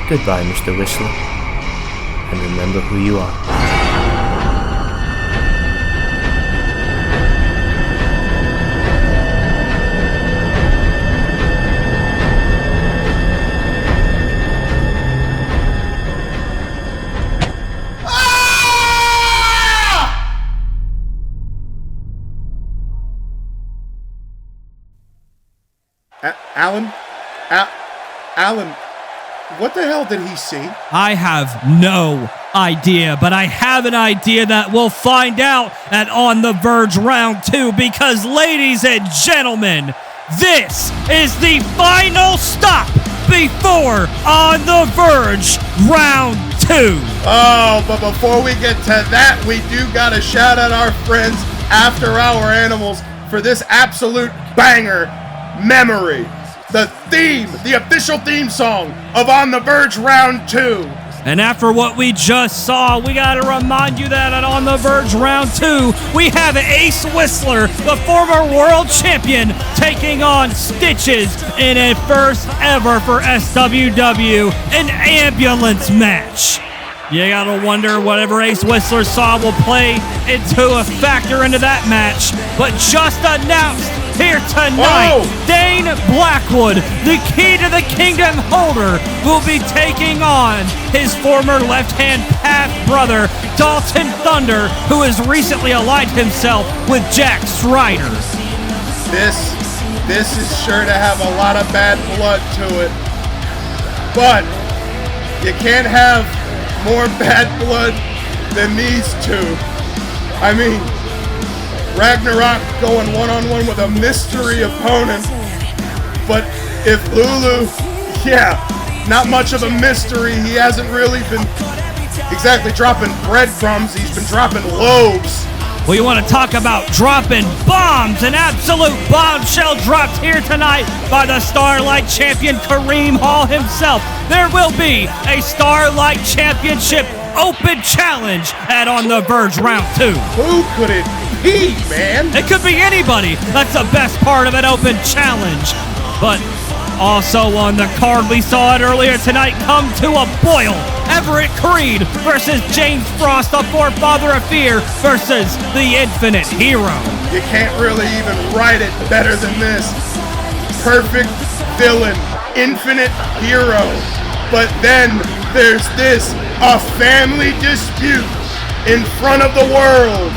Goodbye, Mr. Whistler, and remember who you are. Alan, what the hell did he see? I have no idea, but I have an idea that we'll find out at On the Verge Round 2, because, ladies and gentlemen, this is the final stop before On the Verge Round 2. Oh, but before we get to that, we do gotta shout out our friends After Hour Animals for this absolute banger, Memory. The theme, the official theme song of On the Verge Round 2. And after what we just saw, we got to remind you that at On the Verge Round 2, we have Ace Whistler, the former world champion, taking on Stitches in a first ever for SWW, an ambulance match. You gotta wonder whatever Ace Whistler saw will play into a factor into that match. But just announced here tonight, Dane Blackwood, the Key to the Kingdom holder, will be taking on his former left-hand path brother, Dalton Thunder, who has recently aligned himself with Jack Strider. This is sure to have a lot of bad blood to it. But you can't have more bad blood than these two. I mean, Ragnarok going one-on-one with a mystery opponent. But if Lulu, not much of a mystery. He hasn't really been exactly dropping breadcrumbs. He's been dropping loaves. Well, you want to talk about dropping bombs? An absolute bombshell dropped here tonight by the Starlight Champion Kareem Hall himself. There will be a Starlight Championship Open Challenge at On the Verge Round 2. Who could it be, man? It could be anybody. That's the best part of an Open Challenge. But also on the card, we saw it earlier tonight, come to a boil. Everett Creed versus James Frost, the forefather of fear, versus the Infinite Hero. You can't really even write it better than this. Perfect villain, Infinite Hero. But then there's this, a family dispute in front of the world.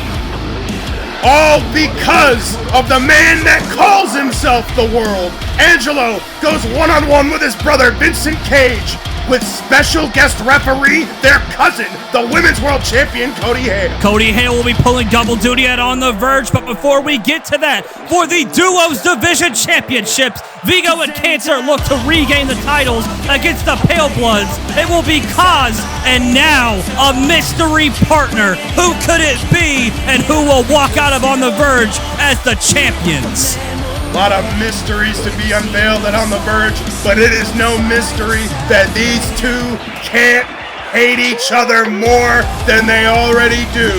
All because of the man that calls himself the world. Angelo goes one-on-one with his brother Vincent Cage. with special guest referee, their cousin, the Women's World Champion, Cody Hale. Cody Hale will be pulling double duty at On the Verge, but before we get to that, for the Duos Division Championships, Vigo and Cancer look to regain the titles against the Pale Bloods. It will be Kaz and now a mystery partner. Who could it be, and who will walk out of On the Verge as the champions? A lot of mysteries to be unveiled at On the Verge, but it is no mystery that these two can't hate each other more than they already do.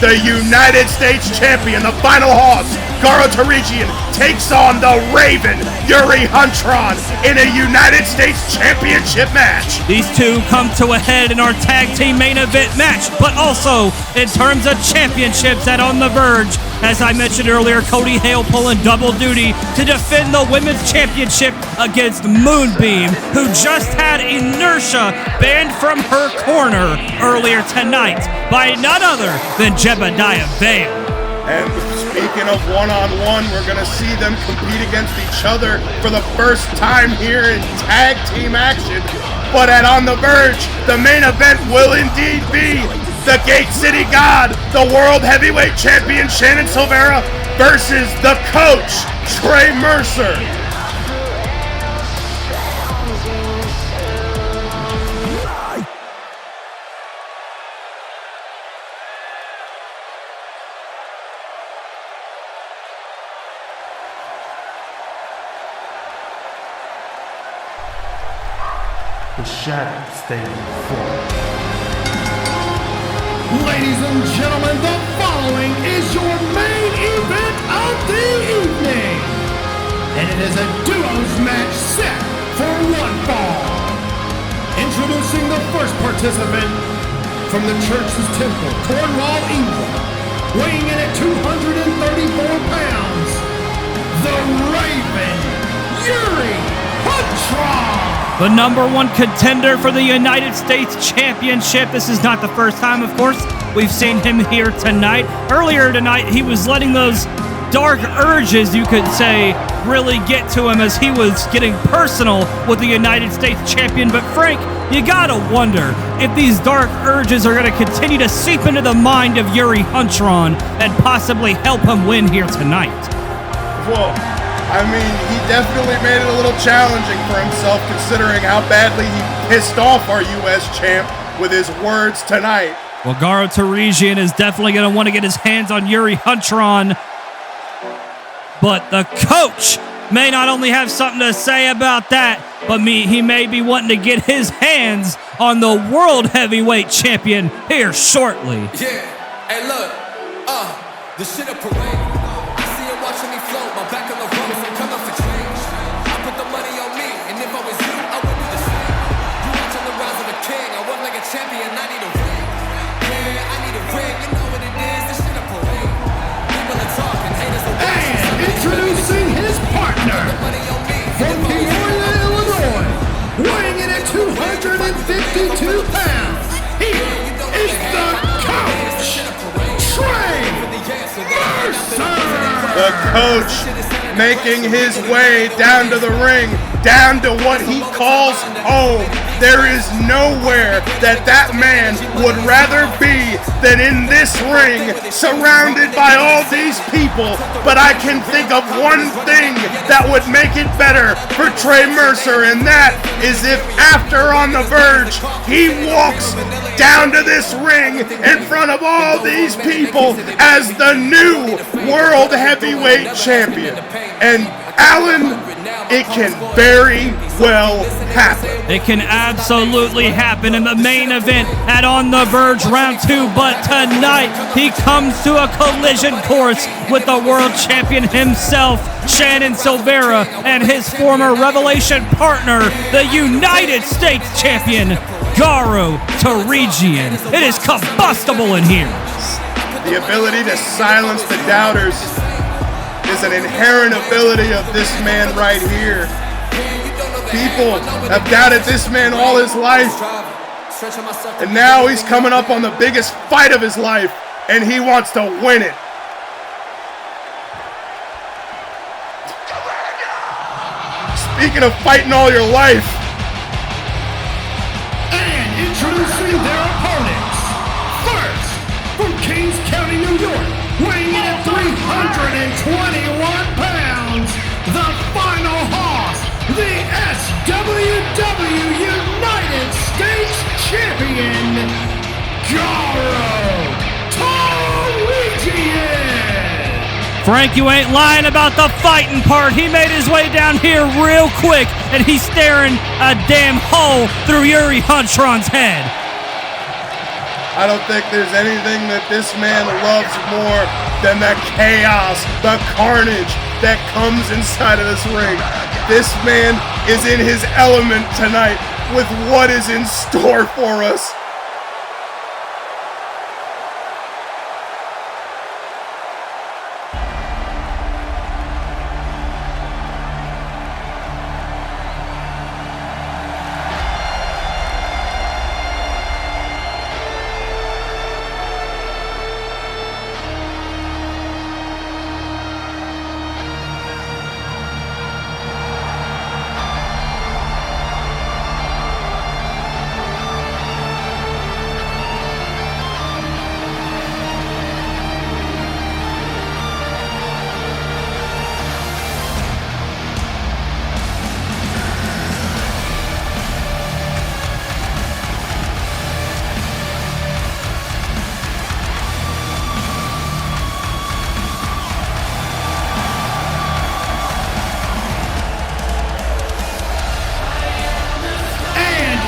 The United States Champion, the final horse, Garo Tarijian, takes on the Raven, Yuri Huntron, in a United States Championship match. These two come to a head in our tag team main event match, but also in terms of championships at On the Verge. As I mentioned earlier, Cody Hale pulling double duty to defend the Women's Championship against Moonbeam, who just had Inertia banned from her corner earlier tonight by none other than Jebediah Vale. And speaking of one-on-one, we're going to see them compete against each other for the first time here in tag team action. But at On the Verge, the main event will indeed be the Gate City God, the World Heavyweight Champion Shannon Silvera versus the coach, Trey Mercer. The shadows stay before. Ladies and gentlemen, the following is your main event of the evening. And it is a duos match set for one fall. Introducing the first participant from the Church's Temple, Cornwall, England, weighing in at 234 pounds, the Raven, Yuri Huntron. The number one contender for the United States Championship. This is not the first time, of course, we've seen him here tonight. Earlier tonight, he was letting those dark urges, you could say, really get to him as he was getting personal with the United States Champion. But Frank, you gotta wonder if these dark urges are gonna continue to seep into the mind of Yuri Huntron and possibly help him win here tonight. Well, I mean, he definitely made it a little challenging for himself considering how badly he pissed off our U.S. champ with his words tonight. Well, Garo Tarijian is definitely going to want to get his hands on Yuri Huntron, but the coach may not only have something to say about that, but he may be wanting to get his hands on the World Heavyweight Champion here shortly. Yeah, hey look, the shit a parade. I see you watching me float, my back on the ropes, I'm coming for change. I put the money on me, and if I was you, I would do the same. You watching the rise of a king, I walk like a champion, I need a ring. Yeah, I need a ring, you know what it is, this shit a parade. People are talking, haters are watching. And introducing his partner, from Peoria, Illinois, weighing in at 252 pounds, he is the coach, Trey Mercer. The coach making his way down to the ring, down to what he calls home. There is nowhere that man would rather be than in this ring, surrounded by all these people. But I can think of one thing that would make it better for Trey Mercer, and that is if after On the Verge, he walks down to this ring in front of all these people as the new World Heavyweight Champion. And Alan, it can very well happen. It can absolutely happen in the main event at On the Verge Round 2, but tonight he comes to a collision course with the world champion himself, Shannon Silvera, and his former Revelation partner, the United States champion, Garo Tarijian. It is combustible in here. The ability to silence the doubters is an inherent ability of this man right here. People have doubted this man all his life, and now he's coming up on the biggest fight of his life, and he wants to win it. Speaking of fighting all your life, pounds, the final hoss, the SWW United States Champion, Dr Frank, you ain't lying about the fighting part. He made his way down here real quick, and he's staring a damn hole through Yuri Huntron's head. I don't think there's anything that this man loves more than the chaos, the carnage that comes inside of this ring. This man is in his element tonight with what is in store for us.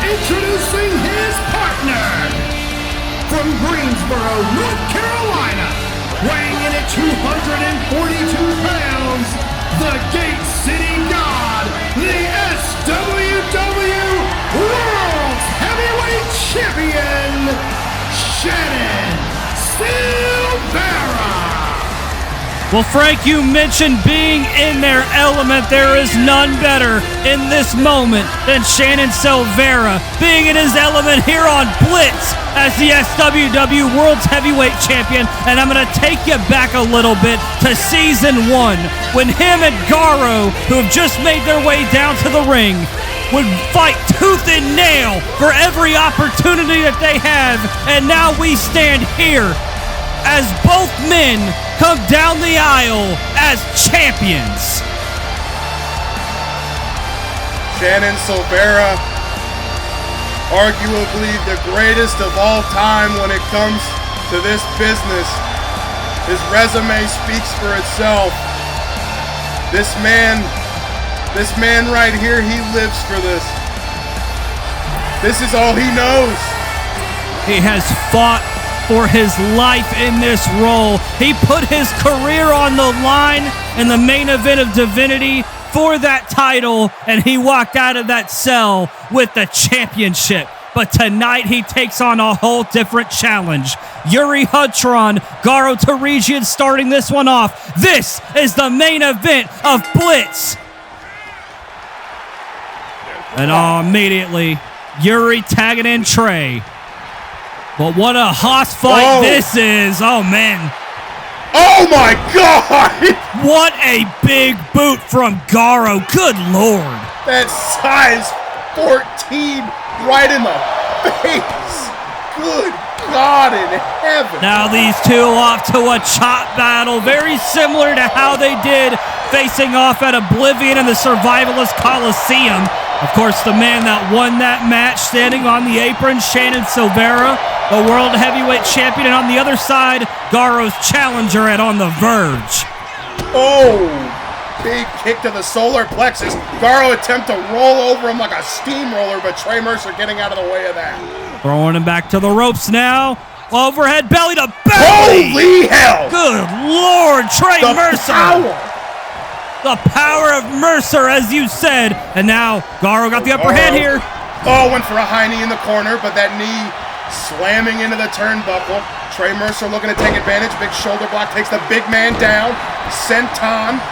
Introducing his partner from Greensboro, North Carolina, weighing in at 242 pounds, the Gate City God, the SWW World's Heavyweight Champion, Shannon Silvera. Well, Frank, you mentioned being in their element. There is none better in this moment than Shannon Silvera being in his element here on Blitz as the SWW World's Heavyweight Champion. And I'm going to take you back a little bit to Season 1 when him and Garo, who have just made their way down to the ring, would fight tooth and nail for every opportunity that they have. And now we stand here as both men come down the aisle as champions. Shannon Silvera, arguably the greatest of all time when it comes to this business. His resume speaks for itself. This man right here, he lives for this. This is all he knows. He has fought for his life in this role. He put his career on the line in the main event of Divinity for that title, and he walked out of that cell with the championship. But tonight he takes on a whole different challenge. Yuri Huntron, Garo Tarigian starting this one off. This is the main event of Blitz. And immediately, Yuri tagging in Trey. But what a hoss fight this is. Oh, man. Oh, my God. What a big boot from Garo. Good Lord. That size 14 right in the face. Good God in heaven. Now these two off to a chop battle. Very similar to how they did facing off at Oblivion in the Survivalist Coliseum. Of course, the man that won that match standing on the apron, Shannon Silvera, the World Heavyweight Champion, and on the other side, Garo's challenger at On the Verge. Oh, big kick to the solar plexus. Garo attempt to roll over him like a steamroller, but Trey Mercer getting out of the way of that. Throwing him back to the ropes now. Overhead belly to belly. Holy hell. Good Lord, Trey Mercer. Power. The power of Mercer, as you said. And now Garo got the upper hand here. Oh, went for a high knee in the corner, but that knee slamming into the turnbuckle. Trey Mercer looking to take advantage. Big shoulder block takes the big man down. Senton.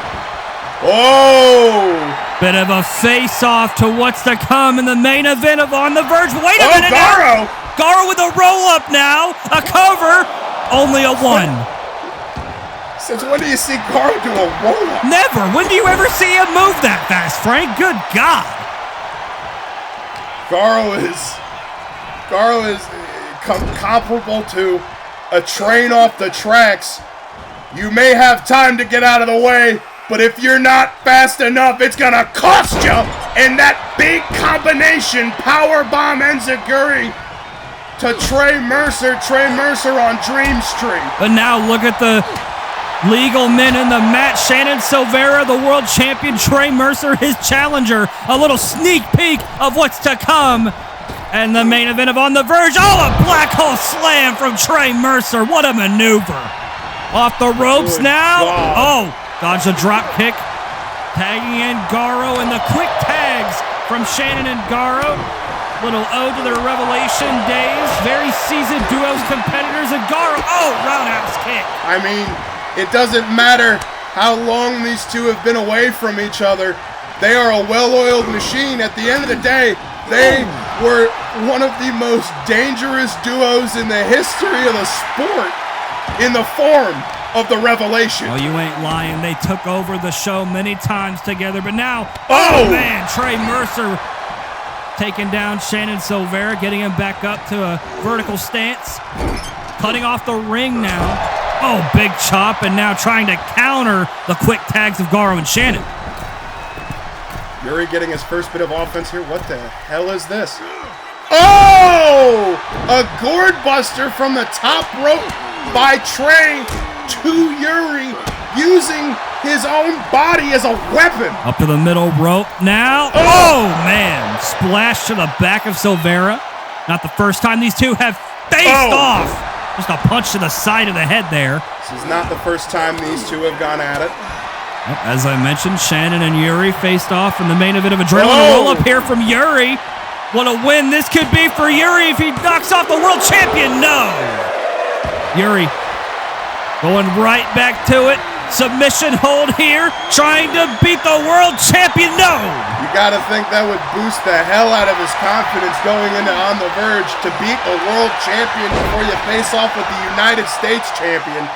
Oh! Bit of a face-off to what's to come in the main event of On the Verge. Wait a minute Garo! Now. Garo with a roll-up now. A cover. Only a one. Since when do you see Garo do a roll-up? Never. When do you ever see him move that fast, Frank? Good God. Garo is comparable to a train off the tracks You may have time to get out of the way, but if you're not fast enough, it's gonna cost you. And that big combination powerbomb enziguri to Trey Mercer. Trey Mercer on Dream Street. But now look at the legal men in the match. Shannon Silvera, the world champion. Trey Mercer, his challenger. A little sneak peek of what's to come. And the main event of On the Verge. Oh, a black hole slam from Trey Mercer. What a maneuver. Off the ropes now. Oh, dodge a drop kick. Tagging in Garo and the quick tags from Shannon and Garo. Little ode to their Revelation days. Very seasoned duos competitors. And Garo, oh, roundhouse kick. I mean, it doesn't matter how long these two have been away from each other. They are a well-oiled machine. At the end of the day, they were one of the most dangerous duos in the history of the sport in the form of the Revelation. Oh, you ain't lying. They took over the show many times together, but now, oh man, Trey Mercer taking down Shannon Silvera, getting him back up to a vertical stance, cutting off the ring now. Oh, big chop, and now trying to counter the quick tags of Garo and Shannon. Yuri getting his first bit of offense here. What the hell is this? Oh! A gourd buster from the top rope by Trey to Yuri, using his own body as a weapon. Up to the middle rope now. Oh, man. Splash to the back of Silvera. Not the first time these two have faced off. Just a punch to the side of the head there. This is not the first time these two have gone at it. As I mentioned, Shannon and Yuri faced off in the main event of Adrenaline Roll-Up here from Yuri. What a win this could be for Yuri if he knocks off the world champion. No. Yuri going right back to it. Submission hold here, trying to beat the world champion. No. You got to think that would boost the hell out of his confidence going into On the Verge to beat the world champion before you face off with the United States champion.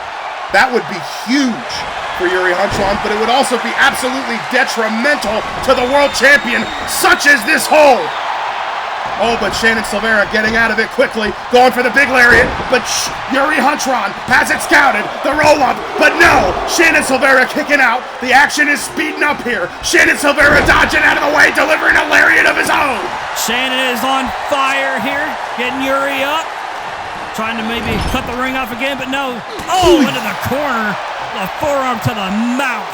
That would be huge for Yuri Hunchron, but it would also be absolutely detrimental to the world champion, such as this hold. Oh, but Shannon Silvera getting out of it quickly, going for the big lariat, but Yuri Hunchron has it scouted, the roll-up, but no, Shannon Silvera kicking out. The action is speeding up here. Shannon Silvera dodging out of the way, delivering a lariat of his own. Shannon is on fire here, getting Yuri up, trying to maybe cut the ring off again, but no. Oh, into the corner, the forearm to the mouth.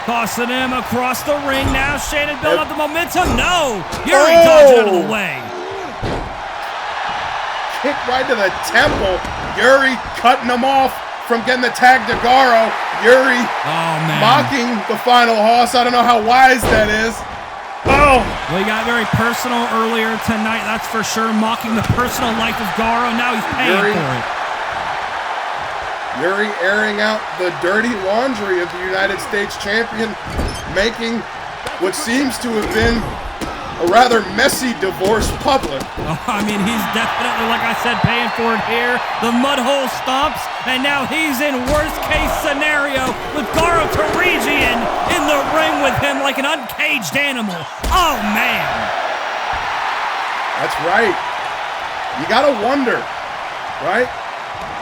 Tossing him across the ring now. Shannon build up the momentum. No! Yuri dodged out of the way. Kick right to the temple. Yuri cutting him off from getting the tag to Garo. Yuri mocking the final hoss. I don't know how wise that is. Oh! We got very personal earlier tonight, that's for sure. Mocking the personal life of Garo. Now he's paying for it. Yuri airing out the dirty laundry of the United States champion, making what seems to have been a rather messy divorce public. Oh, I mean, he's definitely, like I said, paying for it here. The mud hole stomps, and now he's in worst case scenario with Garo Tarigian in the ring with him like an uncaged animal. Oh, man. That's right. You gotta wonder, right?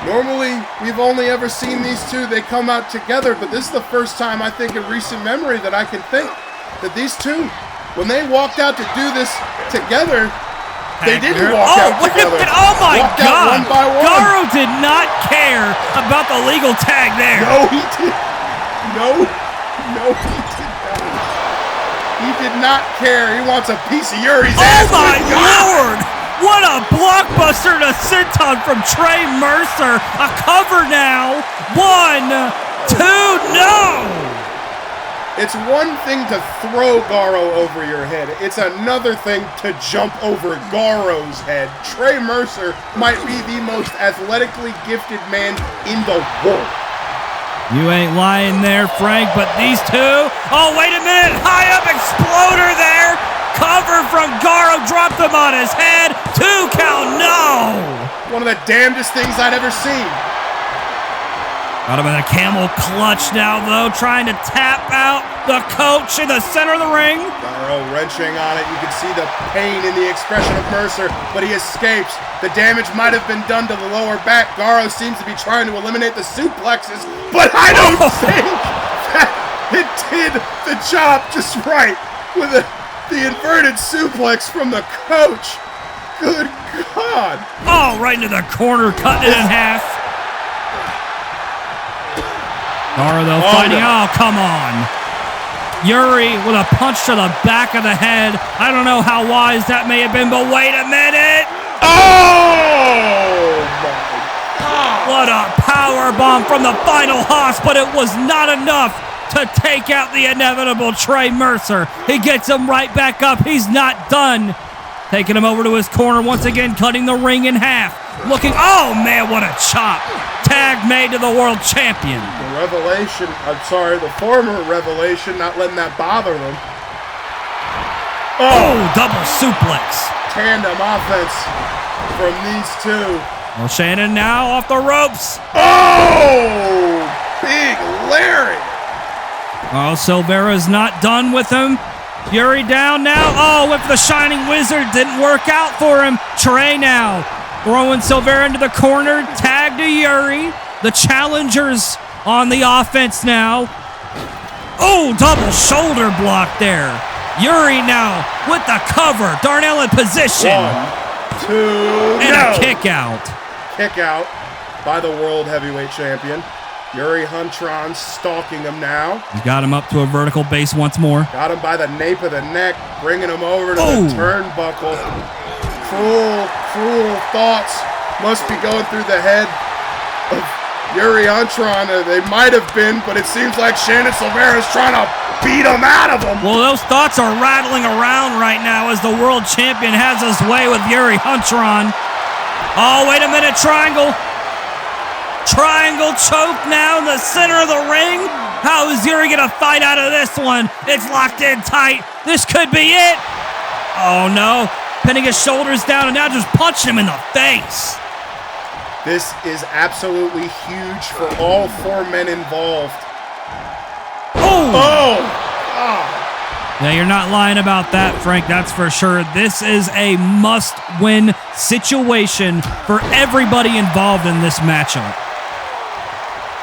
Normally, we've only ever seen these two, they come out together, but this is the first time I think in recent memory that I can think that these two, when they walked out to do this together, they didn't walk out together. Oh my God! One by one. Garo did not care about the legal tag there. No, he did. No, he did not. He did not care. He wants a piece of Yuri's ass. Oh my Lord! What a blockbuster to senton from Trey Mercer. A cover now. 1, 2, no! It's one thing to throw Garo over your head. It's another thing to jump over Garo's head. Trey Mercer might be the most athletically gifted man in the world. You ain't lying there, Frank, but these two... Oh, wait a minute. High up exploder there. Cover from Garo, dropped him on his head. 2 count, no! One of the damnedest things I'd ever seen. Out of the camel clutch now, though, trying to tap out the coach in the center of the ring. Garo wrenching on it. You can see the pain in the expression of Mercer, but he escapes. The damage might have been done to the lower back. Garo seems to be trying to eliminate the suplexes, but I don't think that it did the job just right with the inverted suplex from the coach. Good God. Oh, right into the corner, cutting it in half. Garo, though, fighting. Oh, come on. Yuri with a punch to the back of the head. I don't know how wise that may have been, but wait a minute. Oh, my God. What a power bomb from the final hoss, but it was not enough to take out the inevitable Trey Mercer. He gets him right back up. He's not done. Taking him over to his corner once again, cutting the ring in half. Looking, oh man, what a chop. Tag made to the world champion. The revelation, the former revelation, not letting that bother them. Oh, double suplex. Tandem offense from these two. Well, Shannon now off the ropes. Oh, big Larry. Oh, Silvera's not done with him. Yuri down now. Oh, with the Shining Wizard. Didn't work out for him. Trey now throwing Silvera into the corner. Tag to Yuri. The challengers on the offense now. Oh, double shoulder block there. Yuri now with the cover. Darnell in position. 1, 2, and no. a kick out. Kick out by the World Heavyweight Champion. Yuri Huntron stalking him now. He's got him up to a vertical base once more. Got him by the nape of the neck, bringing him over to the turnbuckle. Cruel thoughts must be going through the head of Yuri Huntron. They might have been, but it seems like Shannon Silvera's trying to beat him out of him. Well, those thoughts are rattling around right now as the world champion has his way with Yuri Huntron. Oh, wait a minute, triangle. Triangle choke now in the center of the ring. How is Yuri going to fight out of this one? It's locked in tight. This could be it. Oh, no. Pinning his shoulders down and now just punching him in the face. This is absolutely huge for all 4 men involved. Oh! God. Yeah, you're not lying about that, Frank. That's for sure. This is a must-win situation for everybody involved in this matchup.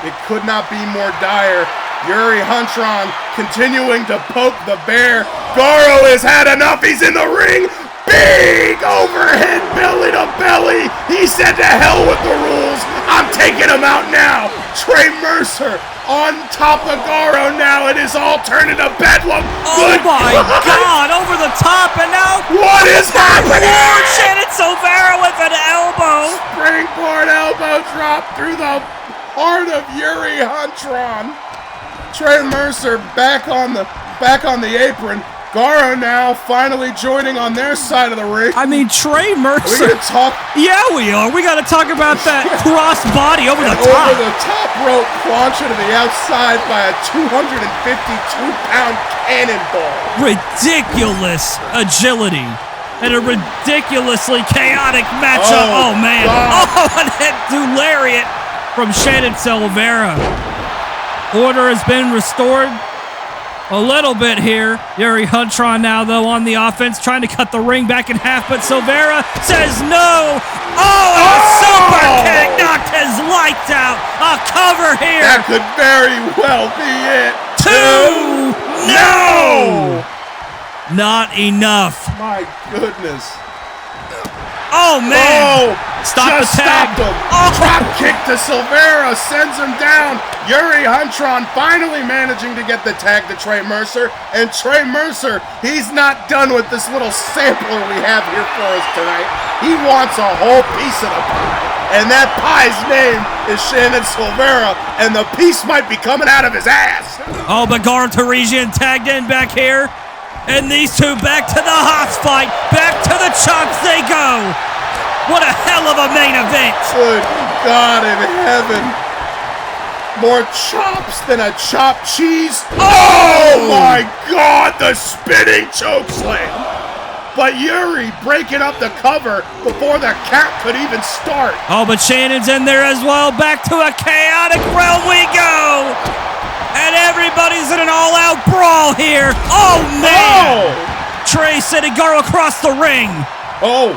It could not be more dire. Yuri Huntron continuing to poke the bear. Garo has had enough. He's in the ring. Big overhead belly to belly. He said to hell with the rules. I'm taking him out now. Trey Mercer on top of Garo now. It is all turned into bedlam. Oh my God, over the top and now. What is happening? Shannon Silvera with an elbow. Springboard elbow drop through the heart of Yuri Huntron. Trey Mercer back on the apron. Garo now finally joining on their side of the ring. I mean, Trey Mercer. We're gonna talk. Yeah, we are. We got to talk about that cross body over the top. Over the top rope, launcher to the outside by a 252-pound cannonball. Ridiculous agility and a ridiculously chaotic matchup. Oh man! God. Oh, and that lariat from Shannon Silvera. Order has been restored. A little bit here. Yuri Huntron now, though, on the offense, trying to cut the ring back in half, but Silvera says no. Oh, and a super kick knocked his lights out. A cover here. That could very well be it. 2. No. Not enough. My goodness. Oh, man. Stop the tag. Stopped him. Drop kick to Silvera sends him down. Yuri Huntron finally managing to get the tag to Trey Mercer. And Trey Mercer, he's not done with this little sampler we have here for us tonight. He wants a whole piece of the pie. And that pie's name is Shannon Silvera. And the piece might be coming out of his ass. Oh, but Garo Teresian tagged in back here. And these two back to the Hots fight. Back to the chops they go. What a hell of a main event. Good God in heaven. More chops than a chopped cheese. Oh my God, the spinning choke slam. but Yuri breaking up the cover before the count could even start. Oh, but Shannon's in there as well. Back to a chaotic realm we go. And everybody's in an all-out brawl here. Oh, man. Trey sending Garo across the ring. Oh,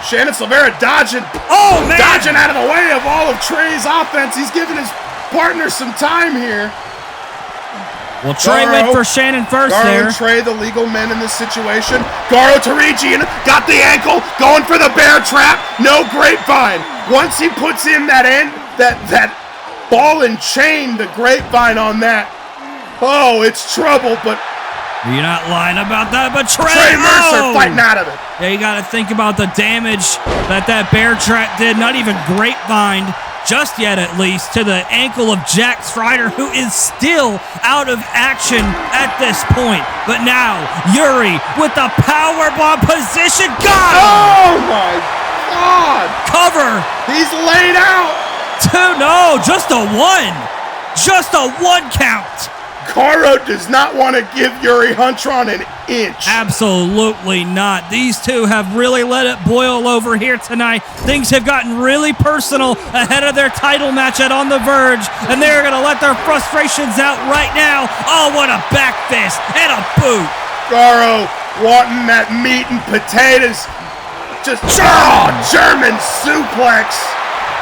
Shannon Silvera dodging. Oh, man. Dodging out of the way of all of Trey's offense. He's giving his partner some time here. Well, Trey went for Shannon first Garo there. and Trey, the legal men in this situation. Garo to Region, got the ankle, going for the bear trap. No grapevine. Once he puts in that ball and chain, the grapevine on that. Oh, it's trouble, but You're not lying about that, but Trey Mercer fighting out of it. Yeah, you got to think about the damage that bear trap did. Not even grapevine, just yet at least, to the ankle of Jack Strider, who is still out of action at this point. But now, Yuri with the powerbomb position. Got him! Oh, my God! Cover! He's laid out! No, just a one. Just a one count. Garo does not want to give Yuri Huntron an inch. Absolutely not. These two have really let it boil over here tonight. Things have gotten really personal ahead of their title match at On the Verge, and they're going to let their frustrations out right now. Oh, what a back fist and a boot. Garo wanting that meat and potatoes. Just German suplex.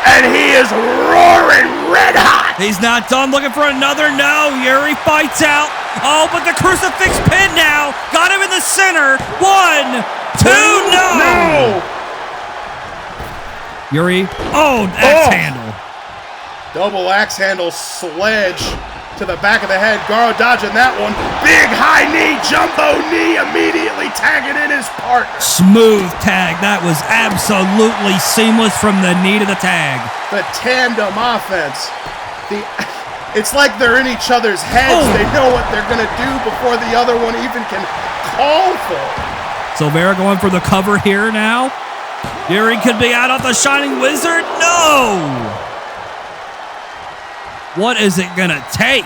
And he is roaring red hot. He's not done looking for another. No, Yuri fights out. Oh, but the crucifix pin now. Got him in the center. 1, 2, no. Yuri, axe handle. Double axe handle sledge to the back of the head. Garo dodging that one. Big high knee, jumbo knee, immediately tagging in his partner. Smooth tag. That was absolutely seamless from the knee to the tag. The tandem offense. It's like they're in each other's heads. They know what they're going to do before the other one even can call for it. Silvera going for the cover here now. Yuri could be out off the Shining Wizard. No! What is it going to take?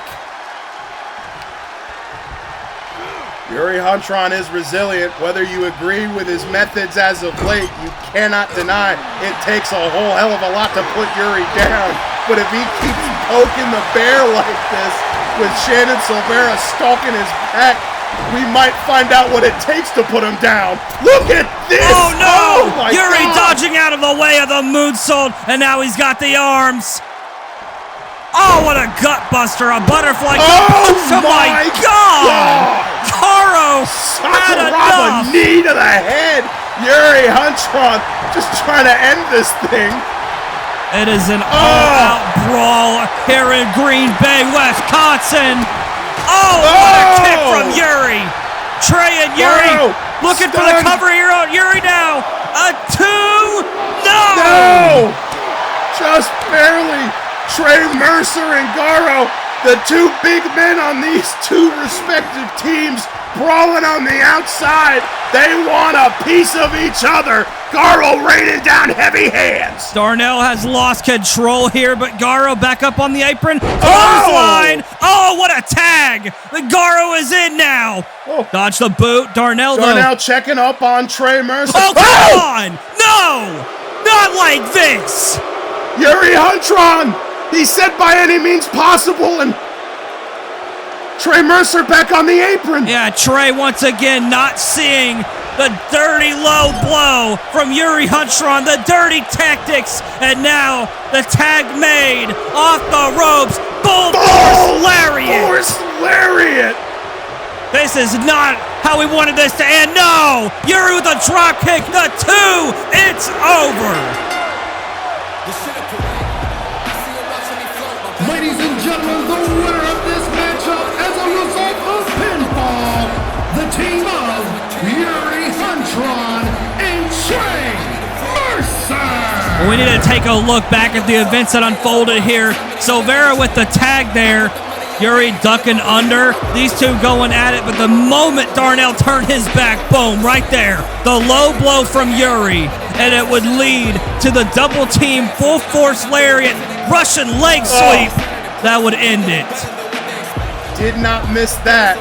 Yuri Huntron is resilient. Whether you agree with his methods as of late, you cannot deny it takes a whole hell of a lot to put Yuri down. But if he keeps poking the bear like this, with Shannon Silvera stalking his back, we might find out what it takes to put him down. Look at this! Oh no! Oh, my Yuri God. dodging out of the way of the moonsault, and now he's got the arms. Oh, what a gut buster, a butterfly gut punch. Oh my God! Garo had enough. A knee to the head. Yuri Huntron just trying to end this thing. It is an all-out brawl here in Green Bay, Wisconsin. Oh, what a kick from Yuri. Trey and Yuri looking for the cover here on Yuri now. A 2. No! Just barely. Trey Mercer and Garo, the two big men on these two respective teams, brawling on the outside. They want a piece of each other. Garo raining down heavy hands. Darnell has lost control here, but Garo back up on the apron. Clothesline. Oh, what a tag. The Garo is in now. Dodge the boot. Darnell checking up on Trey Mercer. Oh, come on. No, not like this. Yuri Huntron. He said by any means possible, and Trey Mercer back on the apron. Yeah, Trey once again not seeing the dirty low blow from Yuri Huntron, the dirty tactics, and now the tag made off the ropes. Boom! Force lariat! Force lariat! This is not how we wanted this to end. No! Yuri with a drop kick, the 2, it's over. Ladies and gentlemen, the winner of this matchup as a result of pinfall, the team of Yuri Huntron and Trey Mercer. Well, we need to take a look back at the events that unfolded here. Silvera with the tag there. Yuri ducking under. These two going at it, but the moment Darnell turned his back, boom, right there. The low blow from Yuri, and it would lead to the double team, full force lariat, Russian leg sweep. That would end it. Did not miss that.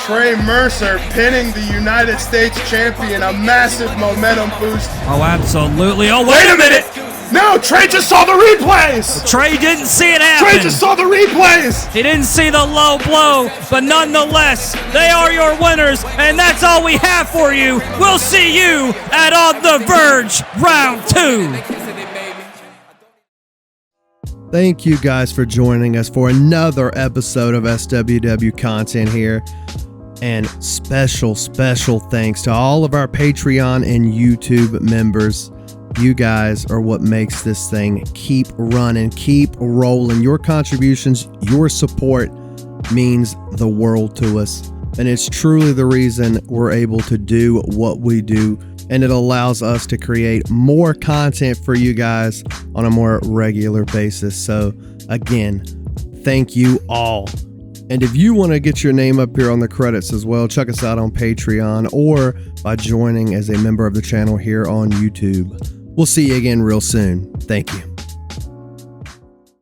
Trey Mercer pinning the United States champion, a massive momentum boost. Oh, absolutely. Oh, wait a minute. No, Trey just saw the replays. Trey didn't see it happen. Trey just saw the replays. He didn't see the low blow, but nonetheless, they are your winners, and that's all we have for you. We'll see you at On the Verge Round 2. Thank you guys for joining us for another episode of SWW content here. And special thanks to all of our Patreon and YouTube members. You guys are what makes this thing keep running, keep rolling. Your contributions, your support means the world to us. And it's truly the reason we're able to do what we do. And it allows us to create more content for you guys on a more regular basis. So again, thank you all. And if you want to get your name up here on the credits as well, check us out on Patreon or by joining as a member of the channel here on YouTube. We'll see you again real soon. Thank you.